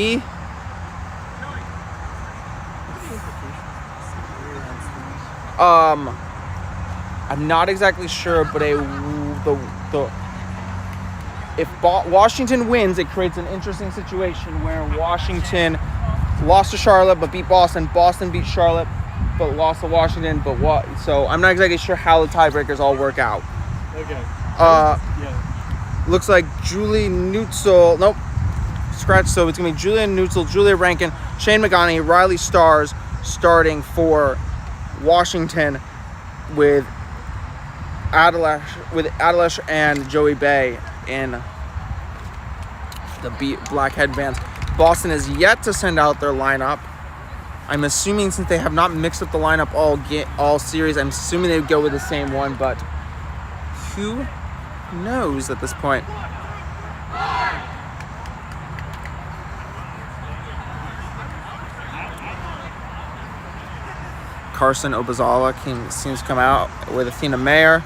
I'm not exactly sure, but if Washington wins, it creates an interesting situation where Washington lost to Charlotte but beat Boston. Boston beat Charlotte but lost to Washington. So I'm not exactly sure how the tiebreakers all work out. Okay. Looks like Julie Neutzel. Nope. Scratch. So it's gonna be Julia Neutzel, Julia Rankin, Shane McConaughey, Riley Stars starting for Washington with Adelash and Joey Bay in the black headbands. Boston is yet to send out their lineup. I'm assuming since they have not mixed up the lineup all series, I'm assuming they would go with the same one, but who knows at this point? Carson Obazala seems to come out with Athena Mayer.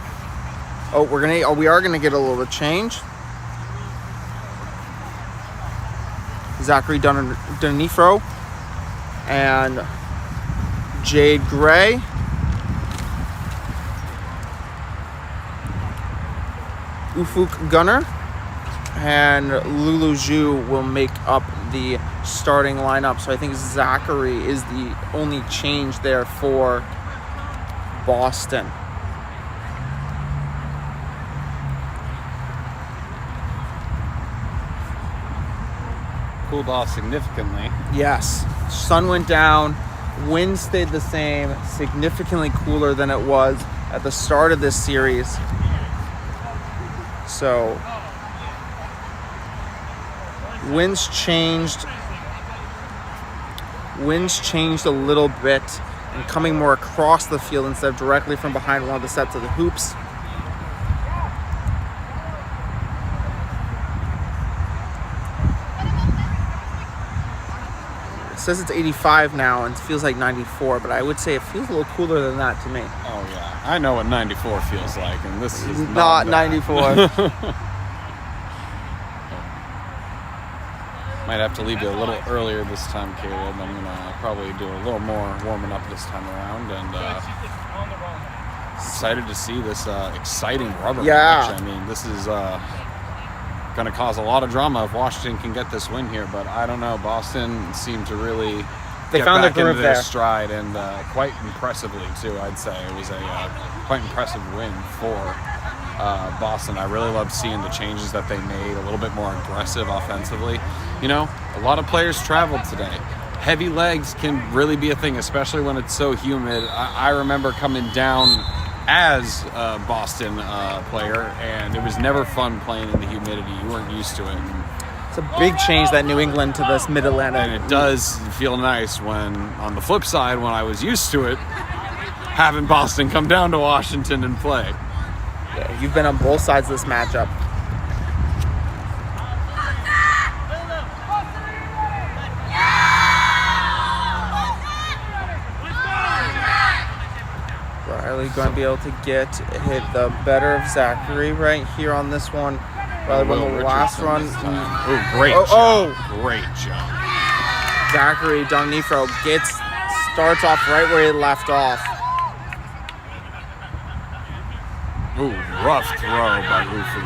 We are gonna get a little change. Zachary Donifro and Jade Gray. Ufuk Gunner and Lulu Zhu will make up the starting lineup. So I think Zachary is the only change there for Boston. Cooled off significantly. Yes. Sun went down. Wind stayed the same. Significantly cooler than it was at the start of this series. So winds changed a little bit and coming more across the field instead of directly from behind one of the sets of the hoops. It says it's 85 now and it feels like 94, but I would say it feels a little cooler than that to me. Oh yeah, I know what 94 feels like, and this is not 94. Might have to leave you a little earlier this time, Caleb. I'm gonna probably do a little more warming up this time around, and excited to see this exciting rubber match. I mean, this is going to cause a lot of drama if Washington can get this win here, but I don't know. Boston seemed to really get found back their into groove their there. stride, and quite impressively too. I'd say it was a quite impressive win for Boston. I really loved seeing the changes that they made, a little bit more aggressive offensively. A lot of players traveled today. Heavy legs can really be a thing, especially when it's so humid. I remember coming down as a Boston player, and it was never fun playing in the humidity. You weren't used to it. It's a big change, that New England to this Mid-Atlantic. And it does feel nice when, on the flip side, when I was used to it, having Boston come down to Washington and play. Yeah, you've been on both sides of this matchup. Riley going to be able to hit the better of Zachary right here on this one. Rather than the last run. Oh, great job. Great job. Zachary Donifro starts off right where he left off. Ooh, rough throw by Ufu.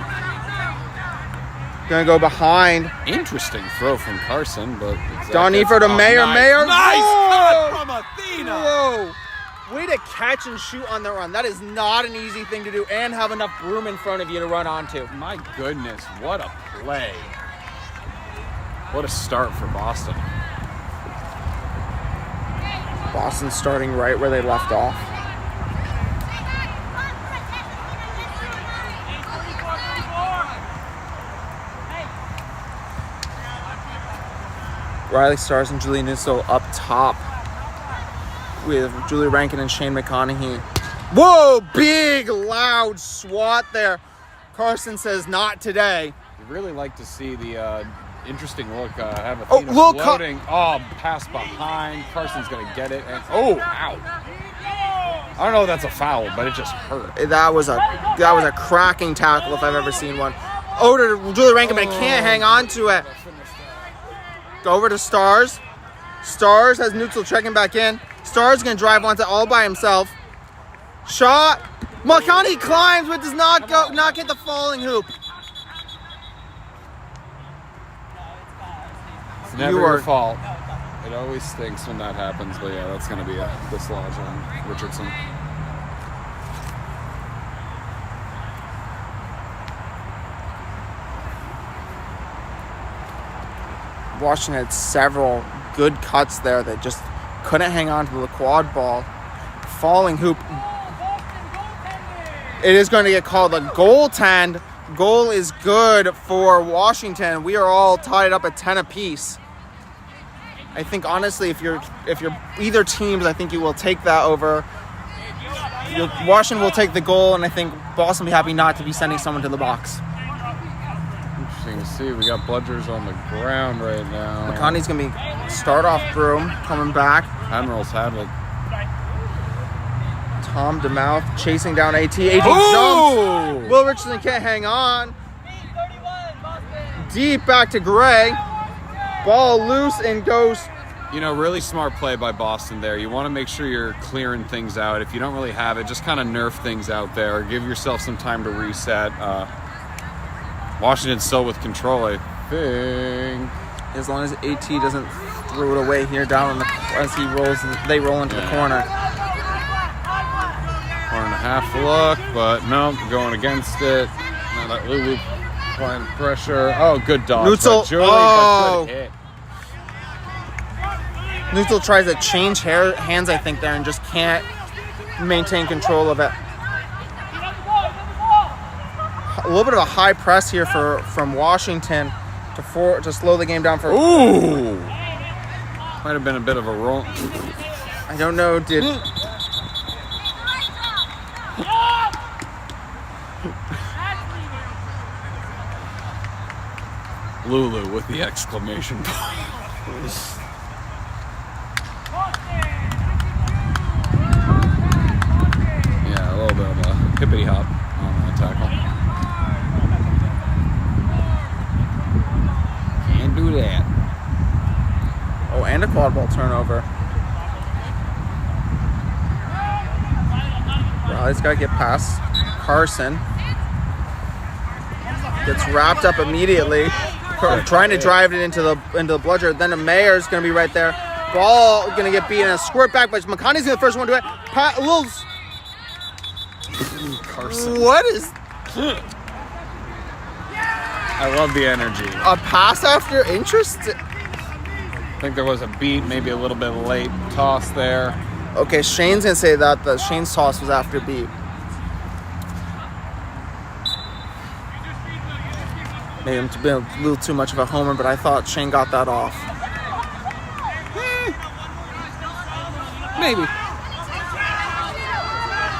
Gonna go behind. Interesting throw from Carson, but Don Efer to Mayer. Nice. Mayer. Nice Whoa! cut from Athena. Whoa! Way to catch and shoot on the run. That is not an easy thing to do and have enough room in front of you to run onto. My goodness, what a play. What a start for Boston. Boston starting right where they left off. Riley Stars and Julie Nusel up top with Julie Rankin and Shane McConaughey. Whoa, big, loud swat there. Carson says not today. You'd really like to see the interesting look. Have a look, floating. Pass behind. Carson's going to get it. And, ow. I don't know if that's a foul, but it just hurt. That was a cracking tackle if I've ever seen one. Over to Julie Rankin, but he can't hang on to it. Go over to Stars. Stars has Neutral checking back in. Stars going to drive onto all by himself. Shot. McConaughey climbs, but does not hit the falling hoop. It's never your fault. It always stinks when that happens, but yeah, that's going to be a dislodge on Richardson. Washington had several good cuts there that just couldn't hang on to the quad ball. Falling hoop. It is going to get called a goaltend. Goal is good for Washington. We are all tied up at 10 apiece. I think honestly, if you're either teams, I think you will take that over. Washington will take the goal, and I think Boston will be happy not to be sending someone to the box. Interesting to see. We got Bludgers on the ground right now. McConaughey's going to be start off Broom, coming back. Admirals have it. Tom DeMouth chasing down AT. AT jumps. Will Richardson can't hang on. Deep back to Gray. Ball loose and goes. Really smart play by Boston there. You want to make sure you're clearing things out. If you don't really have it, just kind of nerf things out there. Give yourself some time to reset. Washington's still with control, I think. As long as AT doesn't throw it away here down as he rolls, they roll into the corner. 1.5 look, but no, going against it. Now that Lulu applying pressure. Oh, good dodge. Neutral. But good hit. Neutral tries to change hands, I think, there, and just can't maintain control of it. A little bit of a high press here from Washington to slow the game down for. Ooh! Might have been a bit of a roll. I don't know. Lulu with the exclamation point. Yeah, a little bit of a hippity hop on that tackle. Can't do that. Oh, and a quad ball turnover. Riley's got to get past Carson. Gets wrapped up immediately. Trying to drive it into the bludger. Then the Mayer's going to be right there. Ball going to get beaten. A squirt back, but McConaughey's the first one to do it. Carson. What is... I love the energy. A pass after interest? I think there was a beat, maybe a little bit late toss there. Okay, Shane's going to say that Shane's toss was after beat. Maybe I'm being a little too much of a homer, but I thought Shane got that off. Maybe.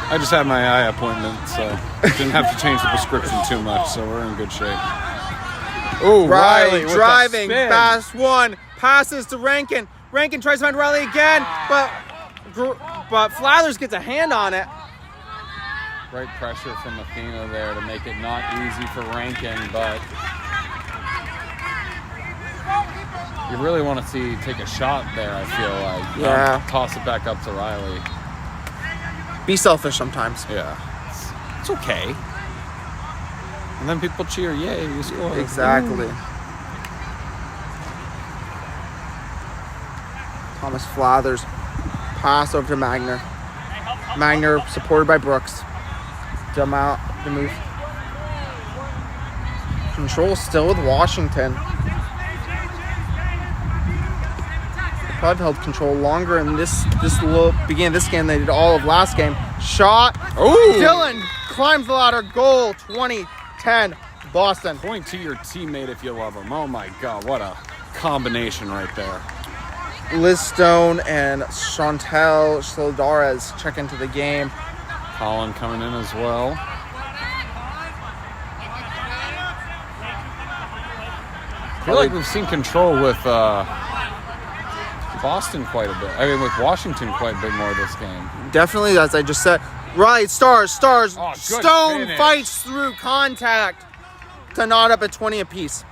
I just had my eye appointment, so didn't have to change the prescription too much, so we're in good shape. Oh, Riley with driving, the spin. pass one, passes to Rankin. Rankin tries to find Riley again, but Flathers gets a hand on it. Great pressure from Athena there to make it not easy for Rankin, but you really want to take a shot there, I feel like. Yeah. Toss it back up to Riley. Be selfish sometimes. Yeah. It's okay. And then people cheer, yay, you scored. Exactly. Thomas Flathers. Pass over to Magner. Magner supported by Brooks. Dumb out the move. Control still with Washington. Probably held control longer in this beginning of this game than they did all of last game. Shot. Ooh. Dylan climbs the ladder. Goal. 20-10. Boston. Point to your teammate if you love him. Oh my God, what a combination right there. Liz Stone and Chantel Soldares check into the game. Colin coming in as well. I feel like we've seen control with Boston quite a bit. I mean, with Washington quite a bit more this game. Definitely, as I just said. Right, Stars. Oh, good Stone finish. fights through contact to knot up at 20 apiece.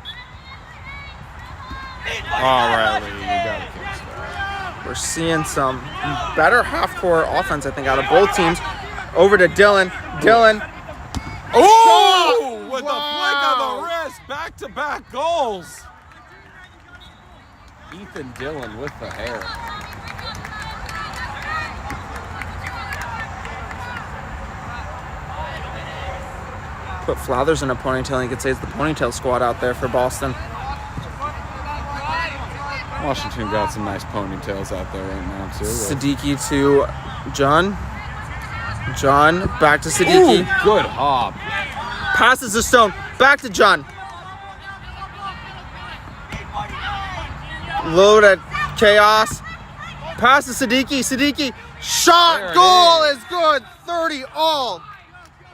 All right, Lee, you got to catch that. We're seeing some better half-court offense, I think, out of both teams. Over to Dylan. Dylan. Oh, with Wow. the flick of the wrist, back-to-back goals. Ethan Dillon with the hair. Put Flathers in a ponytail, and you could say it's the ponytail squad out there for Boston. Washington got some nice ponytails out there right now, too. Siddiqui to John. John, back to Siddiqui. Ooh, good hop. Passes to Stone. Back to John. Load at Chaos. Pass to Siddiqui. Siddiqui. Shot. There it Goal is. is good. 30 all.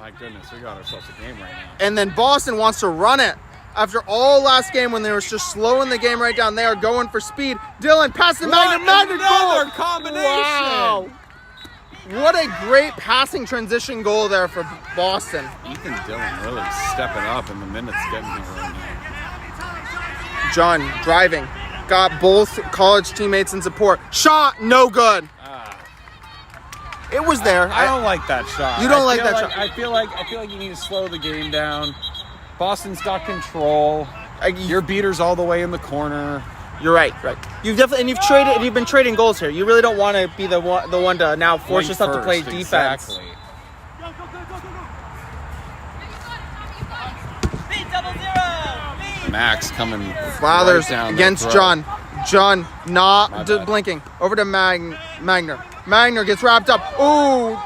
My goodness, we got ourselves a game right now. And then Boston wants to run it. After all last game when they were just slowing the game right down, they are going for speed. Dylan passes to Magner. Magner another goal. combination. Wow. What a great passing transition goal there for Boston. Ethan Dillon really stepping up in the minutes getting here right now. John driving. Got both college teammates in support. Shot. No good. It was there. I don't like that shot. You don't like feel that shot. I feel like you need to slow the game down. Boston's got control. Your beater's all the way in the corner. You're right. You've been trading goals here. You really don't want to be the one to now force yourself to play defense. Exactly. Max coming Flathers right down against the John. John not My bad. blinking. Over to Magner. Magner gets wrapped up. Ooh.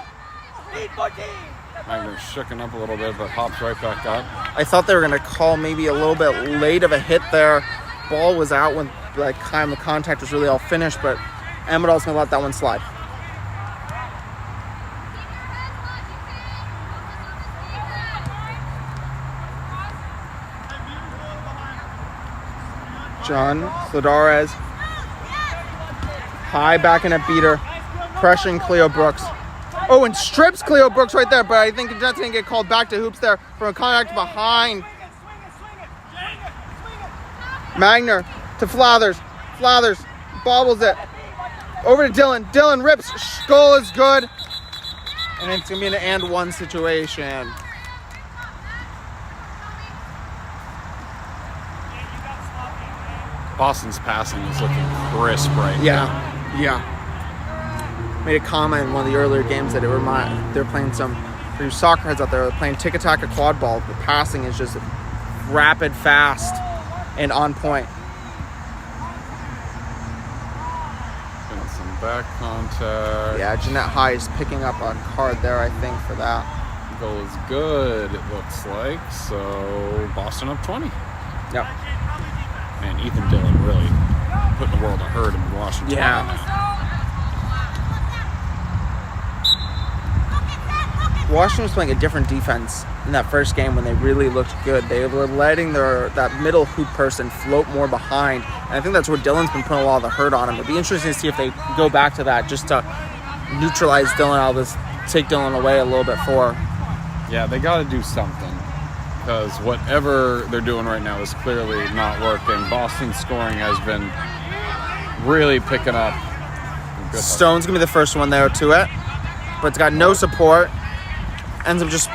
Magner's shooken up a little bit, but hops right back up. I thought they were going to call maybe a little bit late of a hit there. Ball was out when the contact was really all finished, but Admirals going to let that one slide. John Slodares. High back in a beater. Pressuring Cleo Brooks. Oh, and strips Cleo Brooks right there, but I think that's going to get called back to hoops there from a contact behind. Magner to Flathers. Flathers bobbles it. Over to Dylan. Dylan rips. Goal is good. And it's going to be an and one situation. Boston's passing is looking crisp right now. Yeah. Made a comment in one of the earlier games that they're playing some, for you soccer heads out there, they're playing tic-tac or quadball. The passing is just rapid, fast, and on point. And some back contact. Yeah, Jeanette High is picking up a card there, I think, for that. Goal is good, it looks like. So Boston up 20. Yep. Man, Ethan Dillon really putting the world of hurt in Washington. Yeah. Washington was playing a different defense in that first game when they really looked good. They were letting that middle hoop person float more behind. And I think that's where Dillon's been putting a lot of the hurt on him. It'd be interesting to see if they go back to that just to neutralize Dillon out of this, take Dillon away a little bit for. Yeah, they got to do something. Because whatever they're doing right now is clearly not working. Boston's scoring has been really picking up. Good Stone's going to be the first one there to it. But it's got no support. Ends up just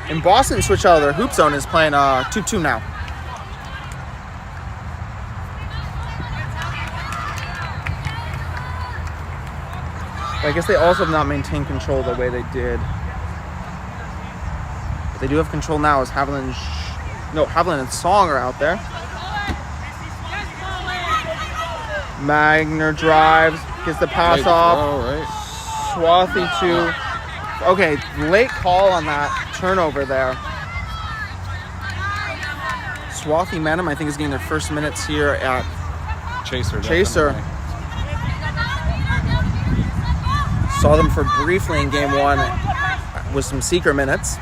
And Boston switched out of their hoop zone, is playing 2-2 now. But I guess they also have not maintained control the way they did. But they do have control now as Haviland and Song are out there. Magner drives, gets the pass Late off. throw, right? Swathy to... Okay, late call on that turnover there. Swathy Manham, I think, is getting their first minutes here at Chaser. Chaser. Definitely. Saw them for briefly in game 1 with some secret minutes.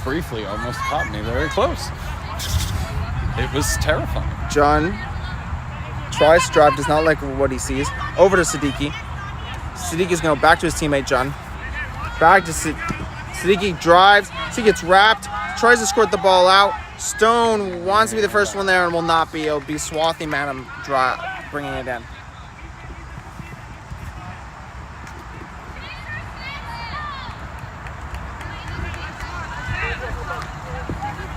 Briefly almost caught me very close. It was terrifying. John tries to drive, does not like what he sees. Over to Siddiqui. Siddiqui's going to go back to his teammate, John. Back to Siddiqui, drives. He gets wrapped, tries to squirt the ball out. Stone wants to be the first one there and will not be. It'll be Swathy Manham bringing it in.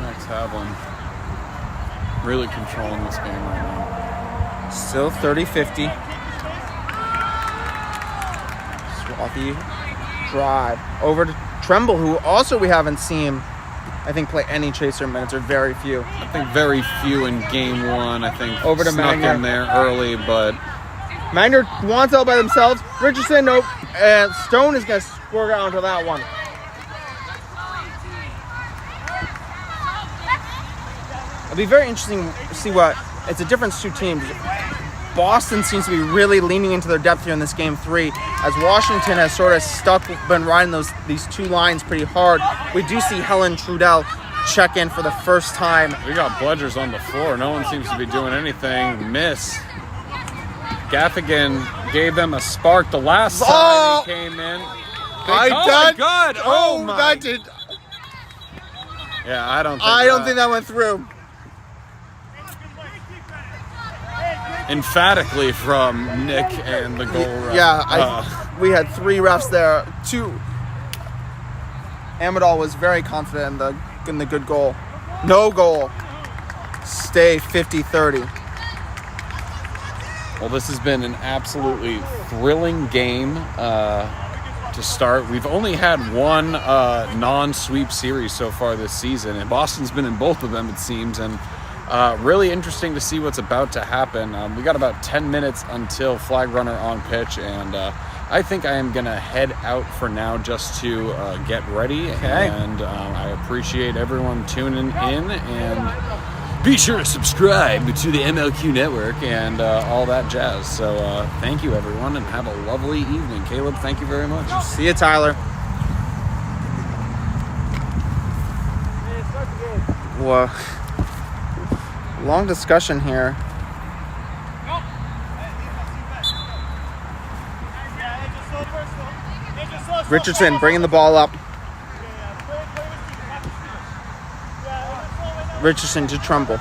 Max Havlin really controlling this game right now. Still 30-50. Swathy drive over to Tremble, who also we haven't seen, I think, play any Chaser minutes, or very few. I think very few in game 1. I think Over to snuck Magner. in there early, but Magner wants out by themselves. Richardson, nope. And Stone is going to score out onto that one. It'll be very interesting to see what... It's a difference to teams. Boston seems to be really leaning into their depth here in this game 3, as Washington has sort of been riding these two lines pretty hard. We do see Helen Trudell check in for the first time. we got bludgers on the floor. No one seems to be doing anything. Miss. Gaffigan gave them a spark the last time he came in. Good. Oh my. that did. Yeah, I don't think that went through. emphatically from Nick and the goal ref. Yeah, we had 3 refs there. 2. Amadal was very confident in the good goal. No goal. Stay 50-30. Well, this has been an absolutely thrilling game to start. We've only had one non-sweep series so far this season, and Boston's been in both of them, it seems, and really interesting to see what's about to happen. We got about 10 minutes until flag runner on pitch, and I think I am going to head out for now just to get ready. Okay. And I appreciate everyone tuning in, and be sure to subscribe to the MLQ Network and all that jazz. So thank you, everyone, and have a lovely evening. Caleb, thank you very much. See you, Tyler. Whoa. Long discussion here. Richardson bringing the ball up. Richardson to Trumbull.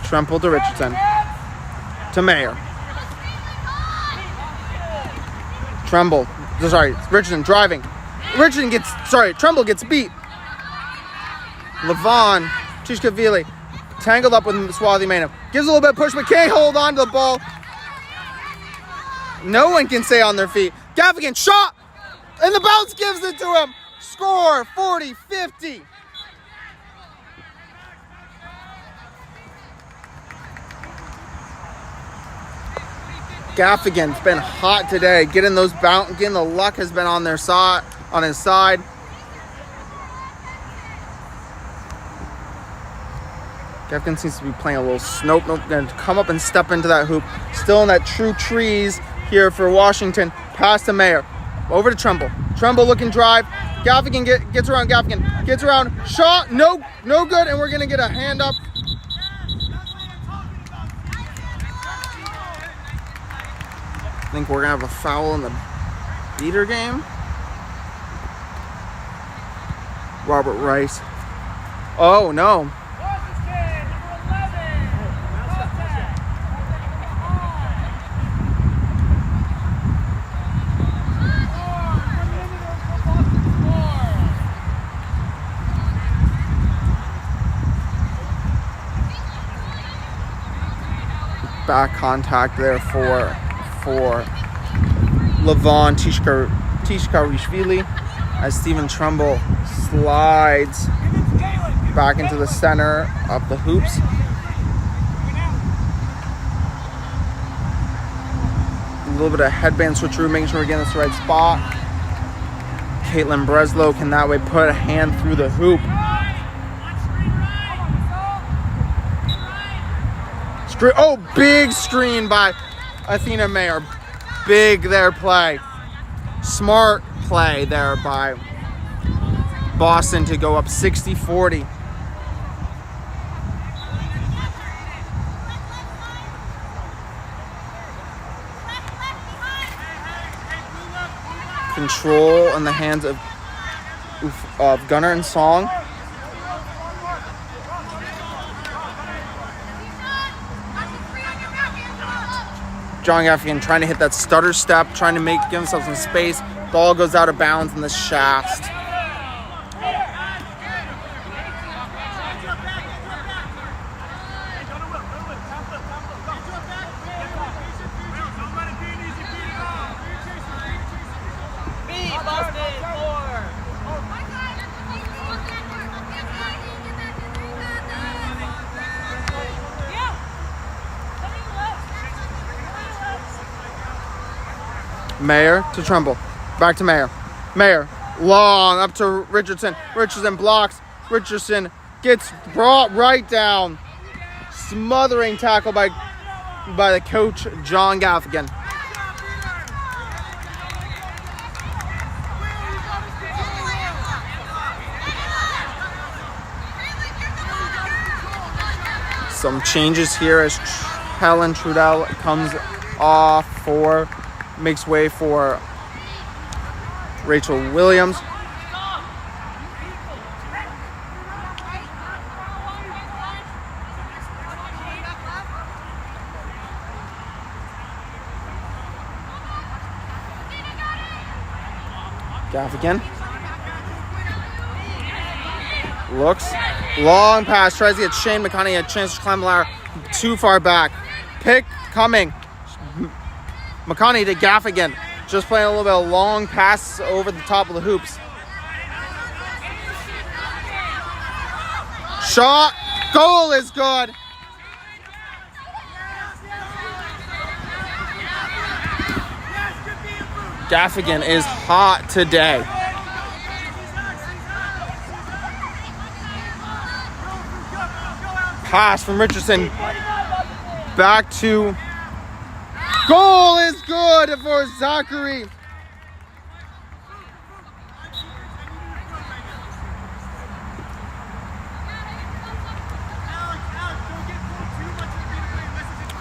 Trumbull to Richardson. To Mayer. Richardson driving. Trumbull gets beat. Levon, Tishkavili, tangled up with Swathy Manham. Gives a little bit of push, but can't hold on to the ball. No one can stay on their feet. Gaffigan shot, and the bounce gives it to him. Score, 40-50. Gaffigan's been hot today. Getting the luck has been on his side. Gaffigan seems to be playing a little snope. Going to come up and step into that hoop. Still in that true trees here for Washington. Pass to Mayer. Over to Trumbull. Trumbull looking drive. Gaffigan gets around. Gaffigan gets around. Shot. No good. And we're going to get a hand up. I think we're going to have a foul in the beater game. Robert Rice. Oh, no. back contact there for Levon Tishkarishvili as Stephen Trumbull slides back into the center of the hoops. A little bit of headband switcheroo, making sure we're getting this the right spot. Caitlin Breslow can that way put a hand through the hoop. Oh, big screen by Athena Mayer. Big there play. Smart play there by Boston to go up 60-40. Control in the hands of Gunnar and Song. John Gaffigan trying to hit that stutter step, trying to give himself some space. Ball goes out of bounds in the shaft. Mayer to Trumbull. Back to Mayer. Mayer. Long up to Richardson. Richardson blocks. Richardson gets brought right down. Smothering tackle by the coach, John Gaffigan. Some changes here as Helen Trudell comes off makes way for Rachel Williams. Gaffigan looks, long pass, tries to get Shane McConaughey a chance to climb the ladder, too far back. Pick coming. McConaughey to Gaffigan, just playing a little bit of long pass over the top of the hoops. Shot, goal is good. Gaffigan is hot today. Pass from Richardson back to goal is good for Zachary.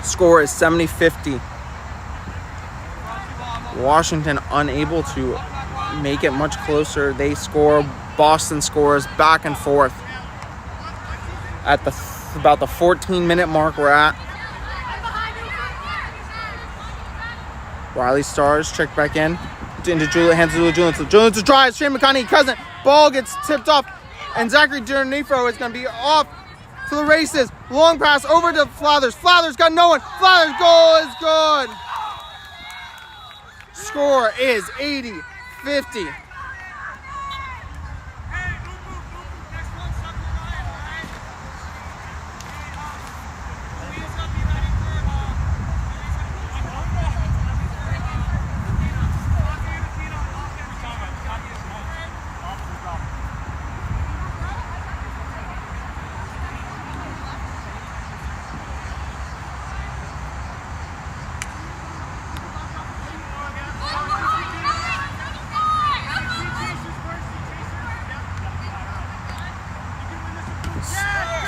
Score is 70-50. Washington unable to make it much closer. They score. Boston scores back and forth. At about the 14-minute mark we're at. Riley Stars check back in into Julia, hands to Julia to drive. Shane McConaughey, cousin. Ball gets tipped off, and Zachary Durnifro is going to be off to the races. Long pass over to Flathers. Flathers got no one. Flathers goal is good. Score is 80-50.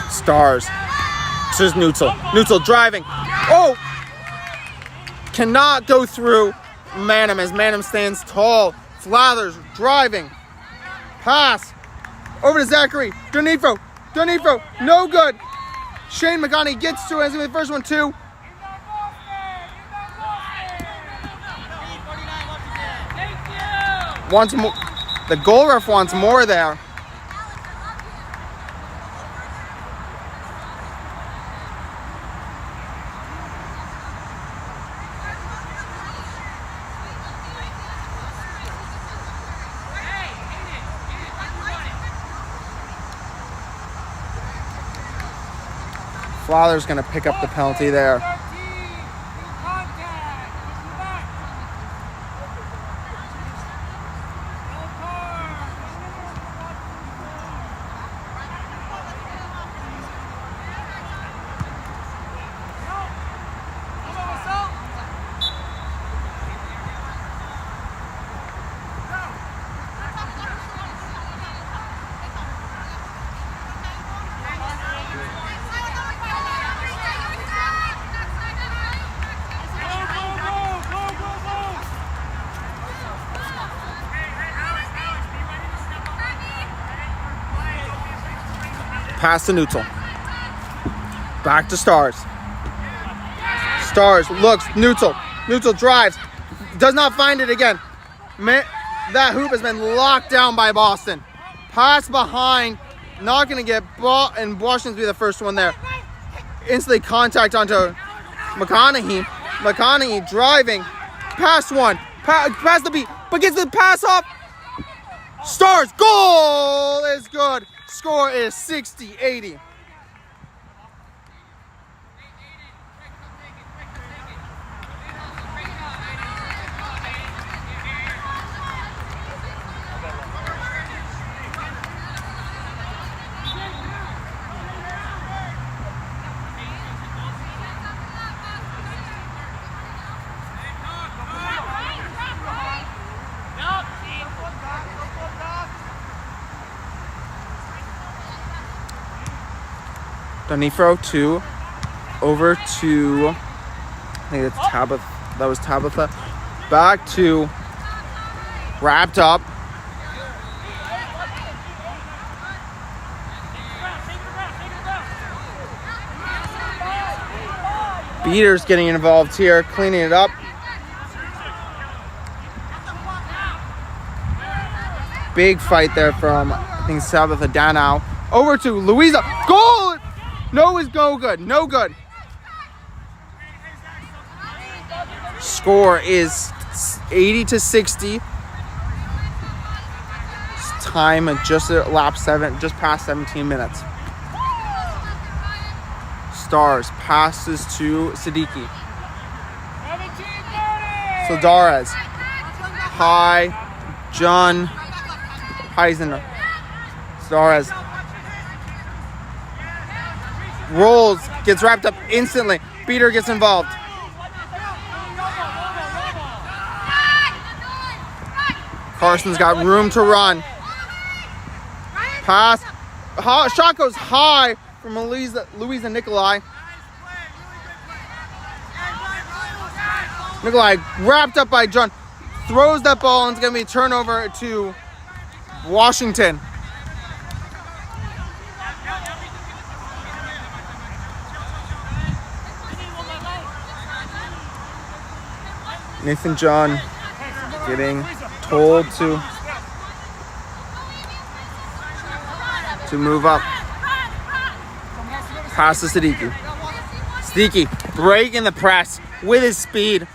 Stars. This is Neutzel. Neutzel driving. Oh! Cannot go through Manham as Manham stands tall. Flathers driving. Pass. Over to Zachary. Donifro. No good. Shane McConaughey gets to it. The first one too. Wants more. The goal ref wants more there. Flather's going to pick up the penalty there. Pass to neutral. Back to Stars. Stars looks neutral. Neutral drives. Does not find it again. That hoop has been locked down by Boston. Pass behind. Not going to get ball, and Washington's be the first one there. Instantly contact onto McConaughey. McConaughey driving. Pass one. Pass the beat. But gets the pass off. Stars. Goal is good. Score is 60-80. Donifro to over to, I think it's Tabitha. That was Tabitha. Back to wrapped up. Beater's getting involved here, cleaning it up. Big fight there from, I think, Tabitha Danow. Over to Louisa. Goal! No is no good. No good. Score is 80-60. Time just elapsed just past 17 minutes. Stars passes to Siddiqui. Sodares. High. John Heisner. Sodares. Rolls, gets wrapped up instantly. Beater gets involved. Carson's got room to run. Pass. Shot goes high from Louisa Nikolai. Nikolai wrapped up by John. Throws that ball and it's going to be a turnover to Washington. Nathan John getting told to move up. Pass to Siddiqui. Siddiqui breaking the press with his speed.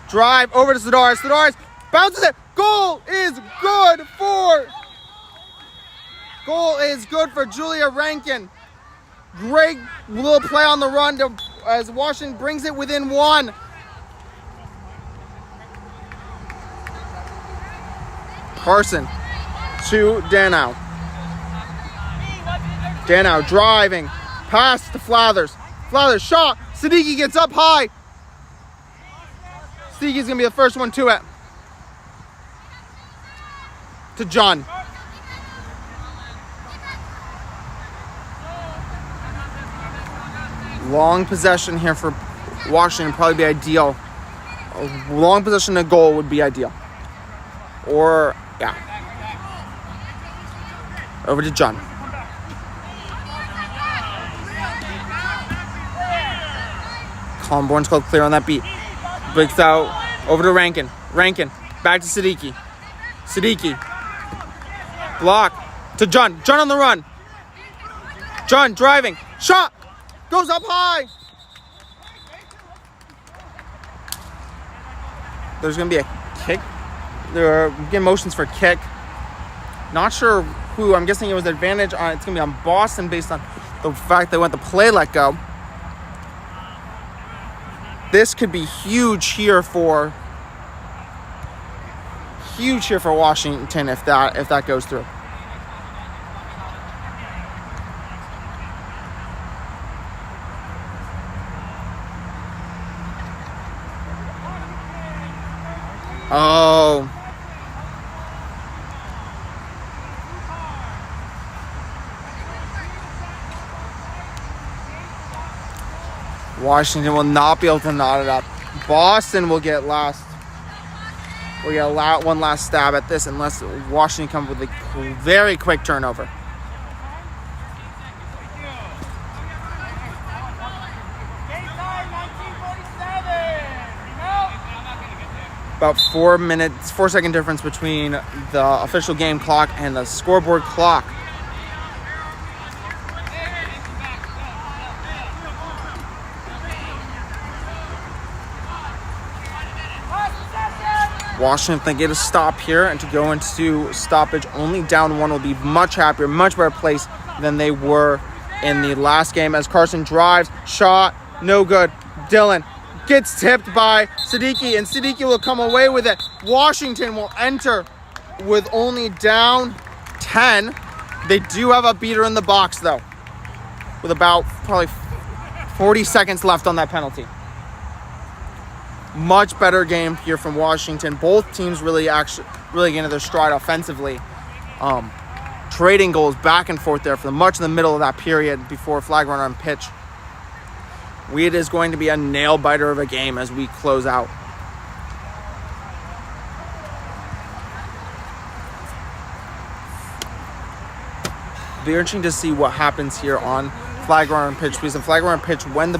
Drive over to Sodares. Sodares bounces it. Goal is good for Julia Rankin. Great little play on the run as Washington brings it within one. Carson to Danow. Danow driving. Pass to Flathers. Flathers shot. Siddiqui gets up high. Siddiqui's going to be the first one to it. To John. Long possession here for Washington would probably be ideal. A long possession to goal would be ideal. Or, yeah. Over to John. Columborn's called clear on that beat. Breaks out. Over to Rankin. Rankin. Back to Siddiqui. Siddiqui. Block. To John. John on the run. John driving. Shot. Goes up high. There's going to be a kick. There are getting motions for kick. Not sure who. I'm guessing it was advantage on. It's going to be on Boston based on the fact they went to play let go. This could be huge here for Washington if that goes through. Oh. Washington will not be able to knot it up. Boston will get last. We'll get one last stab at this unless Washington comes with a very quick turnover. About 4-second difference between the official game clock and the scoreboard clock. Washington, if they get a stop here and to go into stoppage only down one, will be much happier, much better place than they were in the last game. As Carson drives, shot, no good. Dylan gets tipped by Siddiqui, and Siddiqui will come away with it. Washington will enter with only down 10. They do have a beater in the box, though, with about probably 40 seconds left on that penalty. Much better game here from Washington. Both teams really getting into their stride offensively. Trading goals back and forth there for much in the middle of that period before flag runner on pitch. It is going to be a nail biter of a game as we close out. Very interesting to see what happens here on flag runner on pitch, because in flag runner on pitch, when the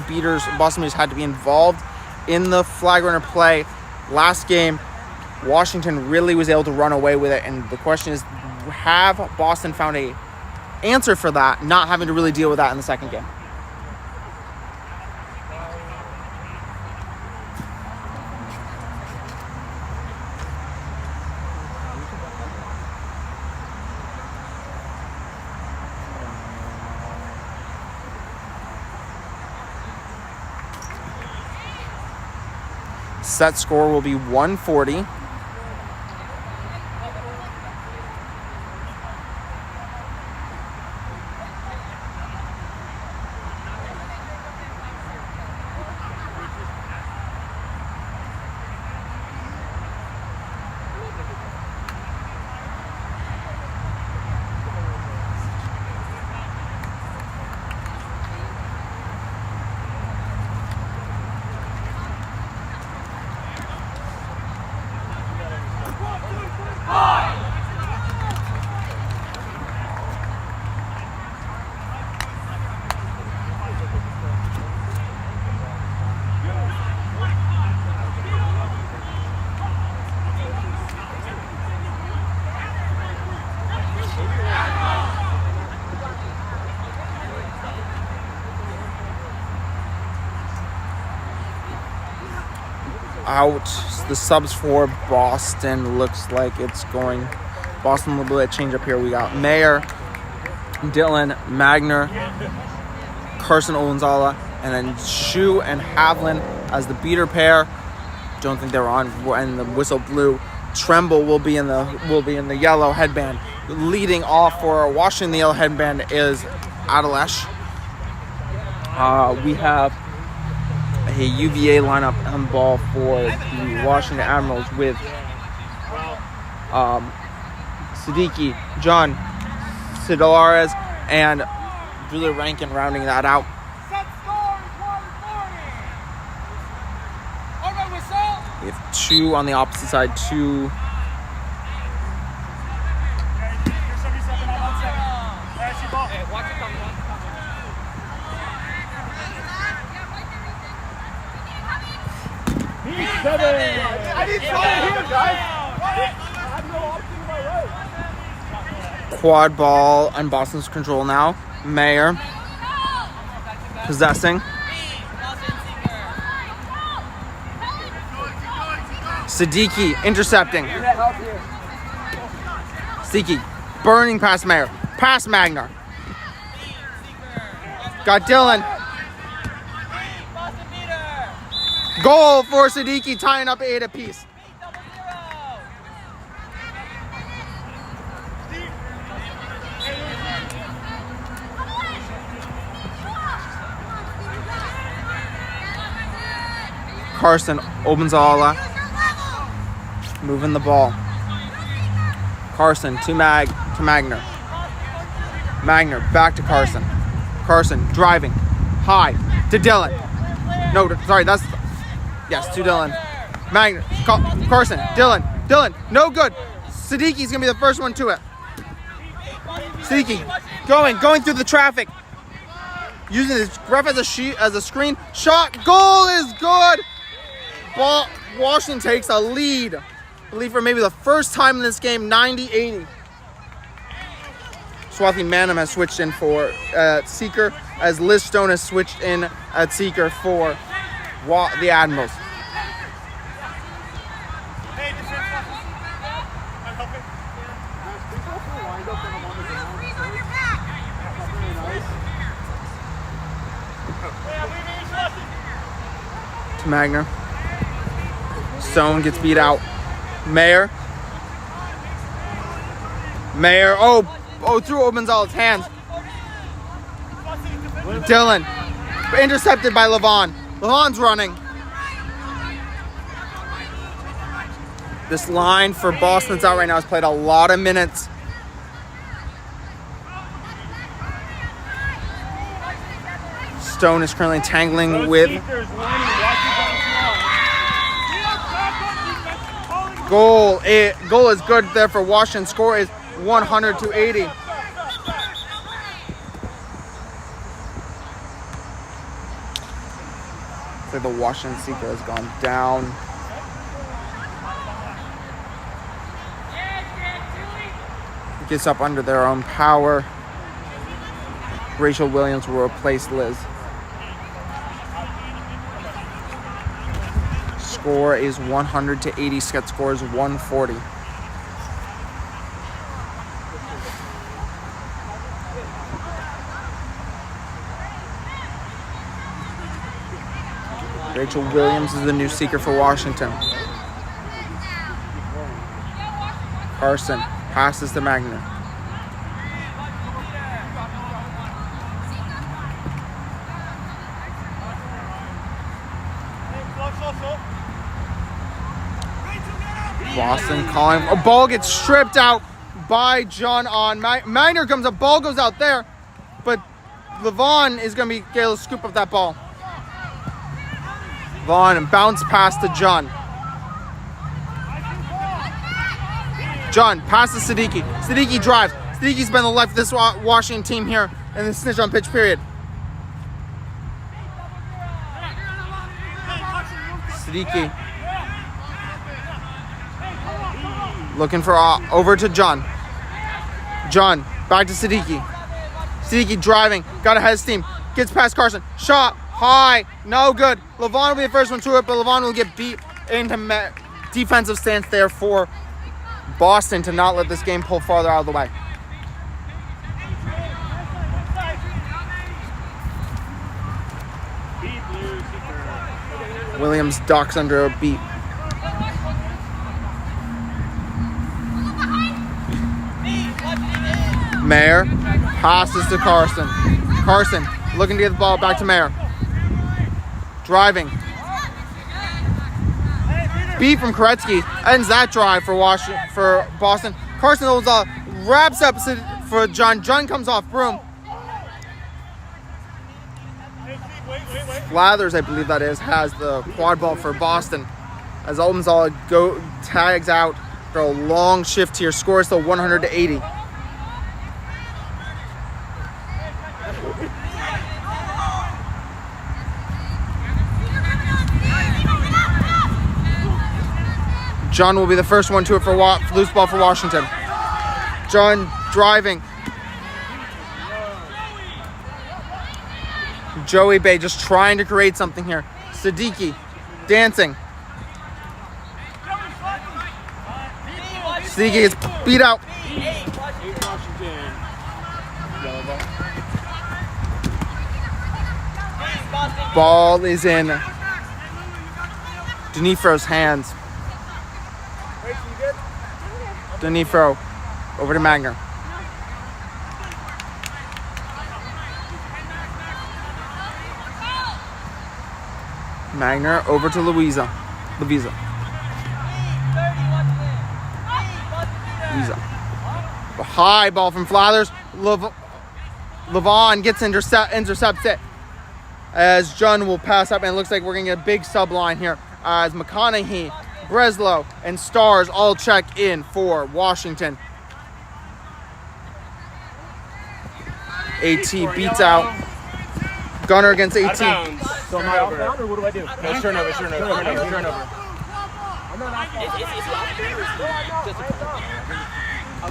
Boston Beaters had to be involved in the flag runner play last game, Washington really was able to run away with it. And the question is, have Boston found a answer for that, not having to really deal with that in the second game? Set score will be 140. Out the subs for Boston. Looks like it's going. Boston will do a change up here. We got Mayer, Dylan, Magner, Carson Olanzala, and then Shu and Havlin as the beater pair. Don't think they're on, and the whistle blew. Tremble will be in the yellow headband. Leading off for Washington, the yellow headband is Adelesh. We have a UVA lineup on ball for the Washington Admirals with Siddiqui, John Sidalarez, and Julia Rankin rounding that out. We have two on the opposite side, two. Quad ball on Boston's control now. Mayer possessing. Siddiqui intercepting. Siddiqui burning past Mayer. Past Magner. Got Dylan. Goal for Siddiqui, tying up 8 apiece. Carson opens Ala, moving the ball. Carson to Magner. Magner back to Carson. Carson driving high to Dylan. No, sorry, that's yes to Dylan. Magner, Carson, Dylan, no good. Siddiqui's gonna be the first one to it. Siddiqui going through the traffic, using his ref as a screen. Shot, goal is good. Ball, Washington takes a lead. I believe for maybe the first time in this game, 90-80. Swathi Manham has switched in for Seeker, as Liz Stone has switched in at Seeker for the Admirals. To Magner. Stone gets beat out. Mayer, oh, through Obenzala's hands. Dylan, intercepted by Levon. Levon's running. This line for Boston that's out right now has played a lot of minutes. Stone is currently tangling with goal. Goal is good there for Washington. Score is 100-80. So the Washington Seeker has gone down. Gets up under their own power. Rachel Williams will replace Liz. Score is 100-80. Set score is 140. Rachel Williams is the new Seeker for Washington. Carson passes to Magner. Boston calling. A ball gets stripped out by John on. Magner comes up. Ball goes out there. But Levon is going to be able to scoop up that ball. Vaughn and bounce pass to John. John passes Siddiqui. Siddiqui drives. Siddiqui's been the life of this Washington team here in the snitch on pitch period. Siddiqui looking for over to John. John back to Siddiqui. Siddiqui driving, got ahead of steam, gets past Carson. Shot high, no good. Levon will be the first one to it, but Levon will get beat into defensive stance there for Boston to not let this game pull farther out of the way. Williams ducks under a beat. Mayer passes to Carson. Carson looking to get the ball back to Mayer. Driving. Beat from Koretsky ends that drive for Boston. Carson wraps up for John. John comes off broom. Flathers, I believe that is, has the quad ball for Boston. As Oldenzahl tags out for a long shift here. Score is still 100-80. John will be the first one to it for loose ball for Washington. John driving. Joey Bay just trying to create something here. Siddiqui dancing. Siddiqui gets beat out. Ball is in Denifro's hands. Denifro over to Magner. Magner over to Louisa. Louisa. A high ball from Flathers. Levon gets intercepts it. As John will pass up, and it looks like we're going to get a big sub line here. As McConaughey, Breslow, and Stars all check in for Washington. AT beats out Gunner against AT. So am I off bound, or what do I do? No, turnover.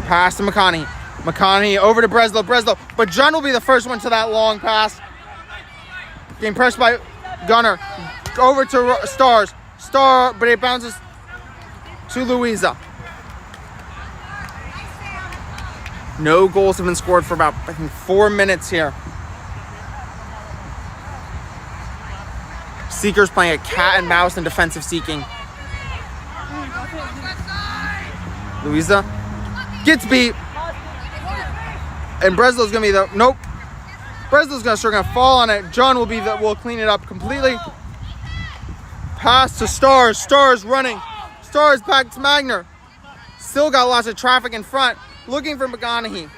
Pass to McConaughey. McConaughey over to Breslow. But John will be the first one to that long pass. Getting pressed by Gunner. Over to Stars. But it bounces to Louisa. No goals have been scored for about, I think, 4 minutes here. Seekers playing a cat and mouse in defensive seeking. Louisa gets beat. And Breslow's gonna be the nope. Breslow's gonna fall on it. John will clean it up completely. Pass to Stars. Stars running. Stars back to Magner. Still got lots of traffic in front. Looking for McConaughey.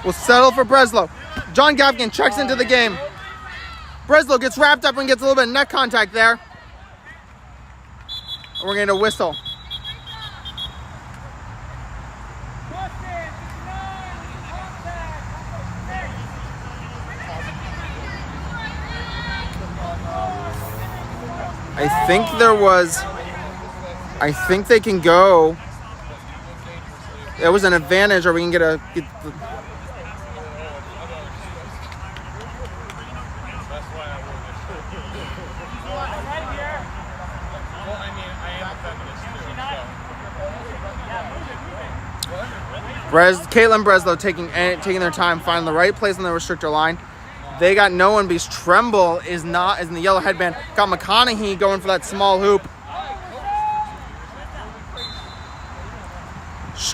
Will settle for Breslow. John Gaffigan checks into the game. Breslow gets wrapped up and gets a little bit of neck contact there. And we're going to whistle. I think they can go. It was an advantage, or we can get the Caitlin Breslow taking their time, finding the right place on the restrictor line. They got no one because Tremble is in the yellow headband. Got McConaughey going for that small hoop.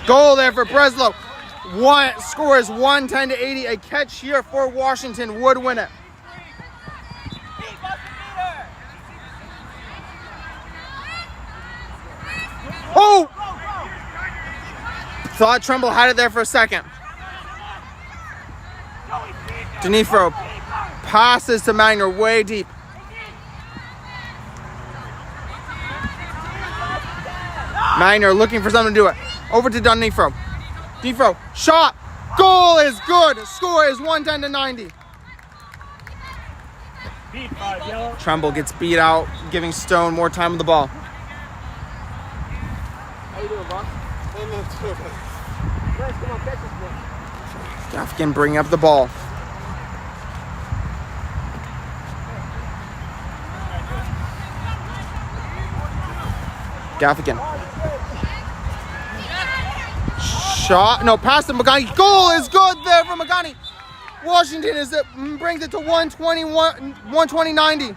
Goal there for Breslow. Score is 110-80. A catch here for Washington would win it. Oh! Thought Tremble had it there for a second. Denifro passes to Magner way deep. Magner looking for something to do it. Over to Denifro. Denifro, shot. Goal is good. Score is 110-90. Tremble gets beat out, giving Stone more time with the ball. How you doing, boss? Come on, catch this one. Gaffigan bringing up the ball. Gaffigan. Shot. No, pass to McConaughey. Goal is good there for McConaughey. Washington brings it to 120-90.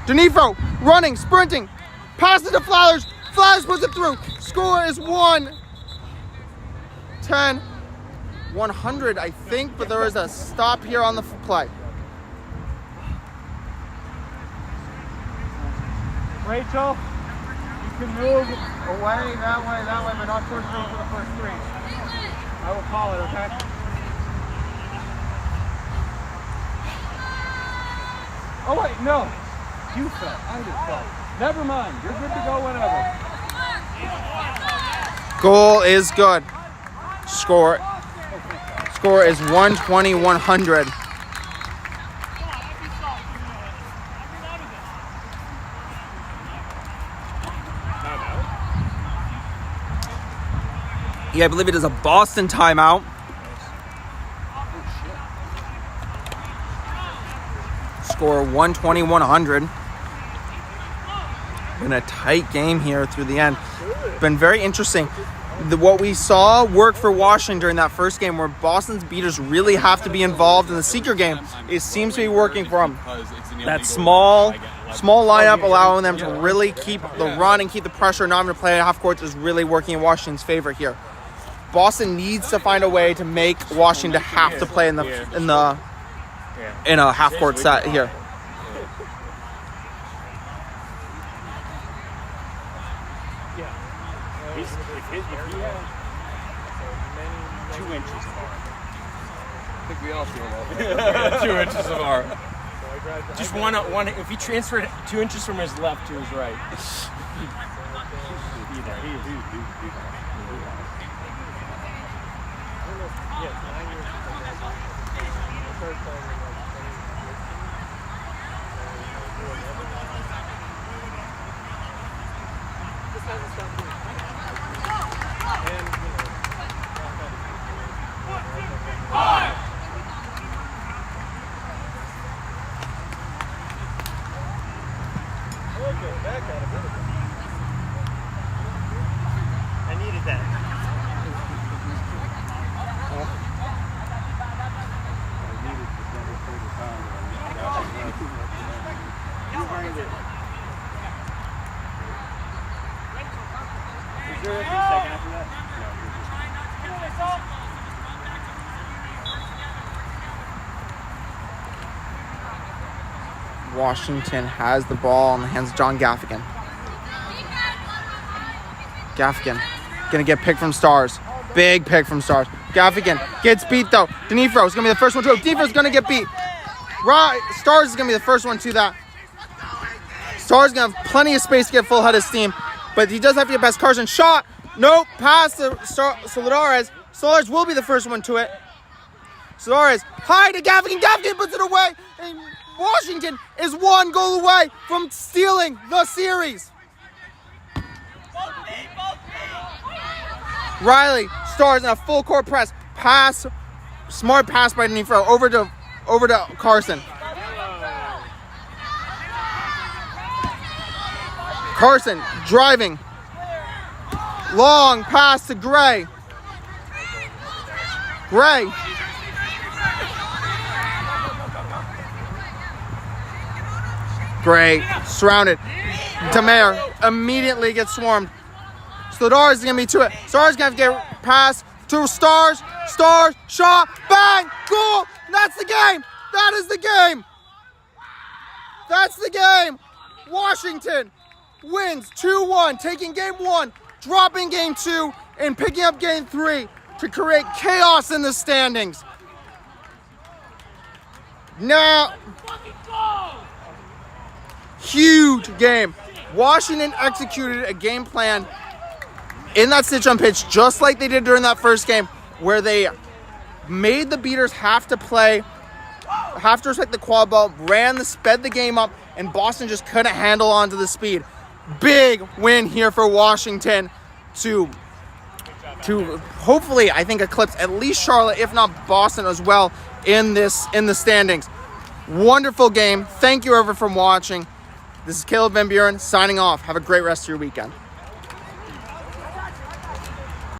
Denifro running, sprinting. Pass it to Flowers. Flowers puts it through. Score is 110-100, I think, but there is a stop here on the play. Rachel, you can move away, that way, but not towards me for the first three. I will call it, okay? Oh wait, no. You fell. I just fell. Never mind. You're good to go whenever. Goal is good. Score is 120-100. Yeah, I believe it is a Boston timeout. Score 120-100. Been a tight game here through the end. Been very interesting. what we saw work for Washington during that first game, where Boston's beaters really have to be involved in the seeker game, it seems to be working for them. That small lineup allowing them to really keep the run and keep the pressure, not having to play at half court, is really working in Washington's favor here. Boston needs to find a way to make Washington have to play in a half court set here. If he had 2 inches of arm. I think we all feel that. 2 inches of arm. Just one. If he transferred 2 inches from his left to his right. I needed that. Is there a second after that? Washington has the ball in the hands of John Gaffigan. Gaffigan gonna get picked from Stars. Big pick from Stars. Gaffigan gets beat though. Denifro is gonna be the first one to it. Denifro's gonna get beat. Right, Stars is gonna be the first one to that. Stars gonna have plenty of space to get full head of steam, but he does have to get past Carson. Shot. Nope. Pass to Solidares. Solidares will be the first one to it. Solidares high to Gaffigan. Gaffigan puts it away. And Washington is 1 goal away from stealing the series. Riley, Stars in a full court press. Pass. Smart pass by Denifro over to Carson. Carson driving. Long pass to Gray. Gray. Gray surrounded. Demare immediately gets swarmed. Stars is going to be to it. Stars is going to have to get pass to Stars. Stars, shot, bang, goal. That's the game. That is the game. That's the game. Washington wins 2-1, taking game 1, dropping game 2, and picking up game 3 to create chaos in the standings. Now, huge game. Washington executed a game plan in that stitch on pitch, just like they did during that first game, where they made the beaters have to respect the quad ball, sped the game up, and Boston just couldn't handle onto the speed. Big win here for Washington to hopefully, I think, eclipse at least Charlotte, if not Boston as well, in the standings. Wonderful game. Thank you everyone for watching. This is Caleb Van Buren signing off. Have a great rest of your weekend.